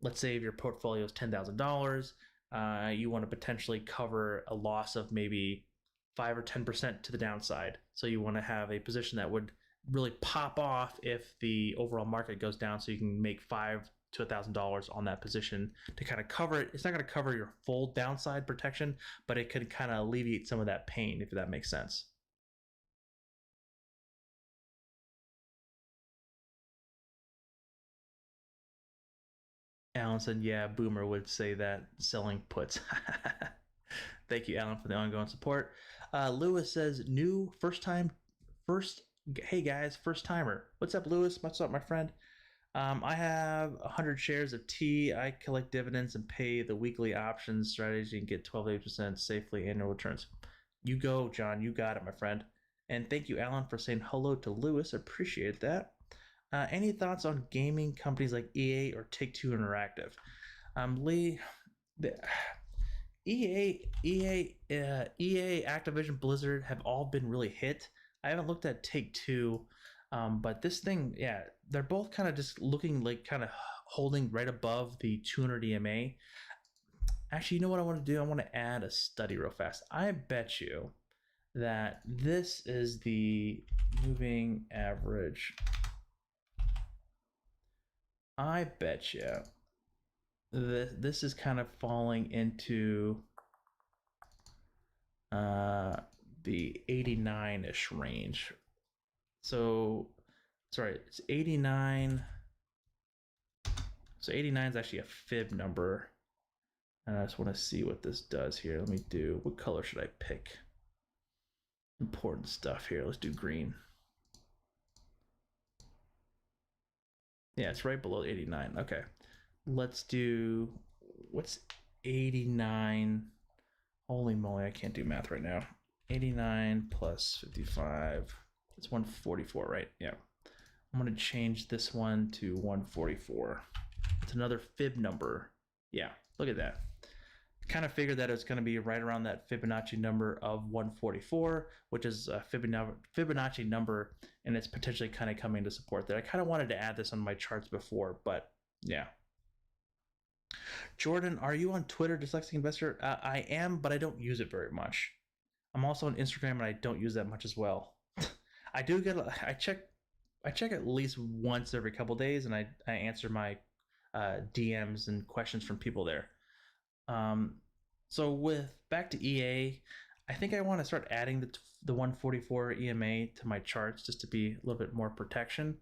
let's say if your portfolio is $10,000, you want to potentially cover a loss of maybe 5 or 10% to the downside. So you want to have a position that would really pop off if the overall market goes down, so you can make $5 to $1,000 on that position to kind of cover it. It's not going to cover your full downside protection, but it could kind of alleviate some of that pain, if that makes sense. Alan said, yeah, Boomer would say that, selling puts. Thank you, Alan, for the ongoing support. Lewis says, new first hey guys, first timer. What's up, Lewis? What's up, my friend? I have 100 shares of T. I collect dividends and pay the weekly options strategy and get 12% safely annual returns. You go, John. You got it, my friend. And thank you, Alan, for saying hello to Lewis. Appreciate that. Any thoughts on gaming companies like EA or Take-Two Interactive? Lee, the EA, Activision, Blizzard have all been really hit. I haven't looked at Take-Two, but this thing, yeah, they're both kind of just looking like kind of holding right above the 200 EMA. Actually, you know what I want to do? I want to add a study real fast. I bet you that this is the moving average. I bet you this is kind of falling into the 89-ish range. So, sorry, it's 89. So 89 is actually a fib number. And I just want to see what this does here. Let me do, what color should I pick? Important stuff here. Let's do green. Yeah, it's right below 89. Okay. Let's do, what's 89? Holy moly, I can't do math right now. 89 plus 55. It's 144, right? Yeah. I'm going to change this one to 144. It's another fib number. Yeah, look at that. Kind of figured that it's going to be right around that Fibonacci number of 144, which is a Fibonacci number, and it's potentially kind of coming to support that. I kind of wanted to add this on my charts before, but yeah. Jordan, are you on Twitter, Dyslexic Investor? I am, but I don't use it very much. I'm also on Instagram, and I don't use that much as well. I do get, I check at least once every couple days, and I answer my DMs and questions from people there. So with back to EA, I think I want to start adding the 144 EMA to my charts just to be a little bit more protection.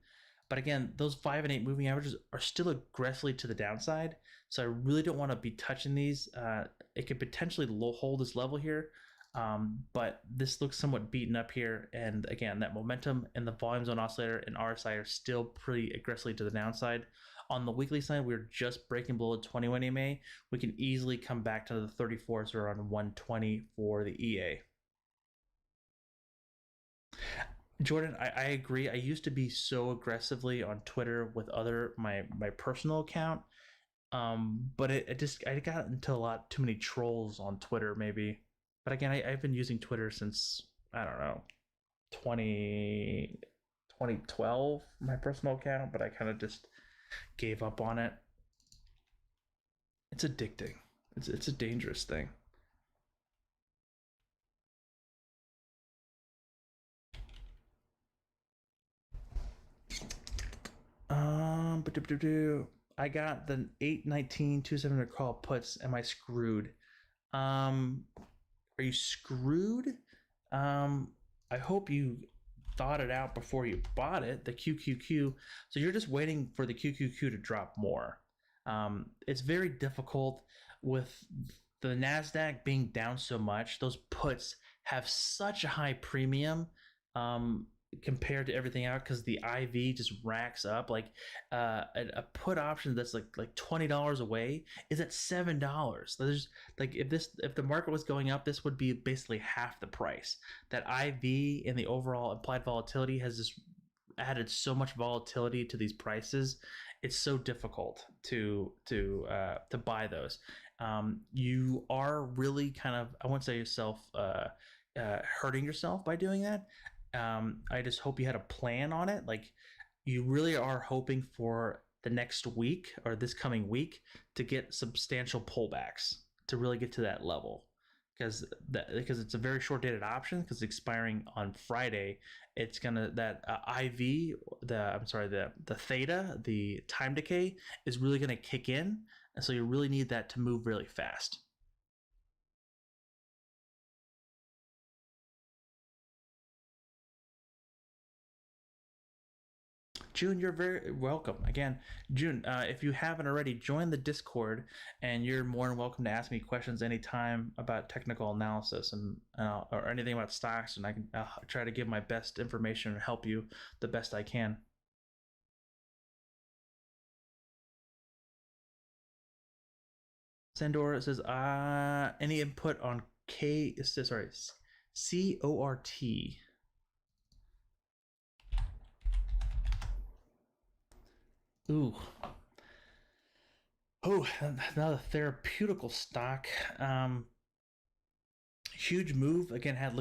But again, those 5 and 8 moving averages are still aggressively to the downside, so I really don't want to be touching these. It could potentially hold this level here, but this looks somewhat beaten up here. And again, that momentum and the volume zone oscillator and RSI are still pretty aggressively to the downside. On the weekly side, we're just breaking below 21 EMA. We can easily come back to the 34s or around 120 for the EA. Jordan, I agree. I used to be so aggressively on Twitter with my personal account, but I got into a lot too many trolls on Twitter maybe. But again, I've been using Twitter since, I don't know, 2012, my personal account, but I kind of just gave up on it. It's addicting. It's a dangerous thing. I got the 819 270 call puts. Am I screwed? Are you screwed? I hope you thought it out before you bought it, the QQQ. So you're just waiting for the QQQ to drop more. It's very difficult with the NASDAQ being down so much. Those puts have such a high premium compared to everything out because the IV just racks up. Like a put option that's like $20 away is at $7. There's like if the market was going up, this would be basically half the price. That IV and the overall implied volatility has just added so much volatility to these prices. It's so difficult to buy those. You are really kind of, I won't say yourself hurting yourself by doing that. I just hope you had a plan on it. Like you really are hoping for the next week or this coming week to get substantial pullbacks to really get to that level, because it's a very short dated option because it's expiring on Friday. It's gonna IV the theta, the time decay is really gonna kick in, and so you really need that to move really fast. June, you're very welcome. Again, June, if you haven't already, join the Discord, and you're more than welcome to ask me questions anytime about technical analysis or anything about stocks, and I'll try to give my best information and help you the best I can. Sandor says, any input on CORT? Ooh. Oh, another therapeutical stock. Huge move. Again, had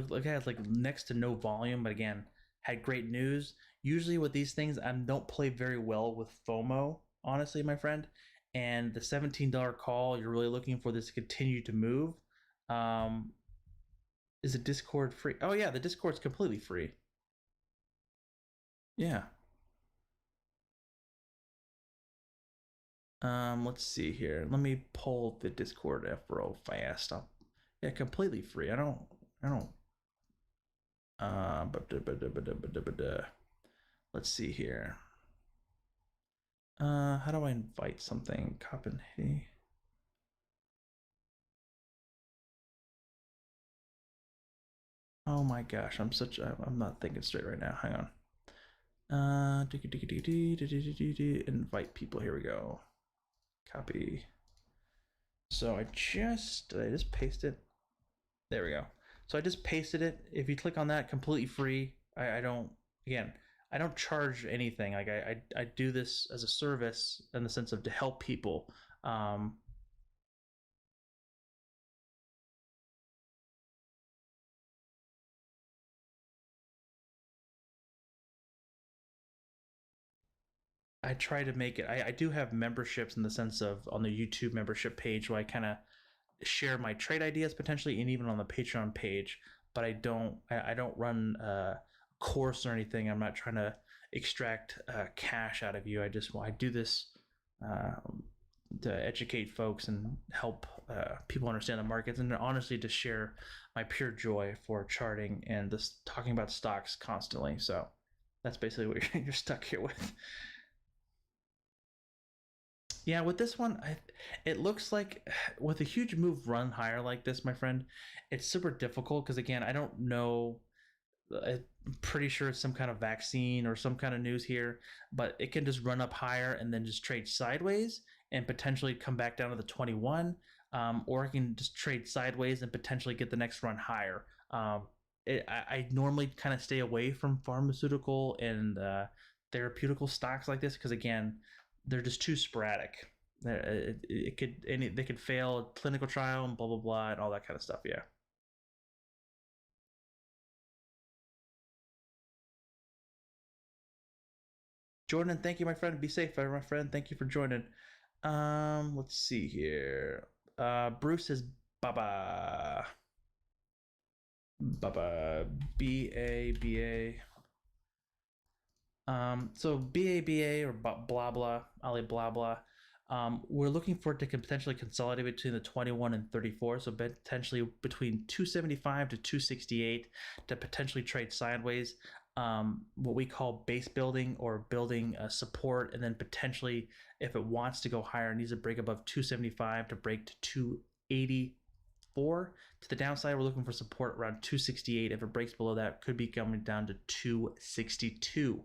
like next to no volume, but again, had great news. Usually with these things, I don't play very well with FOMO, honestly, my friend. And the $17 call, you're really looking for this to continue to move. Is the Discord free? Oh yeah, the Discord's completely free. Yeah. Let's see here. Let me pull the Discord up real fast. Yeah, completely free. I don't. Let's see here. How do I invite something? Copenhagen. Oh my gosh, I'm not thinking straight right now. Hang on. Invite people. Here we go. Copy. So I just paste it. There we go. So I just pasted it. If you click on that, completely free. I don't again, I don't charge anything. Like I do this as a service in the sense of to help people. I try to make it. I do have memberships in the sense of on the YouTube membership page where I kind of share my trade ideas potentially, and even on the Patreon page. But I don't run a course or anything. I'm not trying to extract cash out of you. I do this uh, to educate folks and help people understand the markets, and honestly to share my pure joy for charting and just talking about stocks constantly. So that's basically what you're stuck here with. Yeah, with this one, it looks like with a huge move run higher like this, my friend, it's super difficult because again, I don't know. I'm pretty sure it's some kind of vaccine or some kind of news here, but it can just run up higher and then just trade sideways and potentially come back down to the 21, or it can just trade sideways and potentially get the next run higher. I normally kind of stay away from pharmaceutical and therapeutical stocks like this because again, they're just too sporadic. They could fail a clinical trial and blah blah blah and all that kind of stuff. Yeah. Jordan, thank you, my friend. Be safe, my friend. Thank you for joining. Let's see here. Bruce says Baba. Baba. BABA. So BABA or blah blah, Ali blah blah. We're looking for it to potentially consolidate between the 21 and 34, so potentially between 275 to 268 to potentially trade sideways. What we call base building or building support, and then potentially, if it wants to go higher, it needs to break above 275 to break to 284. To the downside, we're looking for support around 268. If it breaks below that, could be coming down to 262.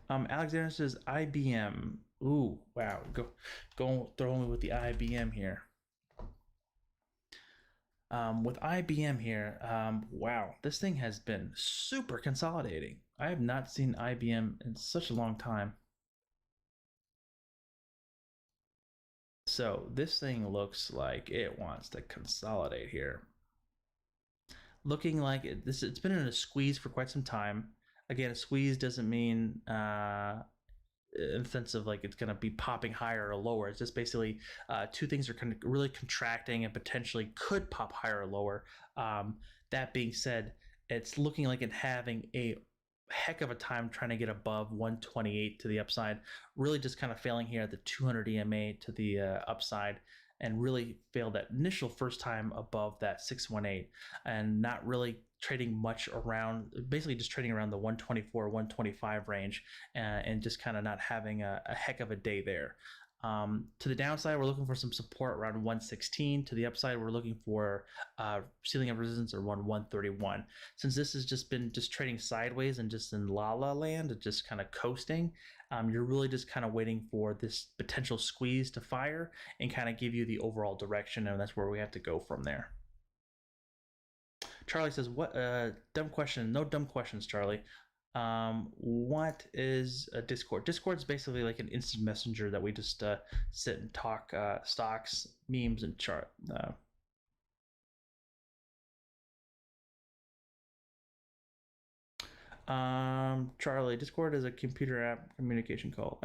Alexander says IBM. Ooh, wow. Go throw me with the IBM here. With IBM here, wow, this thing has been super consolidating. I have not seen IBM in such a long time. So this thing looks like it wants to consolidate here. Looking like it's been in a squeeze for quite some time. Again, a squeeze doesn't mean in the sense of like it's going to be popping higher or lower. It's just basically two things are really contracting and potentially could pop higher or lower. That being said, it's looking like it's having a heck of a time trying to get above 128 to the upside, really just kind of failing here at the 200 EMA to the upside, and really failed that initial first time above that 618, and not really trading much around, basically just trading around the 124 125 range, and just kind of not having a heck of a day there. To the downside, we're looking for some support around 116. To the upside, we're looking for ceiling of resistance around 131. Since this has just been just trading sideways and just in la la land, just kind of coasting, you're really just kind of waiting for this potential squeeze to fire and kind of give you the overall direction, and that's where we have to go from there. Charlie says, "What dumb question? No dumb questions, Charlie. What is a Discord? Discord is basically like an instant messenger that we just sit and talk stocks, memes, and chart. Charlie, Discord is a computer app communication call.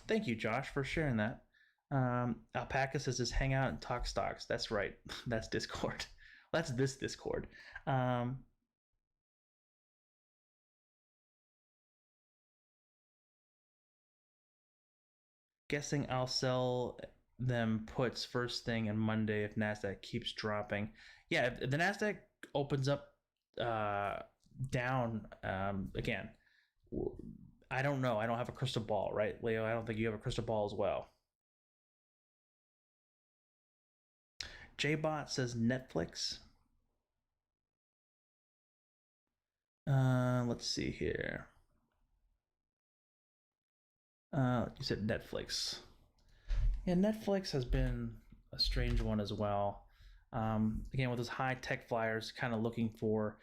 Thank you, Josh, for sharing that. Alpaca says, just hang out and talk stocks. That's right. That's Discord. That's this Discord. Guessing I'll sell them puts first thing on Monday if Nasdaq keeps dropping. Yeah, if the Nasdaq opens up down again, I don't know. I don't have a crystal ball, right, Leo? I don't think you have a crystal ball as well. JBot says Netflix. Let's see here. You said Netflix. Yeah, Netflix has been a strange one as well. Again, with those high tech flyers, we're looking for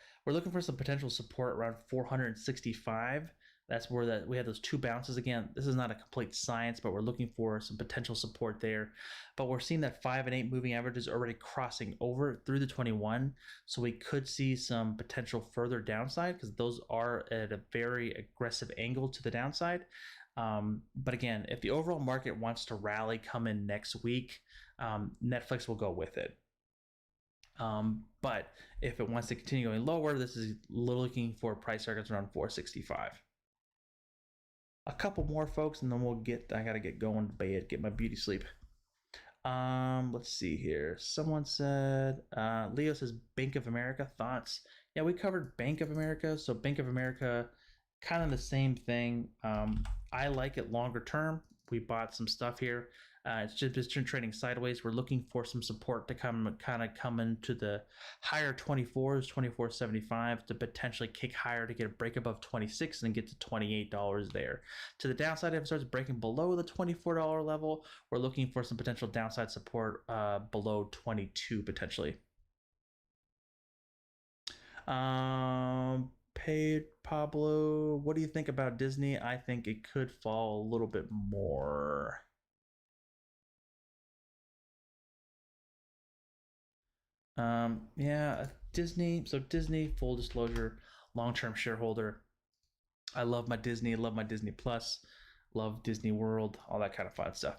some potential support around 465. That's where that we have those two bounces again. This is not a complete science, but we're looking for some potential support there. But we're seeing that 5 and 8 moving averages already crossing over through the 21, so we could see some potential further downside because those are at a very aggressive angle to the downside. But again, if the overall market wants to rally come in next week, Netflix will go with it. But if it wants to continue going lower, this is looking for price targets around 465. A couple more, folks, and then I gotta get going to bed, get my beauty sleep. Let's see here. Someone said, Leo says Bank of America thoughts. Yeah, we covered Bank of America. So Bank of America, kind of the same thing. I like it longer term. We bought some stuff here. It's just been trading sideways. We're looking for some support to come into the higher 24s, 24.75 to potentially kick higher to get a break above 26 and get to $28 there. To the downside, if it starts breaking below the $24 level, we're looking for some potential downside support below 22 potentially. Paid Pablo, what do you think about Disney? I think it could fall a little bit more. Yeah, Disney. So Disney, full disclosure, long-term shareholder. I love my Disney. Love my Disney Plus. Love Disney World. All that kind of fun stuff.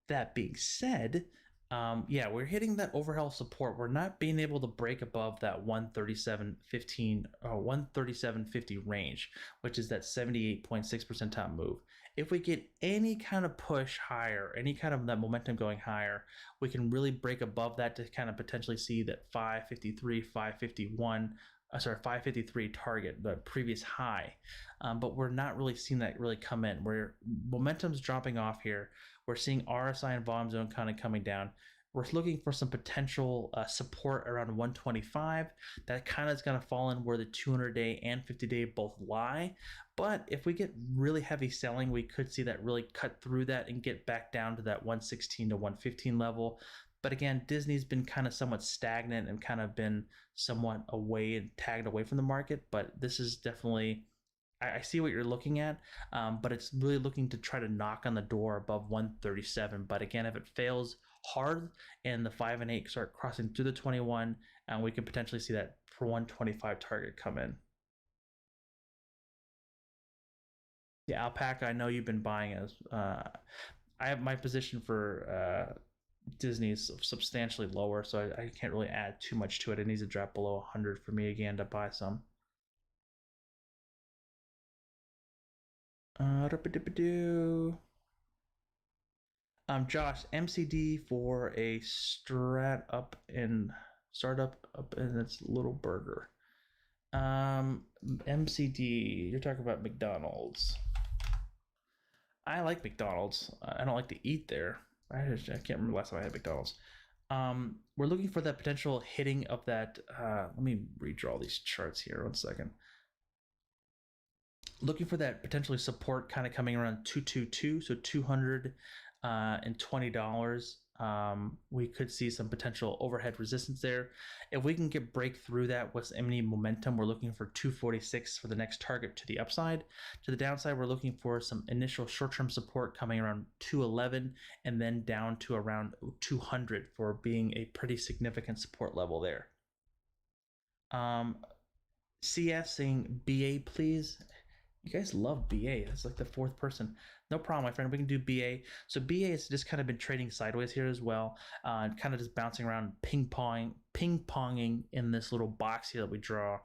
That being said, yeah, we're hitting that overall support. We're not being able to break above that 137.15 or 137.50 range, which is that 78.6% top move. If we get any kind of push higher, any kind of that momentum going higher, we can really break above that to kind of potentially see that 553, 551, 553 target, the previous high. But we're not really seeing that really come in. Where momentum's dropping off here. We're seeing RSI and volume zone kind of coming down. We're looking for some potential support around 125. That kind of is going to fall in where the 200-day and 50-day both lie. But if we get really heavy selling, we could see that really cut through that and get back down to that 116 to 115 level. But again, Disney's been kind of somewhat stagnant and kind of been somewhat away and tagged away from the market. But this is definitely, I see what you're looking at, but it's really looking to try to knock on the door above 137. But again, if it fails hard and the 5 and 8 start crossing through the 21, and we could potentially see that for 125 target come in. Yeah, Alpaca, I know you've been buying as. I have my position for Disney is substantially lower, so I can't really add too much to it. It needs to drop below 100 for me again to buy some. Josh, MCD for a startup in its little burger. MCD, you're talking about McDonald's. I like McDonald's. I don't like to eat there. I can't remember last time I had McDonald's. We're looking for that potential hitting of that. Let me redraw these charts here. 1 second. Looking for that potentially support kind of coming around 222, so $220. We could see some potential overhead resistance there. If we can break through that with any momentum, we're looking for 246 for the next target to the upside. To the downside, we're looking for some initial short-term support coming around 211 and then down to around 200 for being a pretty significant support level there. CS saying BA, please. You guys love BA. That's like the fourth person. No problem, my friend. We can do BA. So BA has just kind of been trading sideways here as well, kind of just bouncing around, ping-ponging in this little box here that we draw.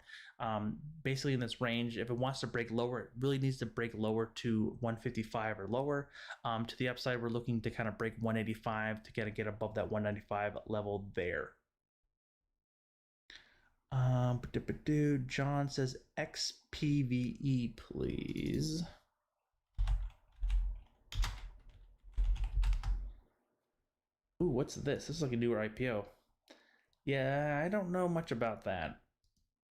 Basically in this range, if it wants to break lower, it really needs to break lower to 155 or lower. To the upside, we're looking to kind of break 185 to get above that 195 level there. John says XPVE, please. Ooh, what's this? This is like a newer IPO. Yeah, I don't know much about that.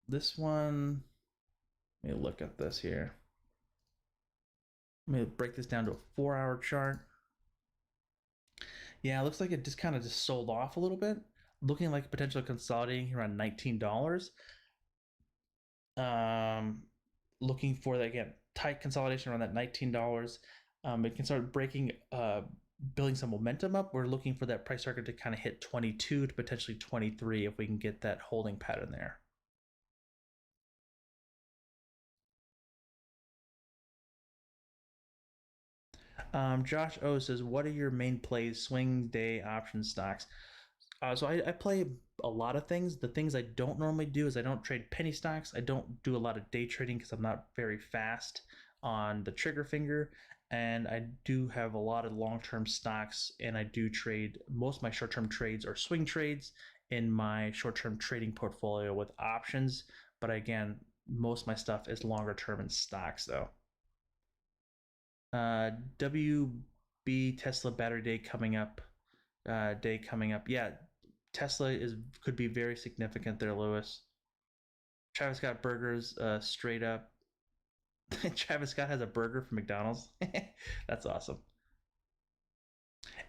This one, let me look at this here. Let me break this down to a 4-hour chart. Yeah, it looks like it just kind of just sold off a little bit, looking like potential consolidating around $19. Um, Looking for that again, tight consolidation around that $19. It can start breaking, building some momentum up. We're looking for that price target to kind of hit 22 to potentially 23 if we can get that holding pattern there. Josh O says, "What are your main plays, swing day option stocks?" So I play a lot of things. The things I don't normally do is I don't trade penny stocks. I don't do a lot of day trading because I'm not very fast on the trigger finger. And I do have a lot of long-term stocks, and I do trade. Most of my short-term trades are swing trades in my short-term trading portfolio with options. But again, most of my stuff is longer term in stocks though. WB Tesla battery day coming up. Yeah, Tesla could be very significant there, Lewis. Travis Scott burgers, straight up. Travis Scott has a burger from McDonald's. That's awesome.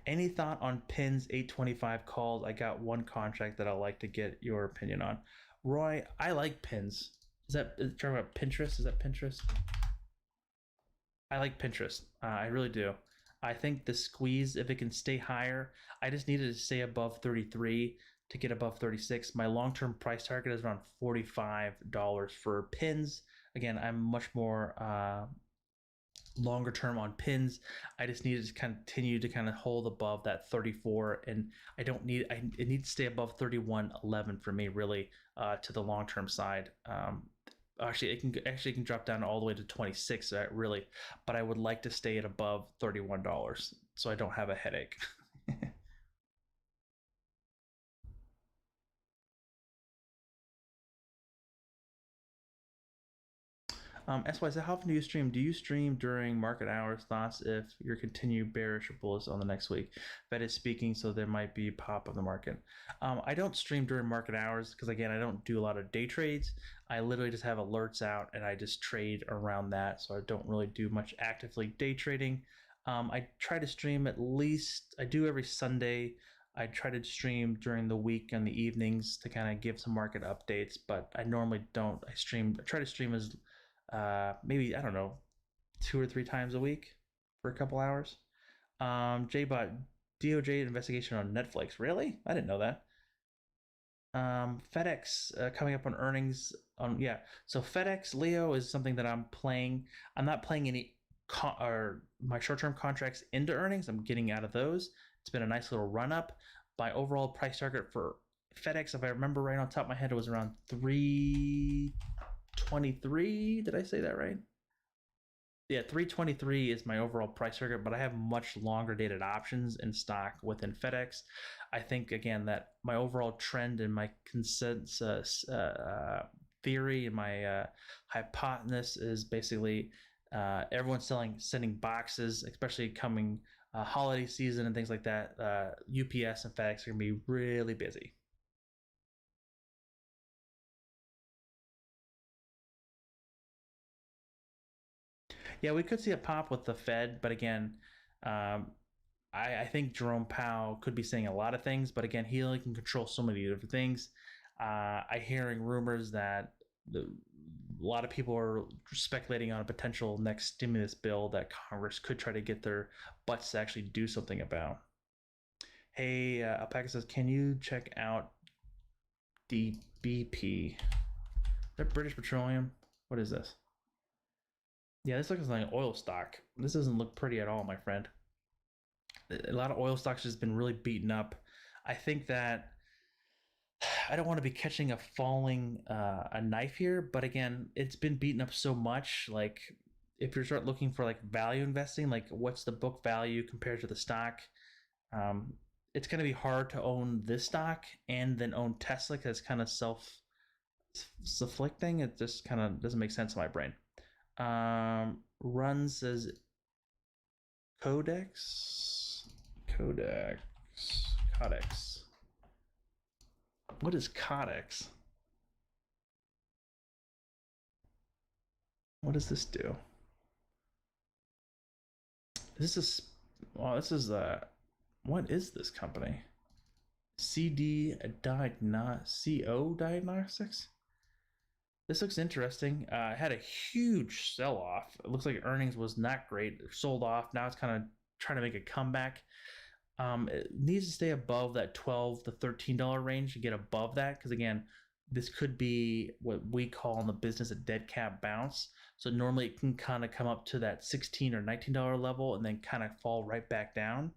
Any thought on pins 825 calls? I got one contract that I'd like to get your opinion on. Roy, I like pins. Is that talking about Pinterest? Is that Pinterest? I like Pinterest. I really do. I think the squeeze, if it can stay higher, I just needed to stay above 33 to get above 36. My long term price target is around $45 for pins. Again, I'm much more longer term on pins. I just needed to continue to kind of hold above that 34, and it needs to stay above 31.11 for me, really, to the long term side. Actually, it can drop down all the way to 26, really, but I would like to stay at above $31 so I don't have a headache. SY said, how often do you stream? Do you stream during market hours? Thoughts if you're continued bearish or bullish on the next week? Fed is speaking, so there might be pop of the market. I don't stream during market hours because, again, I don't do a lot of day trades. I literally just have alerts out and I just trade around that, so I don't really do much actively day trading. I try to stream at least, I do every Sunday. I try to stream during the week and the evenings to kind of give some market updates, but I normally don't. I try to stream as maybe, I don't know, 2 or 3 times a week for a couple hours. JBot, DOJ investigation on Netflix. Really? I didn't know that. FedEx coming up on earnings. Yeah, so FedEx Leo is something that I'm playing. I'm not playing any or my short-term contracts into earnings. I'm getting out of those. It's been a nice little run up. My overall price target for FedEx, if I remember right on top of my head, it was around 323. Did I say that right? Yeah, 323 is my overall price target, but I have much longer dated options in stock within FedEx. I think, again, that my overall trend and my consensus theory and my hypothesis is basically everyone's sending boxes, especially coming holiday season and things like that. UPS and FedEx are going to be really busy. Yeah, we could see a pop with the Fed, but again, um, I think Jerome Powell could be saying a lot of things, but again, he only can control so many different things. I hearing rumors that a lot of people are speculating on a potential next stimulus bill that Congress could try to get their butts to actually do something about. Hey, Alpaca says, can you check out the BP? Is that British Petroleum? What is this? Yeah, this looks like an oil stock. This doesn't look pretty at all, my friend. A lot of oil stocks has been really beaten up. I think that I don't want to be catching a knife here, but again, it's been beaten up so much. Like, if you start looking for like value investing, like what's the book value compared to the stock, um, it's going to be hard to own this stock and then own Tesla because it's kind of self-afflicting. It just kind of doesn't make sense in my brain. Run says Codex, Codex. What is Codex? What does this do? This is, well, this is What is this company? CO Diagnostics. This looks interesting. It had a huge sell-off. It looks like earnings was not great. It sold off. Now it's kind of trying to make a comeback. It needs to stay above that $12 to $13 range to get above that, because again, this could be what we call in the business a dead cat bounce. So normally it can kind of come up to that $16 or $19 level and then kind of fall right back down,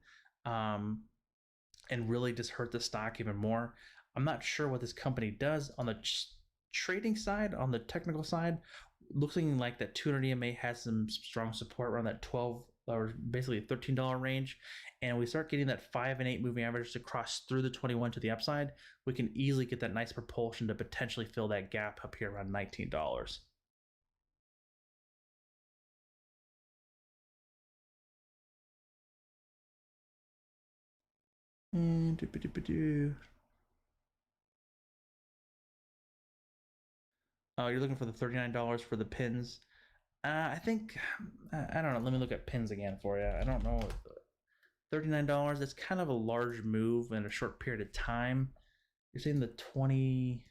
and really just hurt the stock even more. I'm not sure what this company does on the trading side. On the technical side, looking like that 200 EMA has some strong support around that 12 or basically $13 range, and we start getting that 5 and 8 moving averages to cross through the 21 to the upside, we can easily get that nice propulsion to potentially fill that gap up here around $19. And oh, you're looking for the $39 for the pins. I think, I don't know. Let me look at pins again for you. I don't know. $39. That's kind of a large move in a short period of time. You're saying the 25th,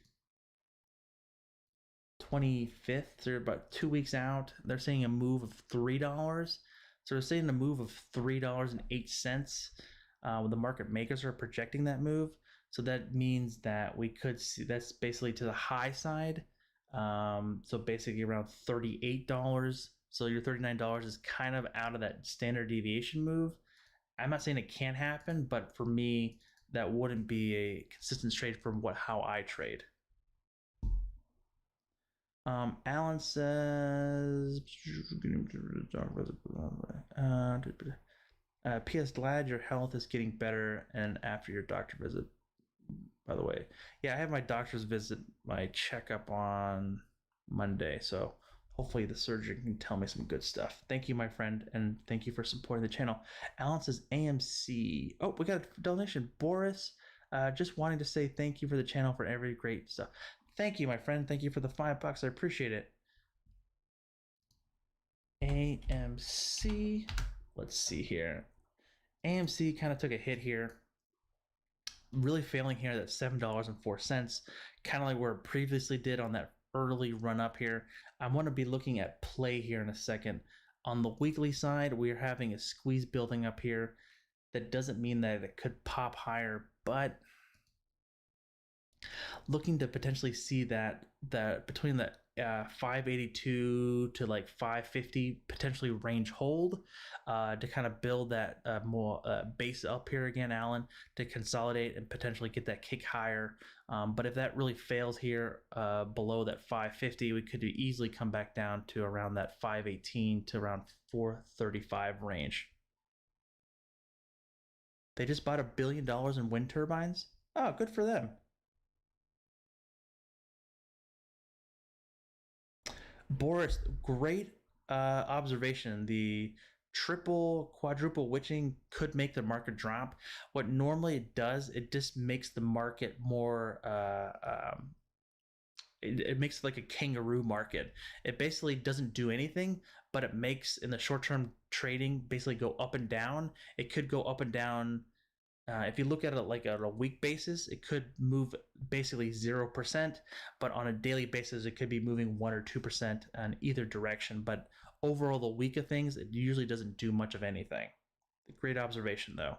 so about 2 weeks out. They're saying a move of $3. So they're saying a move of $3.08. The market makers are projecting that move. So that means that we could see that's basically to the high side. So basically around $38. So your $39 is kind of out of that standard deviation move. I'm not saying it can't happen, but for me, that wouldn't be a consistent trade from how I trade. Alan says, P.S. Glad your health is getting better and after your doctor visit. By the way, yeah, I have my doctor's visit, my checkup on Monday, so hopefully the surgeon can tell me some good stuff. Thank you, my friend, and thank you for supporting the channel. Alan says AMC. Oh, we got a donation. Boris, just wanting to say thank you for the channel for every great stuff. Thank you, my friend. Thank you for the $5. I appreciate it. AMC. Let's see here. AMC kind of took a hit here. Really failing here at $7.04, kind of like where it previously did on that early run up here. I want to be looking at play here in a second. On the weekly side, we are having a squeeze building up here. That doesn't mean that it could pop higher, but looking to potentially see that between the 582 to like 550 potentially range hold, to kind of build that more base up here again, Alan, to consolidate and potentially get that kick higher. But if that really fails here below that 550, we could easily come back down to around that 518 to around 435 range. They just bought $1 billion in wind turbines. Oh, good for them. Boris, great observation. The triple, quadruple witching could make the market drop. What normally it does, it just makes the market more, it makes like a kangaroo market. It basically doesn't do anything, but it makes in the short term trading basically go up and down. It could go up and down. If you look at it like on a week basis, it could move basically 0%, but on a daily basis, it could be moving 1 or 2% in either direction. But overall, the week of things, it usually doesn't do much of anything. Great observation, though.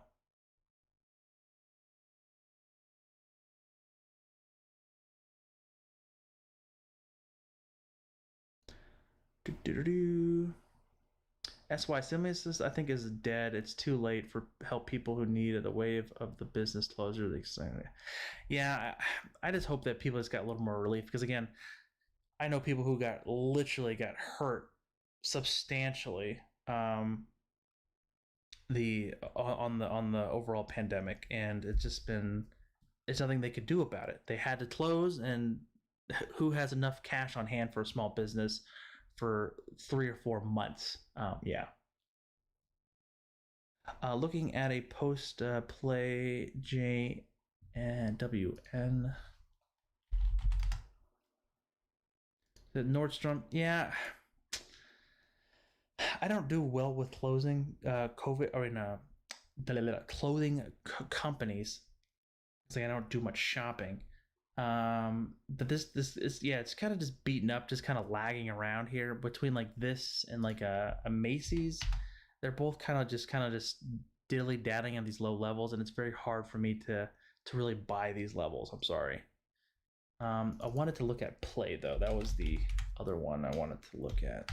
SY Stimulus, I think, is dead. It's too late for help people who need it. A wave of the business closure. Yeah, I just hope that people just got a little more relief, because again, I know people who literally got hurt substantially, on the overall pandemic, and it's nothing they could do about it. They had to close, and who has enough cash on hand for a small business for 3 or 4 months? Yeah. Looking at a post play J and WN. The Nordstrom, yeah. I don't do well with closing COVID, or clothing companies. It's like I don't do much shopping. But this is, yeah, it's kind of just beaten up, just kind of lagging around here between like this and like a Macy's. They're both kind of just dilly dallying on these low levels, and it's very hard for me to really buy these levels. I'm sorry. I wanted to look at Play though. That was the other one I wanted to look at.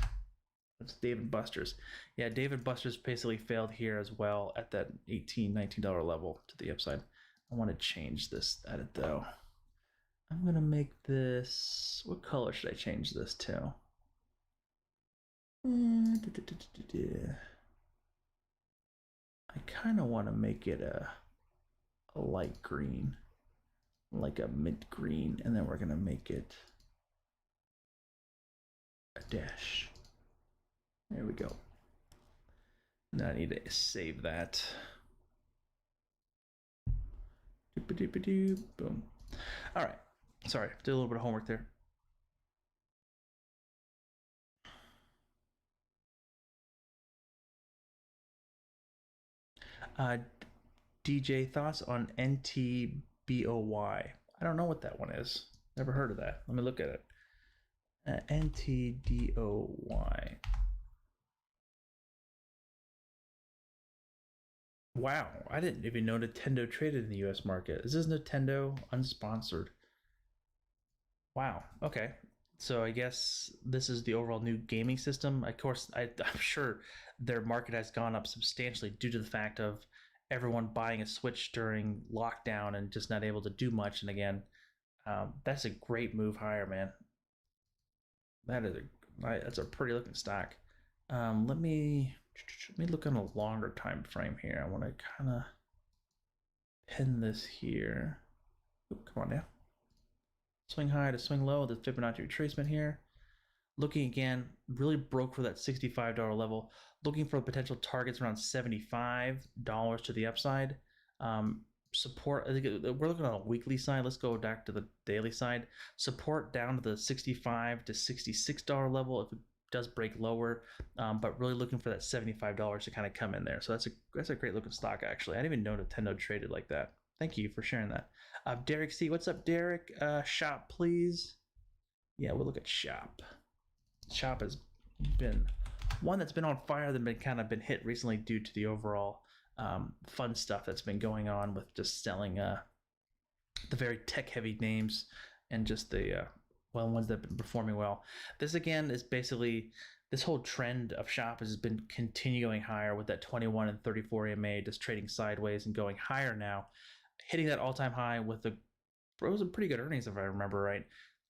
That's Dave & Buster's. Yeah, Dave & Buster's basically failed here as well at that $18, $19 level to the upside. I want to change this edit though. I'm gonna make this. What color should I change this to? I kind of want to make it a light green, like a mint green, and then we're gonna make it a dash. There we go. Now I need to save that. Boom. All right. Sorry, did a little bit of homework there. DJ, thoughts on NTBOY? I don't know what that one is. Never heard of that. Let me look at it. NTDOY. Wow, I didn't even know Nintendo traded in the US market. Is this Nintendo unsponsored? Wow, okay. So I guess this is the overall new gaming system. Of course, I'm sure their market has gone up substantially due to the fact of everyone buying a Switch during lockdown and just not able to do much. And again, that's a great move higher, man. That's a pretty looking stock. Let me look on a longer time frame here. I want to kind of pin this here. Ooh, come on now. Swing high to swing low, the Fibonacci retracement here. Looking again, really broke for that $65 level. Looking for potential targets around $75 to the upside. Support, I think we're looking on a weekly side. Let's go back to the daily side. Support down to the $65 to $66 level if it does break lower, but really looking for that $75 to kind of come in there. So that's a great looking stock actually. I didn't even know Nintendo traded like that. Thank you for sharing that. Derek C, what's up, Derek? Shop, please. Yeah, we'll look at Shop. Shop has been one that's been on fire, that's been kind of been hit recently due to the overall fun stuff that's been going on with just selling the very tech-heavy names and just the ones that have been performing well. This again is basically this whole trend of Shop has been continuing higher with that 21 and 34 EMA just trading sideways and going higher now, hitting that all-time high with the some pretty good earnings if I remember right.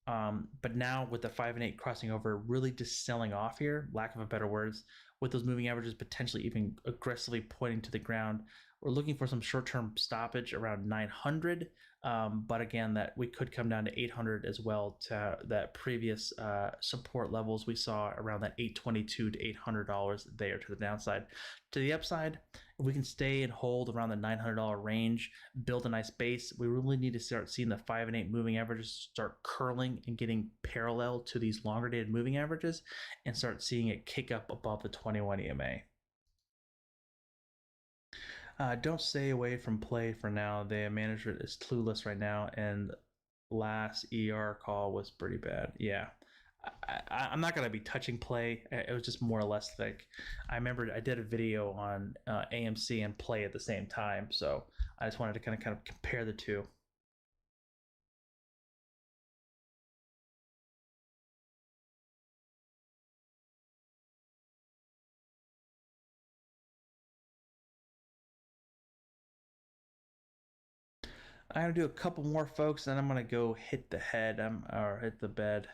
But now with the 5 and 8 crossing over, really just selling off here, lack of a better words, with those moving averages potentially even aggressively pointing to the ground. We're looking for some short-term stoppage around 900, but again, that we could come down to 800 as well to that previous support levels we saw around that $822 to $800 there to the downside. To the upside, if we can stay and hold around the $900 range, build a nice base, we really need to start seeing the 5 and 8 moving averages start curling and getting parallel to these longer dated moving averages and start seeing it kick up above the 21 EMA. Don't stay away from Play for now. The management is clueless right now, and last ER call was pretty bad. Yeah. I'm not going to be touching Play. It was just more or less like I remember I did a video on AMC and Play at the same time, so I just wanted to kind of compare the two. I'm gonna do a couple more, folks, and I'm gonna go hit the head or hit the bed.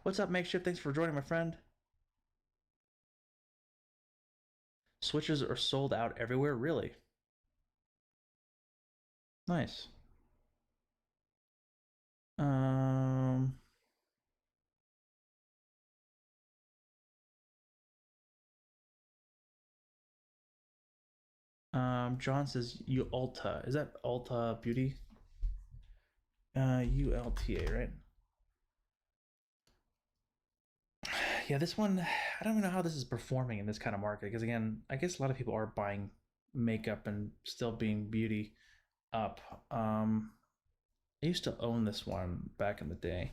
What's up, Makeshift? Thanks for joining, my friend. Switches are sold out everywhere, really. Nice. John says Ulta. Is that Ulta Beauty? ULTA, right? Yeah, this one, I don't even know how this is performing in this kind of market because, again, I guess a lot of people are buying makeup and still being beauty up. I used to own this one back in the day.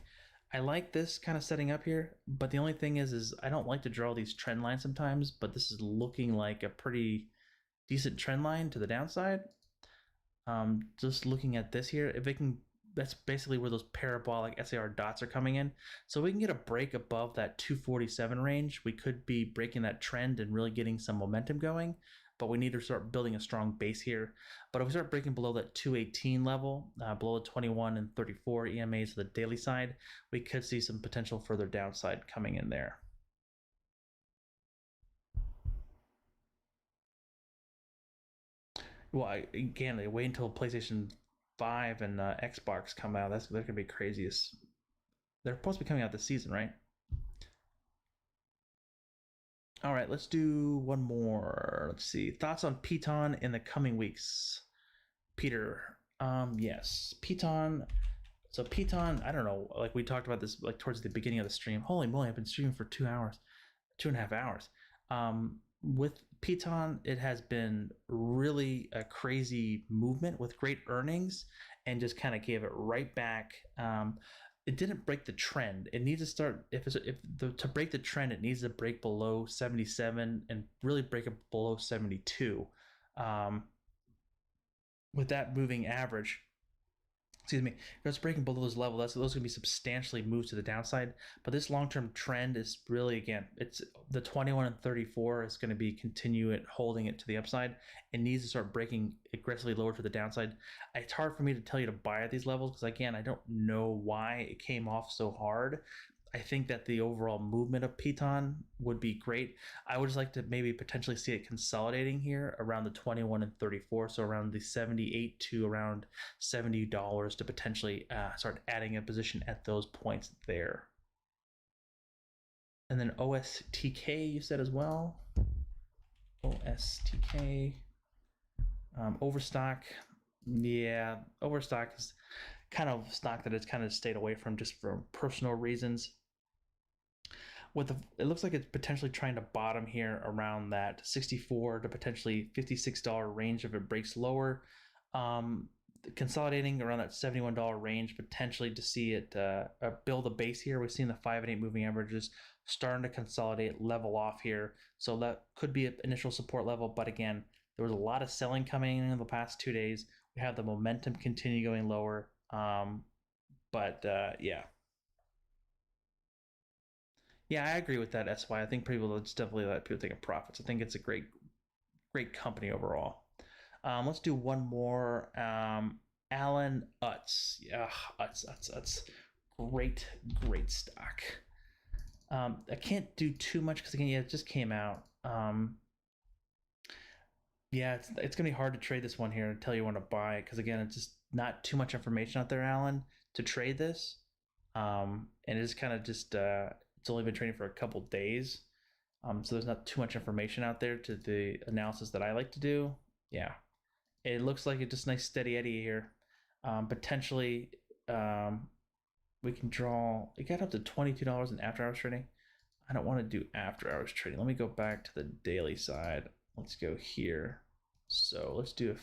I like this kind of setting up here, but the only thing is I don't like to draw these trend lines sometimes, but this is looking like a pretty decent trend line to the downside. Just looking at this here, if it can, that's basically where those parabolic SAR dots are coming in. So we can get a break above that 247 range. We could be breaking that trend and really getting some momentum going, but we need to start building a strong base here. But if we start breaking below that 218 level, below the 21 and 34 EMAs to the daily side, we could see some potential further downside coming in there. Well, again, they wait until PlayStation 5 and Xbox come out. They're gonna be craziest. They're supposed to be coming out this season, right? All right, let's do one more. Let's see. Thoughts on Piton in the coming weeks, Peter? Yes, Piton. So Piton, I don't know. Like we talked about this, like towards the beginning of the stream. Holy moly, I've been streaming for 2 hours, 2.5 hours. With Piton, it has been really a crazy movement with great earnings and just kind of gave it right back. It didn't break the trend. It needs to start, to break the trend, it needs to break below 77 and really break it below 72. With that moving average, excuse me, if it's breaking below this level, those going to be substantially moved to the downside. But this long-term trend is really, again, it's the 21 and 34 is going to be holding it to the upside. It needs to start breaking aggressively lower to the downside. It's hard for me to tell you to buy at these levels because, again, I don't know why it came off so hard. I think that the overall movement of Piton would be great. I would just like to maybe potentially see it consolidating here around the 21 and 34, so around the 78 to around $70 to potentially start adding a position at those points there. And then OSTK, you said as well. OSTK. Overstock. Yeah, Overstock is kind of stock that it's kind of stayed away from just for personal reasons. It looks like it's potentially trying to bottom here around that $64 to potentially $56 range if it breaks lower. Consolidating around that $71 range potentially to see it build a base here. We've seen the 5 and 8 moving averages starting to consolidate, level off here. So that could be an initial support level, but again, there was a lot of selling coming in the past 2 days. We have the momentum continue going lower. Yeah. Yeah, I agree with that, SY. I think people, it's definitely let people take a profits. I think it's a great company overall. Let's do one more. Alan Utz. Yeah, Utz. Great stock. I can't do too much because, again, it just came out. Yeah, it's gonna be hard to trade this one here and tell you when to buy it because, again, it's just not too much information out there, Alan, to trade this. And it's kind of just it's only been trading for a couple days, so there's not too much information out there to the analysis that I like to do. Yeah, it looks like it's just nice steady eddy here. Potentially, we can draw. It got up to $22 in after hours trading. I don't want to do after hours trading. Let me go back to the daily side. Let's go here. So let's do.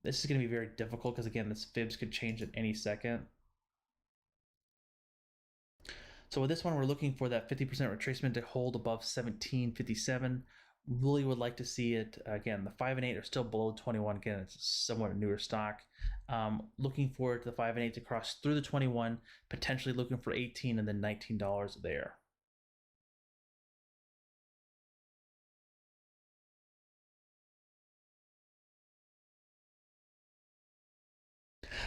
This is going to be very difficult because, again, this fibs could change at any second. So with this one, we're looking for that 50% retracement to hold above 1757. Really would like to see it. Again, the 5 and 8 are still below 21. Again, it's somewhat a newer stock. Looking forward to the 5 and 8 to cross through the 21, potentially looking for 18 and then $19 there.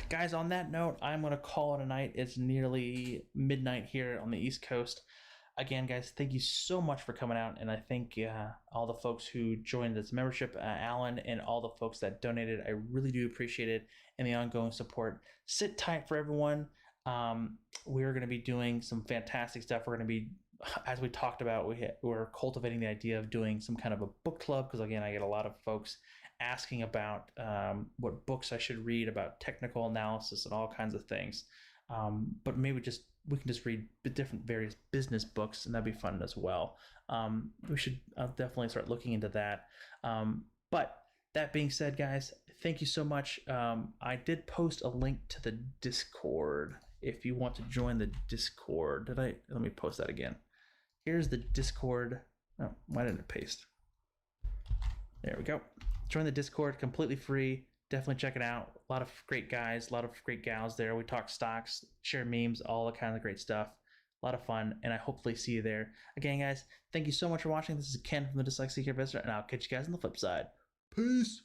Guys, on that note, I'm going to call it a night. It's nearly midnight here on the East Coast. Again, guys, thank you so much for coming out, and I thank all the folks who joined this membership, Alan, and all the folks that donated. I really do appreciate it and the ongoing support. Sit tight for everyone. We're going to be doing some fantastic stuff. We're going to be, as we talked about, we're cultivating the idea of doing some kind of a book club because, again, I get a lot of folks asking about what books I should read about technical analysis and all kinds of things. but maybe we can just read different various business books, and that'd be fun as well. We should definitely start looking into that. But that being said, guys, thank you so much. I did post a link to the Discord if you want to join the Discord. Let me post that again. Here's the Discord. Oh, why didn't it paste? There we go. Join the Discord, completely free. Definitely check it out. A lot of great guys, a lot of great gals there. We talk stocks, share memes, all that kind of great stuff. A lot of fun, and I hopefully see you there. Again, guys, thank you so much for watching. This is Ken from the Dyslexic Investor, and I'll catch you guys on the flip side. Peace.